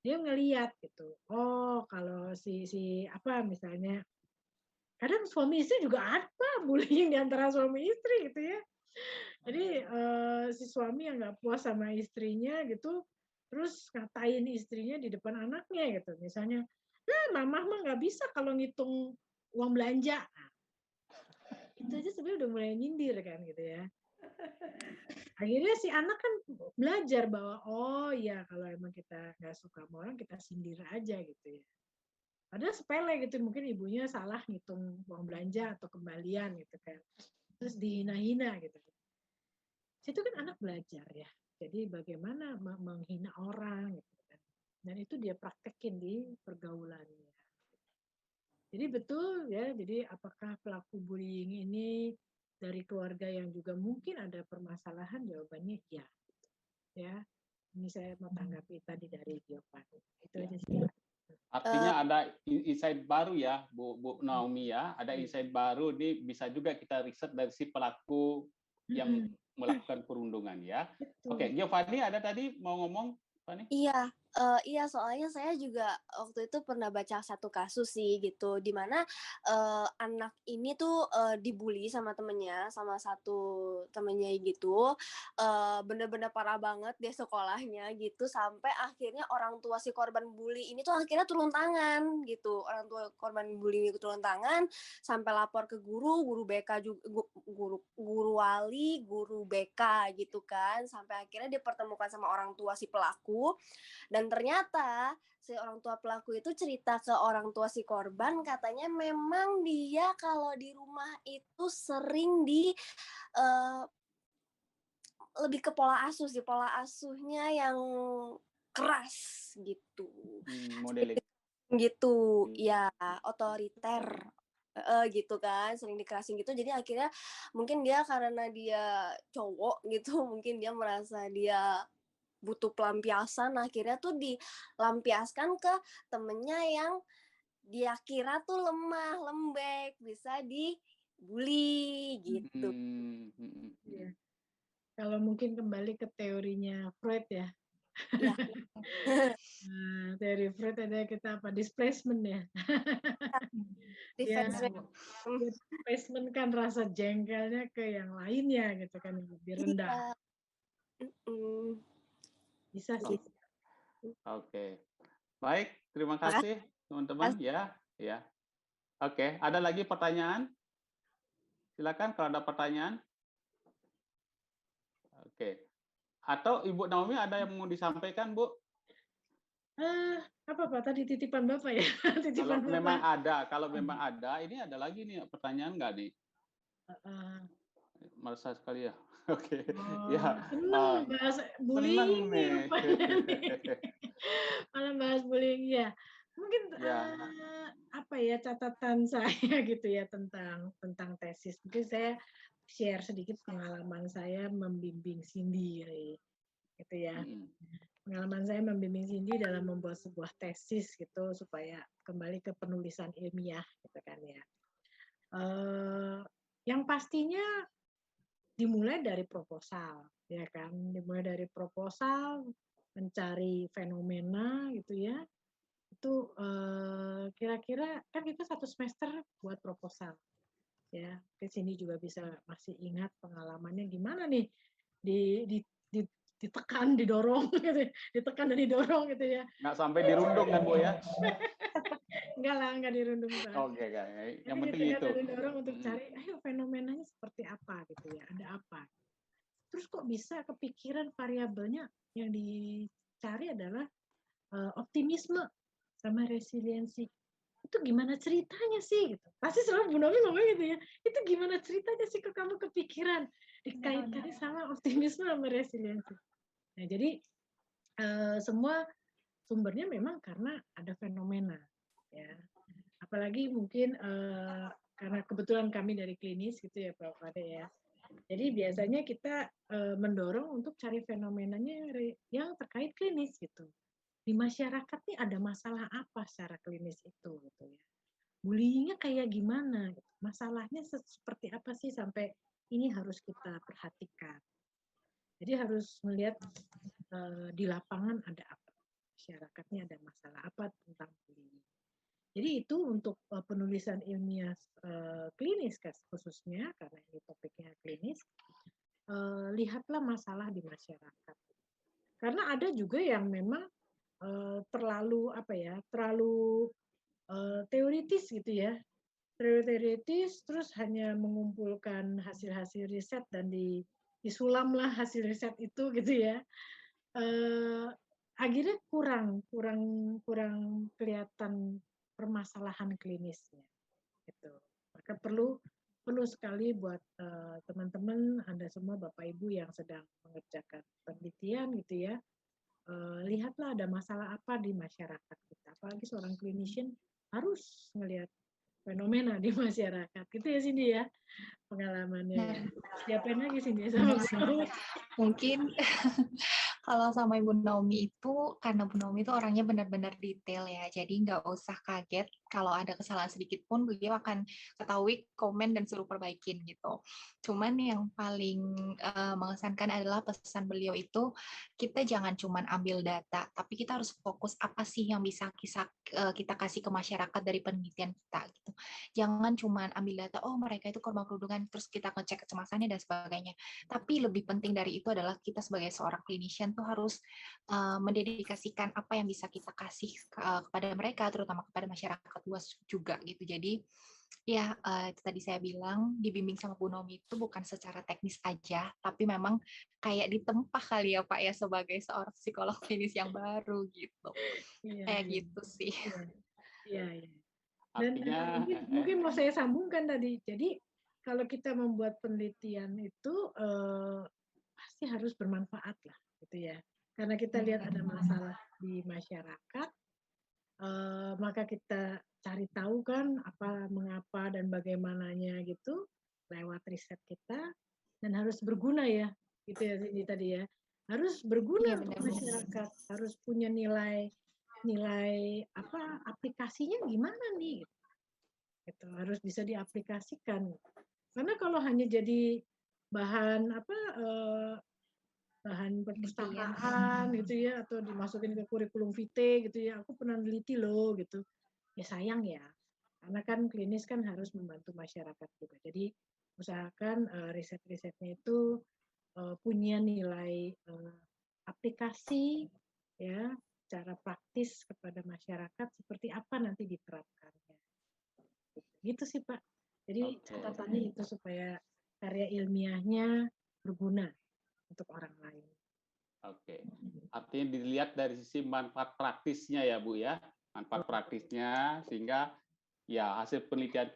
Dia ngelihat gitu. Oh, kalau si apa misalnya kadang suami istri juga ada bullying di antara suami istri gitu ya. Jadi si suami yang nggak puas sama istrinya gitu, terus ngatain istrinya di depan anaknya gitu. Misalnya, mama mah nggak bisa kalau ngitung uang belanja. Nah, itu aja sebenarnya udah mulai nyindir kan gitu ya. Akhirnya si anak kan belajar bahwa oh ya kalau emang kita nggak suka sama orang kita sindir aja gitu ya. Padahal sepele gitu, mungkin ibunya salah ngitung uang belanja atau kembalian gitu kan. Terus dihina-hina gitu. Situ kan anak belajar ya. Jadi bagaimana menghina orang gitu kan. Dan itu dia praktekin di pergaulannya. Jadi betul ya, jadi apakah pelaku bullying ini dari keluarga yang juga mungkin ada permasalahan, jawabannya ya. Ya, ini saya mau tanggapi tadi dari Giovanni. Itu aja sih. Artinya ada insight baru ya, Bu Naomi ya. Ada insight baru ini bisa juga kita riset dari si pelaku yang melakukan perundungan ya. Oke, Giovanni ada tadi mau ngomong, Fanny? Iya, soalnya saya juga waktu itu pernah baca satu kasus sih gitu, di mana anak ini tuh dibully sama temennya, sama satu temennya gitu, bener-bener parah banget di sekolahnya gitu, sampai akhirnya orang tua si korban bully ini tuh akhirnya turun tangan gitu, orang tua korban bully ini turun tangan, sampai lapor ke guru BK juga, guru wali, guru BK gitu kan, sampai akhirnya dipertemukan sama orang tua si pelaku. Dan ternyata si orang tua pelaku itu cerita ke orang tua si korban, katanya memang dia kalau di rumah itu sering lebih ke pola asuh sih, pola asuhnya yang keras gitu. Modeling. Gitu, ya otoriter. Gitu kan, sering dikerasin gitu, jadi akhirnya mungkin dia karena dia cowok gitu, mungkin dia merasa dia butuh pelampiasan, akhirnya tuh dilampiaskan ke temennya yang dia kira tuh lemah, lembek, bisa dibully gitu. Ya. Kalau mungkin kembali ke teorinya Freud ya. Ya. Nah, teori Freud ada kita apa? Displacement ya. Ya, displacement kan rasa jengkelnya ke yang lainnya gitu kan, lebih rendah. Bisa sih. Oke. Baik, terima kasih teman-teman ya. Oke, ada lagi pertanyaan? Silakan kalau ada pertanyaan. Oke. Atau Ibu Naomi ada yang mau disampaikan, Bu? Apa Pak tadi titipan Bapak ya? Titipan kalau memang ada, ini ada lagi nih pertanyaan nggak nih? Merasa sekali ya. Oke. Ya. Senang bahas bullying nih. Malah bahas bullying ya. Mungkin apa ya catatan saya gitu ya tentang tesis. Mungkin saya share sedikit pengalaman saya membimbing Cindy gitu ya. Pengalaman saya membimbing Cindy dalam membuat sebuah tesis gitu supaya kembali ke penulisan ilmiah gitu kan ya. Yang pastinya dimulai dari proposal ya kan, dimulai dari proposal, mencari fenomena gitu ya. Itu kira-kira kan kita 1 semester buat proposal ya. Di sini juga bisa masih ingat pengalamannya gimana nih ditekan, didorong gitu, ditekan dan didorong gitu ya. Nggak sampai dirundung kan Bu ya? Enggak lah, enggak dirundung Pak. Oke, yang penting ditekan itu. dan didorong untuk cari, ayo fenomenanya seperti apa gitu ya, ada apa. Terus kok bisa kepikiran variabelnya yang dicari adalah optimisme sama resiliensi. Itu gimana ceritanya sih gitu. Pasti selalu Bu Nomi ngomong gitu ya. Itu gimana ceritanya sih kok kamu kepikiran dikaitkannya sama optimisme sama resiliensi. Nah, jadi semua sumbernya memang karena ada fenomena ya. Apalagi mungkin karena kebetulan kami dari klinis gitu ya Pak Fade ya. Jadi biasanya kita mendorong untuk cari fenomenanya yang terkait klinis gitu. Di masyarakat nih ada masalah apa secara klinis itu gitu ya. Bullying-nya kayak gimana? Masalahnya seperti apa sih sampai ini harus kita perhatikan. Jadi harus melihat di lapangan ada apa. Masyarakatnya ada masalah apa tentang bullying. Jadi itu untuk penulisan ilmiah klinis khususnya karena ini topiknya klinis. Lihatlah masalah di masyarakat. Karena ada juga yang memang terlalu teoritis gitu ya, teoritis terus hanya mengumpulkan hasil-hasil riset dan disulamlah hasil riset itu gitu ya. Akhirnya kurang kelihatan permasalahan klinisnya gitu. Maka perlu sekali buat teman-teman Anda semua Bapak Ibu yang sedang mengerjakan penelitian gitu ya. Lihatlah ada masalah apa di masyarakat kita. Apalagi seorang clinician harus melihat fenomena di masyarakat. Gitu ya Cindy ya pengalamannya. Ya. Siapin lagi Cindy sama Mungkin kalau sama Ibu Naomi itu, karena Bu Naomi itu orangnya benar-benar detail ya, jadi nggak usah kaget kalau ada kesalahan sedikit pun, beliau akan ketahui, komen, dan suruh perbaikin gitu. Cuman yang paling mengesankan adalah pesan beliau itu, kita jangan cuman ambil data, tapi kita harus fokus apa sih yang bisa kita kasih ke masyarakat dari penelitian kita gitu. Jangan cuman ambil data, oh mereka itu korban perundungan, terus kita ngecek kecemasannya dan sebagainya. Tapi lebih penting dari itu adalah kita sebagai seorang clinician tuh harus mendedikasikan apa yang bisa kita kasih kepada mereka, terutama kepada masyarakat luas juga gitu. Jadi ya itu tadi saya bilang dibimbing sama Bu Nomi itu bukan secara teknis aja, tapi memang kayak ditempa kali ya Pak ya sebagai seorang psikolog klinis yang baru gitu. Kayak gitu sih. Iya. Dan Artinya, mungkin mau saya sambungkan tadi. Jadi kalau kita membuat penelitian itu pasti harus bermanfaat lah, gitu ya. Karena kita lihat ada masalah di masyarakat, maka kita cari tahu kan apa, mengapa dan bagaimananya gitu lewat riset kita dan harus berguna ya, gitu ya ini tadi ya. Harus berguna untuk masyarakat, harus punya nilai aplikasinya gimana nih? Gitu. Harus bisa diaplikasikan. Karena kalau hanya jadi bahan bahan perpustakaan gitu ya, atau dimasukin ke kurikulum vitae gitu ya, aku pernah neliti loh gitu, ya sayang ya, karena kan klinis kan harus membantu masyarakat juga. Jadi usahakan riset-risetnya itu punya nilai aplikasi ya, cara praktis kepada masyarakat seperti apa nanti diterapkannya. Gitu sih Pak. Jadi catatannya itu supaya karya ilmiahnya berguna untuk orang lain. Oke. Artinya dilihat dari sisi manfaat praktisnya ya Bu ya. Manfaat praktisnya sehingga ya hasil penelitian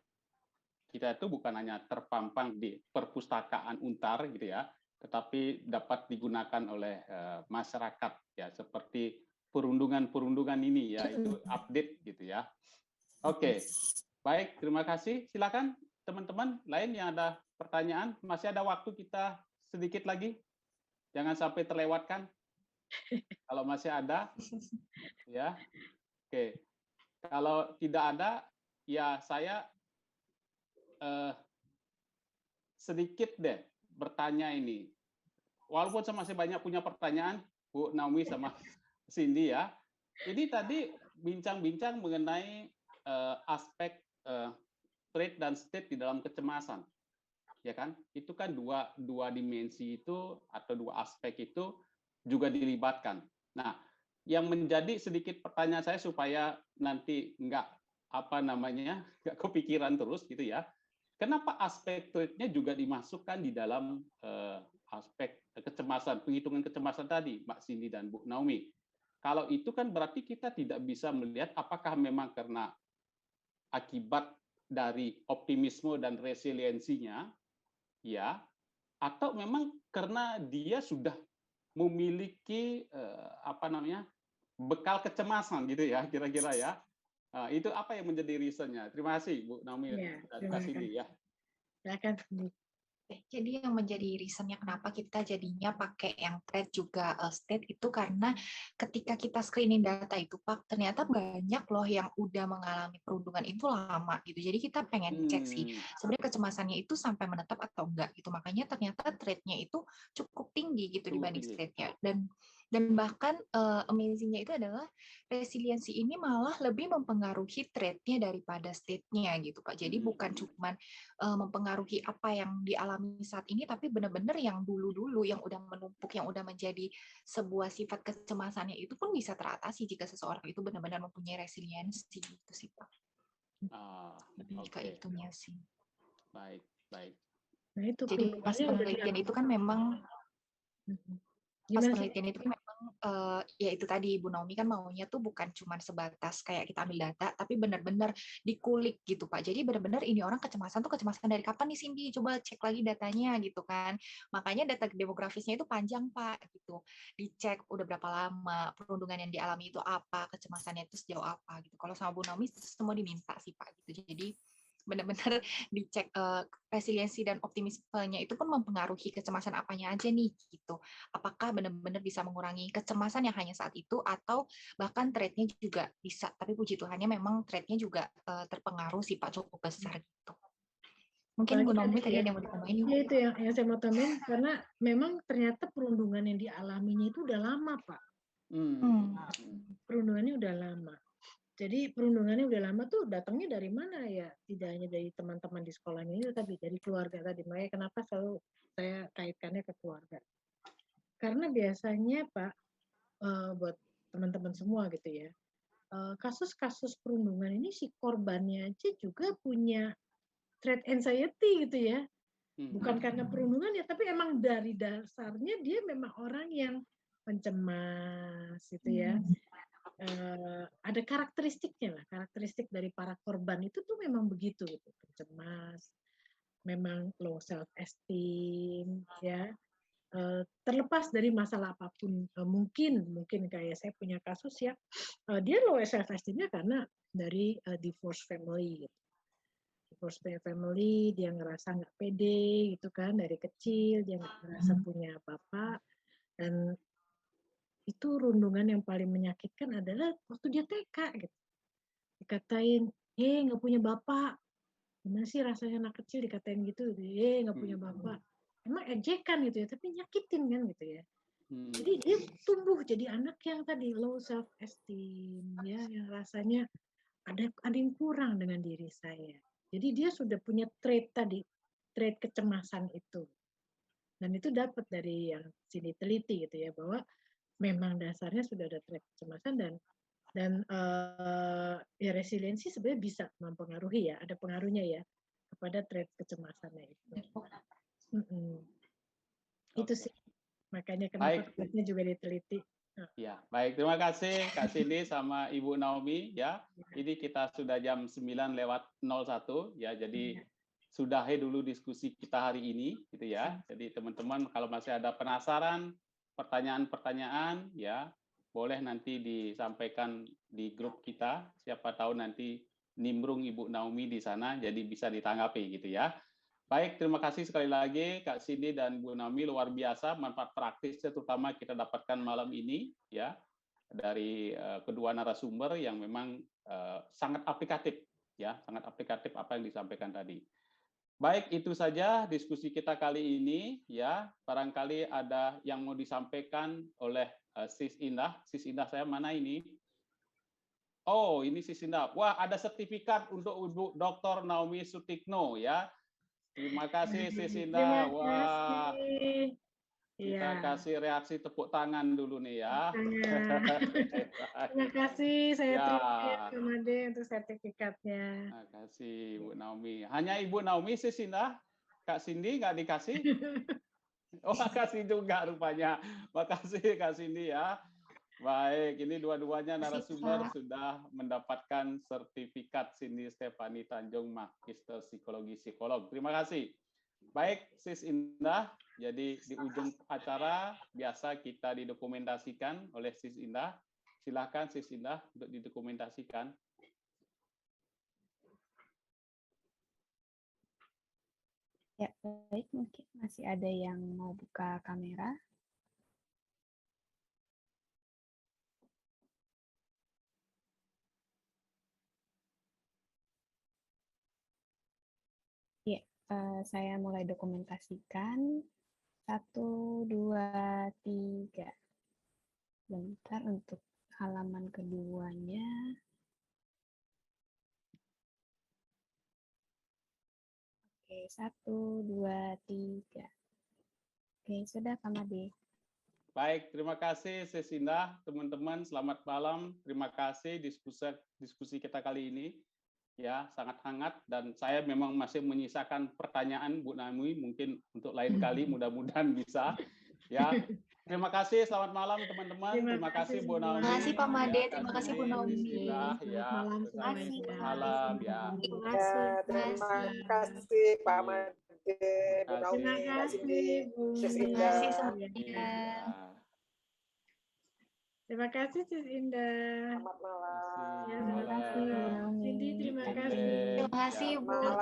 kita itu bukan hanya terpampang di perpustakaan Untar gitu ya, tetapi dapat digunakan oleh masyarakat ya, seperti perundungan ini ya, itu update gitu ya. Oke, baik, terima kasih. Silakan teman-teman lain yang ada pertanyaan, masih ada waktu kita sedikit lagi. Jangan sampai terlewatkan. Kalau masih ada, ya. Oke. Kalau tidak ada, ya saya sedikit deh bertanya ini. Walaupun saya masih banyak punya pertanyaan, Bu Naomi sama Cindy ya. Ini tadi bincang-bincang mengenai aspek trait dan state di dalam kecemasan. Ya kan? Itu kan dua dimensi itu atau dua aspek itu juga dilibatkan. Nah, yang menjadi sedikit pertanyaan saya supaya nanti nggak kepikiran terus gitu ya. Kenapa aspek trait-nya juga dimasukkan di dalam aspek kecemasan, penghitungan kecemasan tadi, Mbak Cindy dan Bu Naomi? Kalau itu kan berarti kita tidak bisa melihat apakah memang karena akibat dari optimisme dan resiliensinya, ya, atau memang karena dia sudah memiliki bekal kecemasan gitu ya, kira-kira ya. Itu apa yang menjadi reasonnya? Terima kasih Bu Naomi dan Mbak Cindy ya. Silakan. Jadi yang menjadi reasonnya kenapa kita jadinya pakai yang trait juga state itu karena ketika kita screening data itu Pak, ternyata banyak loh yang udah mengalami perundungan itu lama gitu. Jadi kita pengen cek sih sebenarnya kecemasannya itu sampai menetap atau enggak gitu. Makanya ternyata trait-nya itu cukup tinggi gitu dibanding state-nya. Dan bahkan amazing-nya itu adalah resiliensi ini malah lebih mempengaruhi trait-nya daripada state-nya gitu Pak. Jadi bukan cuma mempengaruhi apa yang dialami saat ini, tapi benar-benar yang dulu-dulu yang udah menumpuk, yang udah menjadi sebuah sifat kecemasannya itu pun bisa teratasi jika seseorang itu benar-benar mempunyai resiliensi gitu sih Pak. Lebih ke itunya sih. Baik. Nah, itu jadi pas penelitian itu kan memang penelitian itu kan memang ya itu tadi Bu Naomi kan maunya tuh bukan cuma sebatas kayak kita ambil data, tapi benar-benar dikulik gitu Pak. Jadi benar-benar ini orang kecemasan dari kapan nih Cindy? Coba cek lagi datanya gitu kan. Makanya data demografisnya itu panjang Pak gitu. Dicek udah berapa lama, perundungan yang dialami itu apa, kecemasannya itu sejauh apa gitu. Kalau sama Bu Naomi semua diminta sih Pak gitu. Jadi benar-benar dicek resiliensi dan optimismenya itu pun mempengaruhi kecemasan apanya aja nih gitu. Apakah benar-benar bisa mengurangi kecemasan yang hanya saat itu atau bahkan trait-nya juga bisa. Tapi puji Tuhannya memang trait-nya juga terpengaruh sih Pak cukup besar gitu. Mungkin Bu Naomi tadi ada yang mau ditambahin. Ya itu yang saya mau tambahin karena memang ternyata perundungan yang dialaminya itu udah lama Pak. Perundungannya udah lama. Jadi perundungannya udah lama tuh datangnya dari mana ya? Tidak hanya dari teman-teman di sekolahnya itu, tapi dari keluarga tadi. Makanya kenapa selalu saya kaitkannya ke keluarga. Karena biasanya Pak, buat teman-teman semua gitu ya, kasus-kasus perundungan ini si korbannya aja juga punya trait anxiety gitu ya. Bukan karena perundungan ya, tapi emang dari dasarnya dia memang orang yang pencemas gitu ya. Ada karakteristiknya lah, karakteristik dari para korban itu tuh memang begitu gitu, pencemas, memang low self esteem ya, terlepas dari masalah apapun, mungkin kayak saya punya kasus ya, dia low self esteem-nya karena dari divorce family gitu. Divorce family, dia ngerasa nggak pede gitu kan, dari kecil dia nggak ngerasa punya bapak, dan itu rundungan yang paling menyakitkan adalah waktu dia TK gitu. Dikatain, nggak punya bapak. Gimana sih rasanya anak kecil dikatain gitu, nggak punya bapak. Emang ejekan gitu ya, tapi nyakitin kan gitu ya. Jadi dia tumbuh jadi anak yang tadi low self esteem ya, yang rasanya ada yang kurang dengan diri saya. Jadi dia sudah punya trait tadi, trait kecemasan itu. Dan itu dapat dari yang sini teliti gitu ya, bahwa memang dasarnya sudah ada trait kecemasan dan ya resiliensi sebenarnya bisa mempengaruhi ya, ada pengaruhnya ya kepada trait kecemasannya itu. Itu sih makanya kenapa traitnya juga diteliti. Ya, baik. Terima kasih Kak Cindy sama Ibu Naomi ya. Ini kita sudah jam 9:01 ya. Jadi sudahi dulu diskusi kita hari ini gitu ya. Jadi teman-teman kalau masih ada penasaran, pertanyaan-pertanyaan ya, boleh nanti disampaikan di grup kita. Siapa tahu nanti nimbrung Ibu Naomi di sana, jadi bisa ditanggapi gitu ya. Baik, terima kasih sekali lagi Kak Cindy dan Bu Naomi, luar biasa manfaat praktisnya terutama kita dapatkan malam ini ya dari kedua narasumber yang memang sangat aplikatif ya, sangat aplikatif apa yang disampaikan tadi. Baik, itu saja diskusi kita kali ini ya. Barangkali ada yang mau disampaikan oleh Sis Indah. Sis Indah saya mana ini? Oh, ini Sis Indah. Wah, ada sertifikat untuk Ibu Dr. Naomi Sutikno ya. Terima kasih Sis Indah. Wah. Kita kasih reaksi tepuk tangan dulu nih ya. Terima kasih, saya terima ya Pak Made untuk sertifikatnya. Terima kasih Bu Naomi. Hanya Ibu Naomi Sis Indah, Kak Cindy nggak dikasih? Oh, makasih juga rupanya. Makasih Kak Cindy ya. Baik, ini dua-duanya narasumber sudah mendapatkan sertifikat Cindy Stefani Tanjung Magister Psikologi Psikolog. Terima kasih. Baik, Sis Indah. Jadi di ujung acara biasa kita didokumentasikan oleh Sis Indah. Silakan Sis Indah untuk didokumentasikan. Ya, baik. Mungkin masih ada yang mau buka kamera. Ya, saya mulai dokumentasikan. 1, 2, 3. Bentar untuk halaman keduanya. Oke, 1, 2, 3. Oke, sudah Pak Made. Baik, terima kasih Sis Indah, teman-teman. Selamat malam. Terima kasih diskusi kita kali ini. Ya, sangat hangat dan saya memang masih menyisakan pertanyaan Bu Naomi, mungkin untuk lain kali mudah-mudahan bisa. Ya, terima kasih. Selamat malam teman-teman. Terima kasih Bu Naomi. Terima kasih Pak Made. Terima kasih Bu Naomi. Malam semuanya. Malam ya. Terima kasih. Terima kasih Pak Made, Bu Naomi, Kak Cindy, Sis Indah. Terima kasih semuanya. Terima kasih Sis Indah. Selamat malam. Ya, terima kasih Bu Naomi. Cindy, terima kasih. Terima kasih Bu.